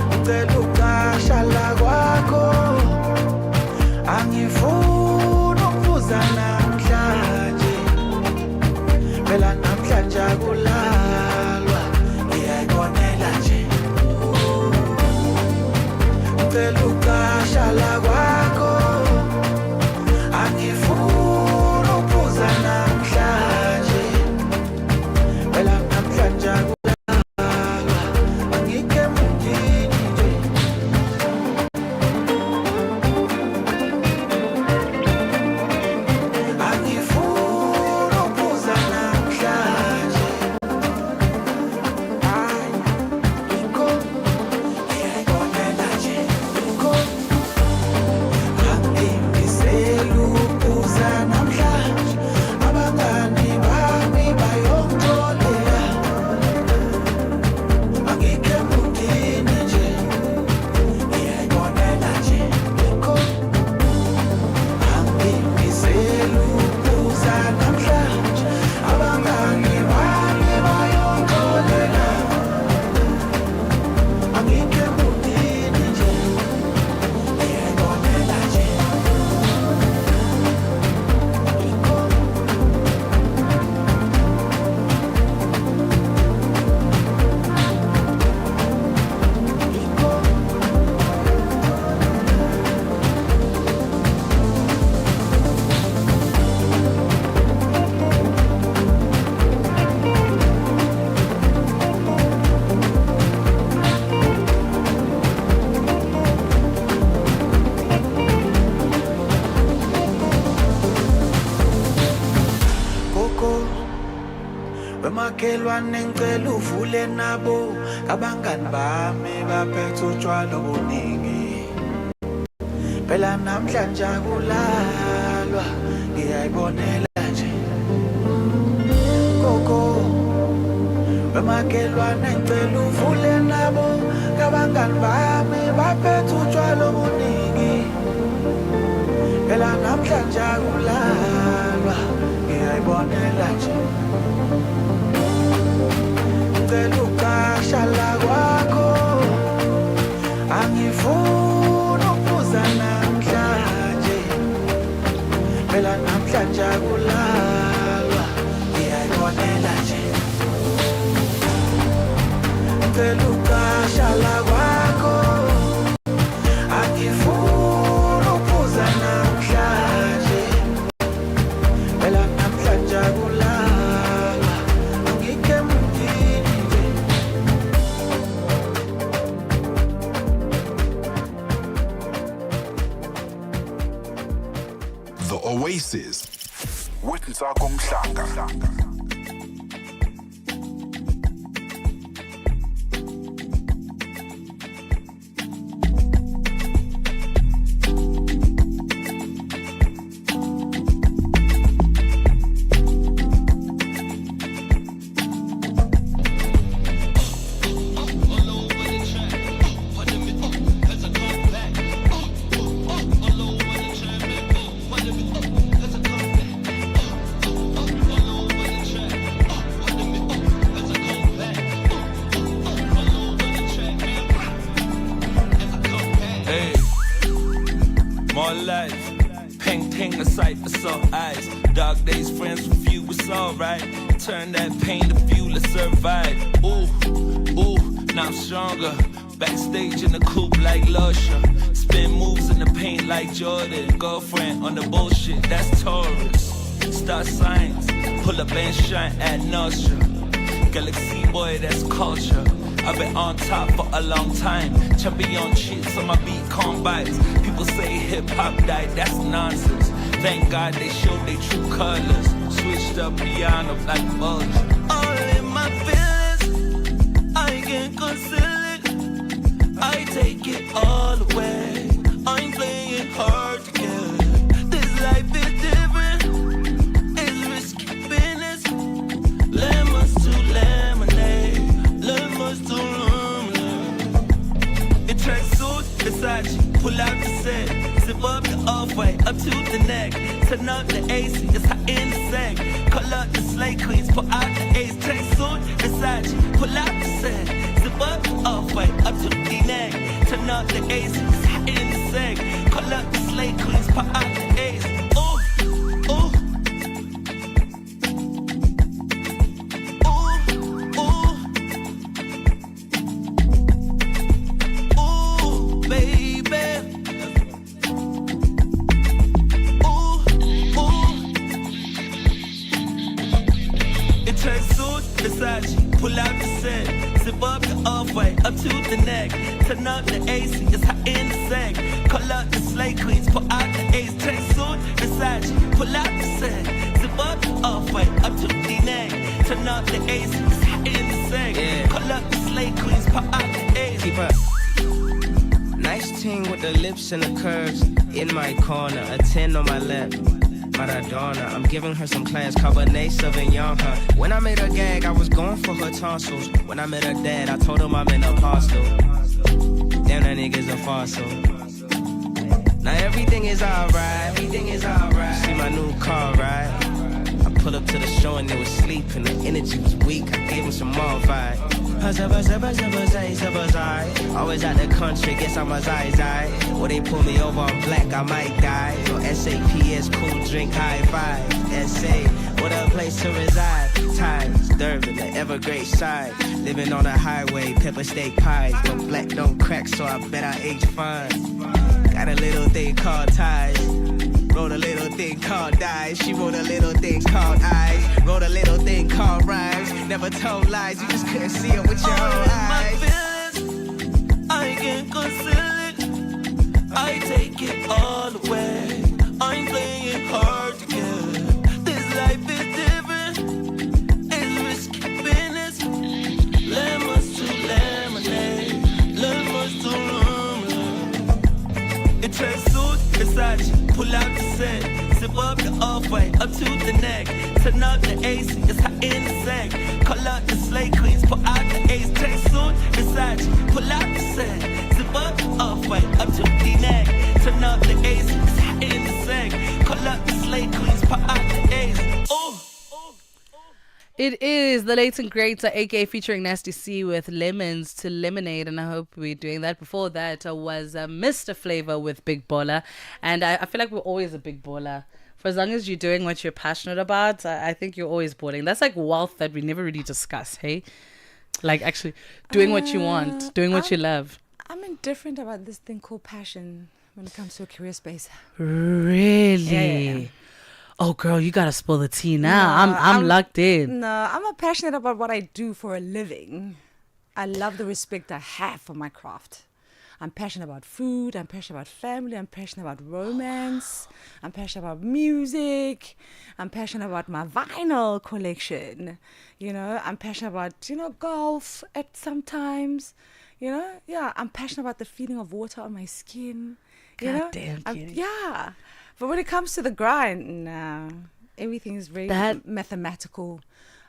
ngicela uqasha la kwakho angifuni ukubuza namhlanje phela namhlanje akulalwa ngiyayibonela nje ngicela uqasha la kwakho angifuni ukubuza namhlanje phela namhlanje akulalwa angike mundini nje angifuni ukubuza namhlanje ngiyayibonela nje angimisela ukubuza namhlanje abangani bami bayongixolela angike mundini nje ngiyayibonela nje angimisela ukubuza namhlanje abangani bami bayongixolela angike mundini nje ngiyayibonela nje koko bemakelwane ngicela uvule nabo abangani bami baphethe utshwala obuningi phela namhlanje akulalwa ngiyayibonela nje koko bemakelwane ngicela uvule nabo abangani bami baphethe utshwala obuningi phela namhlanje akulalwa ngiyayibonela nje ngicela uqasha la kwakho angifuni ukubuza namhlanje phela namhlanje akulalwa ngiyayibonela nje ngicela uqasha la kwakho angifuni ukubuza namhlanje phela namhlanje akulalwa angike mundini nje The Oasis with Ntsako Mhlanga. Hey, more life. Ping, ping, a sight for sore eyes. Dark days, friends with you, it's alright. Turn that pain to fuel to survive. Ooh, ooh, now I'm stronger. Backstage in the coupe like Lusher. Spin moves in the paint like Jordan. Girlfriend on the bullshit, that's Taurus. Star signs, pull up and shine at nausea. Galaxy boy, that's culture. I've been on top for a long time. Champion cheats on my beat combines. People say hip-hop died, that's nonsense. Thank God they showed their true colors. Switched up piano like bugs. All in my feelings, I can't conceal it. I take it all away. I'm playing hard to get. This life is different. up to the neck. Turn up the AC, it's hot in the seg. Call up the slay queens, pull out the ace. Track suit, Versace, pull out the set. Zip up, off-white, up to the neck. Turn up the AC, it's hot in the seg. Call up the slay queens, pull out the ace. Ooh, ooh. Versace, pull out the set. Zip up the off-white, up to the neck. Turn up the AC, it's hot in the seg. Call up the slay queens, pull out the ace. Track suit, Versace, pull out the set. Zip up the off-white, up to the neck. Turn up the AC, it's hot in the seg. Call up the slay queens, pull out the ace. Keep up. Nice ting with the lips and the curves. In my corner, a 10 on my left. Maradona, I'm giving her some class, Cabernet Sauvignon, huh? When I made her gag, I was going for her tonsils. When I met her dad, I told him I'm an apostle. Damn, that nigga's a fossil. Now everything is alright, everything is alright. See my new car, right? I pulled up to the show and they was sleeping, the energy was weak, I gave him some more vibe. Always out the country, guess I'm a zai. Or they pull me over, I'm black, I might die. Or SAPS, cool drink, high five. SA, what a place to reside. Times, Durban, the Evergreen side. Living on a highway, pepper steak pies. But black don't crack, so I bet I age fine. Got a little thing called ties. Wrote a little thing called dies. She wrote a little thing called eyes. Wrote a little thing called rhymes. Never told lies, you just couldn't see it with your own eyes. My feelings, I can't conceal it. I take it all away. I'm playing hard to get. This life is different. It's risky business. Lemons to lemonade. Lemons to lemonade. It tries suit, Versace, pull out the set. Zip up the off-white, up to the neck. Turn up the AC, it's hot in the seg. Call out the slay queens, pull out the ace. Track suit, Versace, pull out the set. Zip up the off-white, up to the neck. Turn up the AC, it's hot in the seg. Call out the slay queens, pull out the ace. Ooh. It is the late and great AK featuring Nasty C with Lemons to Lemonade, and I hope we're doing that. Before that was Mr. Flavor with Big Baller, and I feel like we're always a big baller. For as long as you're doing what you're passionate about, I think you're always balling. That's like wealth that we never really discuss, hey? Like actually doing what you want, doing what you love. I'm indifferent about this thing called passion when it comes to a career space. Really? Yeah. Oh, girl, you gotta spill the tea now. No, I'm locked in. No, I'm not passionate about what I do for a living. I love the respect I have for my craft. I'm passionate about food. I'm passionate about family. I'm passionate about romance. I'm passionate about music. I'm passionate about my vinyl collection. You know, I'm passionate about, golf at sometimes. Yeah, I'm passionate about the feeling of water on my skin. God damn, yeah. But when it comes to the grind, no, everything is very mathematical.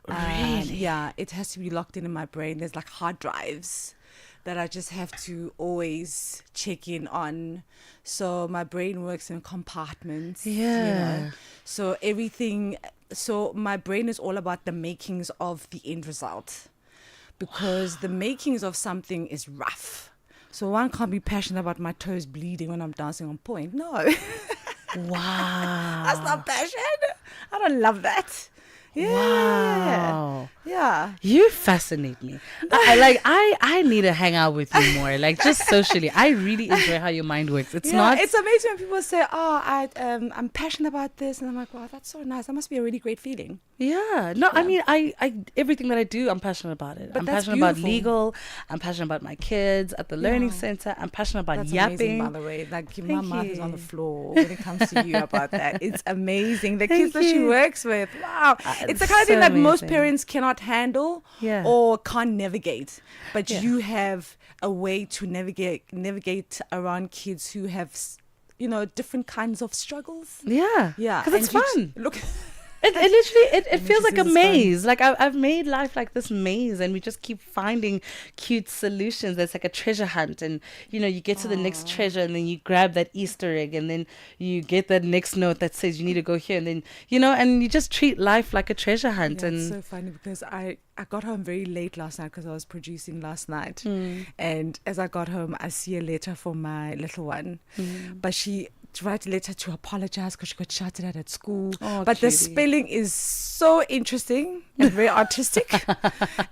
Really? Yeah, it has to be locked in my brain. There's like hard drives that I just have to always check in on. So my brain works in compartments. Yeah. So my brain is all about the makings of the end result. Because the makings of something is rough. So one can't be passionate about my toes bleeding when I'm dancing on point. No. Wow. That's not passion. I don't love that. Yeah. Wow. Yeah. You fascinate me. I need to hang out with you more. Like just socially. I really enjoy how your mind works. It's amazing when people say, I'm passionate about this, and I'm like, wow, that's so nice. That must be a really great feeling. Yeah. No, I mean I everything that I do, I'm passionate about it. But I'm that's passionate about beautiful. legal. I'm passionate about my kids at the learning center. I'm passionate about That's yapping. amazing, by the way. Like my Thank mouth is you. on the floor when it comes to you about that. It's amazing. The kids that she works with, wow. It's the kind of thing that most parents cannot handle or can't navigate. But you have a way to navigate around kids who have, different kinds of struggles. Yeah. Yeah. Because it's And you fun. Look. It literally it And feels she like a says it's fun. maze. Like I've made life like this maze, and we just keep finding cute solutions. It's like a treasure hunt, and you get to the next treasure, and then you grab that Easter egg, and then you get that next note that says you need to go here, and then and you just treat life like a treasure hunt. Yeah, And it's so funny because I got home very late last night because I was producing last night. Mm. And as I got home, I see a letter from my little one. But she write a letter to apologize because she got shouted at school. Oh, but the cutie. spelling is so interesting and very artistic.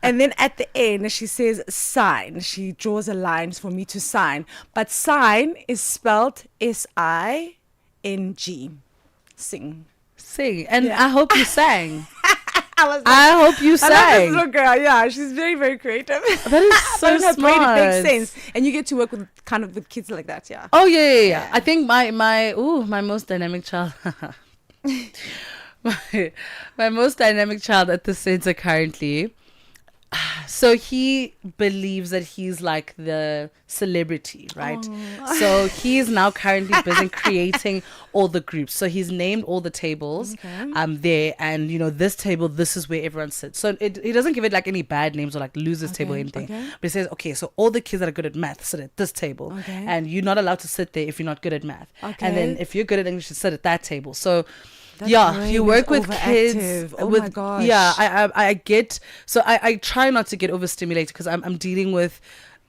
And then at the end, she says sign. She draws a line for me to sign. But sign is spelled SING. Sing. Sing. And Yeah. I hope you sang. I hope you I love sang. this little girl. Yeah, she's very, very creative. That is so But in her brain, it smart. makes sense, and you get to work with kind of with kids like that. Yeah. Oh yeah. I think my most dynamic child. my most dynamic child at the center currently. So he believes that he's like the celebrity, right? Oh. So he's now currently busy creating all the groups. So he's named all the tables there, and this table, this is where everyone sits. So he doesn't give it like any bad names or like losers table or anything. okay. But he says, okay, so all the kids that are good at math sit at this table, Okay. and you're not allowed to sit there if you're not good at math. Okay. And then if you're good at English, you sit at that table. So That yeah, brain you is work with kids. overactive. Oh with, my gosh. Yeah, I get. So I try not to get overstimulated because I'm dealing with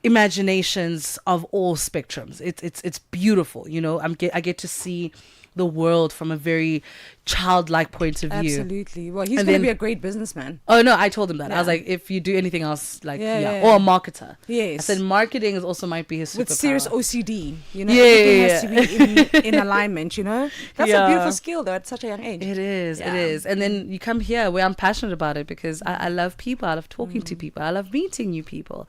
imaginations of all spectrums. It's beautiful. I get to see the world from a very childlike point of view. Absolutely. Well, he's And going to then- be a great businessman. Oh no, I told him that. I was Yeah. like, if you do anything else, like Yeah. or a marketer. Yes. I said marketing is also might be his superpower. With serious OCD, Yeah, everything yeah, has to be in alignment. That's a Yeah. beautiful skill, though, at such a young age. It is, Yeah. it is. And then you come here where I'm passionate about it because I love people. I love talking Mm. to people. I love meeting new people.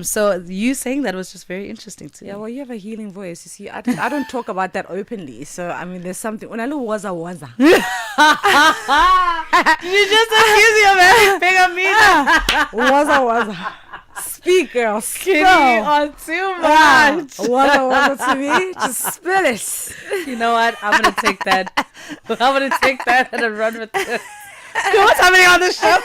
So you saying that was just very interesting to me. Yeah, well, you have a healing voice. You see, I don't talk about that openly. So, I mean, there's something. When I look waza. You just accuse me of everything of me. Waza. Speak, girl. Skinny Spill. on too Ah, much. waza to me. Just spill it. You know what? I'm gonna take that. I'm gonna take that and run with it. What's happening on the show?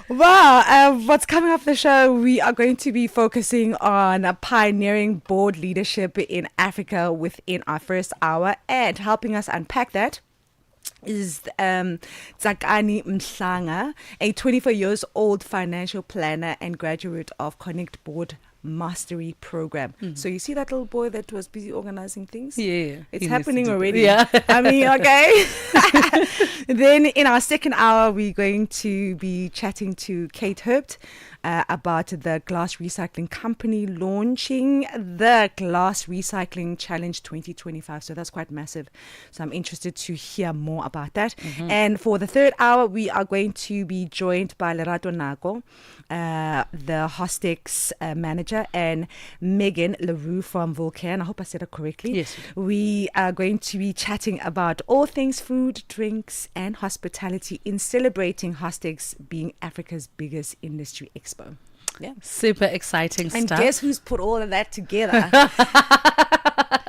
Wow, what's coming up the show? We are going to be focusing on pioneering board leadership in Africa within our first hour, and helping us unpack that is Tsakani Mhlanga, a 24 years old financial planner and graduate of Connect Board Mastery Program. So you see that little boy that was busy organizing things? Yeah. It's he needs to happening do already. that. Yeah. I mean, okay. Then in our second hour, we're going to be chatting to Kate Hurbt about the glass recycling company launching the Glass Recycling Challenge 2025. So that's quite massive. So I'm interested to hear more about that. And for the third hour, we are going to be joined by Lerato Nago, the Hostex manager, and Megan LaRue from Vulcan. I hope I said it correctly. Yes. We are going to be chatting about all things food, drinks, and hospitality in celebrating Hostex being Africa's biggest industry expo. Yeah. Super exciting And stuff. guess who's put all of that together?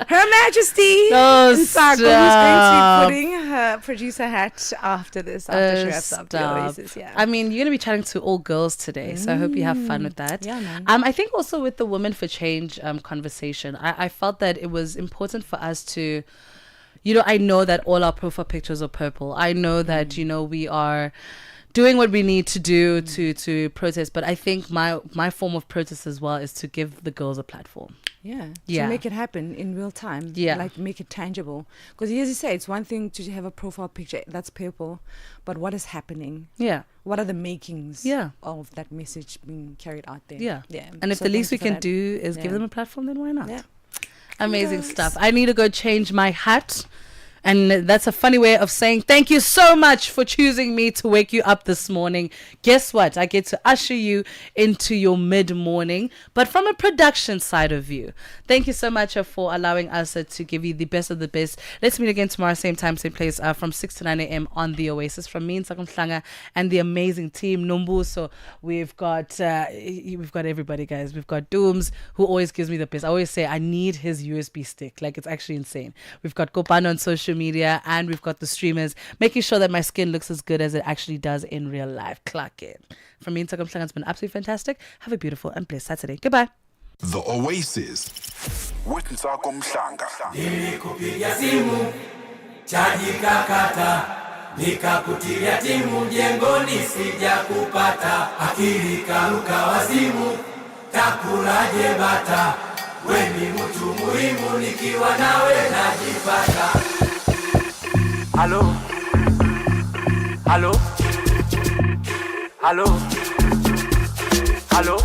Her Majesty. Oh, Nsako, who's stop. going to be putting her producer hat after this, after she wraps up the Stop. Oasis. Yeah. I mean, you're going to be chatting to all girls today, so I hope you have fun with that. Yeah, man. I think also with the Women for Change conversation, I felt that it was important for us to, I know that all our profile pictures are purple. I know that, we are doing what we need to do to protest, but I think my form of protest as well is to give the girls a platform. Yeah, Yeah. to make it happen in real time. Yeah. Like make it tangible. Because as you say, it's one thing to have a profile picture that's purple, but what is happening? Yeah. What are the makings Yeah. of that message being carried out there? Yeah. Yeah. And if So the least we thank you can for that. do is give Yeah. them a platform, then why not? Yeah. Amazing Kudos. stuff. I need to go change my hat. And that's a funny way of saying thank you so much for choosing me to wake you up this morning. Guess what? I get to usher you into your mid-morning, but from a production side of view. Thank you so much for allowing us to give you the best of the best. Let's meet again tomorrow, same time, same place, from 6 to 9 a.m. on the Oasis. From me and Nsako Mhlanga and the amazing team, Numbu. So we've got everybody, guys. We've got Dooms, who always gives me the best. I always say I need his USB stick. Like, it's actually insane. We've got Kopano on social social media, and we've got the streamers, making sure that my skin looks as good as it actually does in real life. Clock it. From me and Takamhlanga, it's been absolutely fantastic. Have a beautiful and blessed Saturday. Goodbye. The Oasis with Nsako Mhlanga. Nilikupigia simu chaji kakata, nikakutilia timu mjengoni sijakupata, akili karuka wazimu, takulaje bata, we ni mtu muhimu, nikiwa nawe najipata. Halo, halo, halo, halo.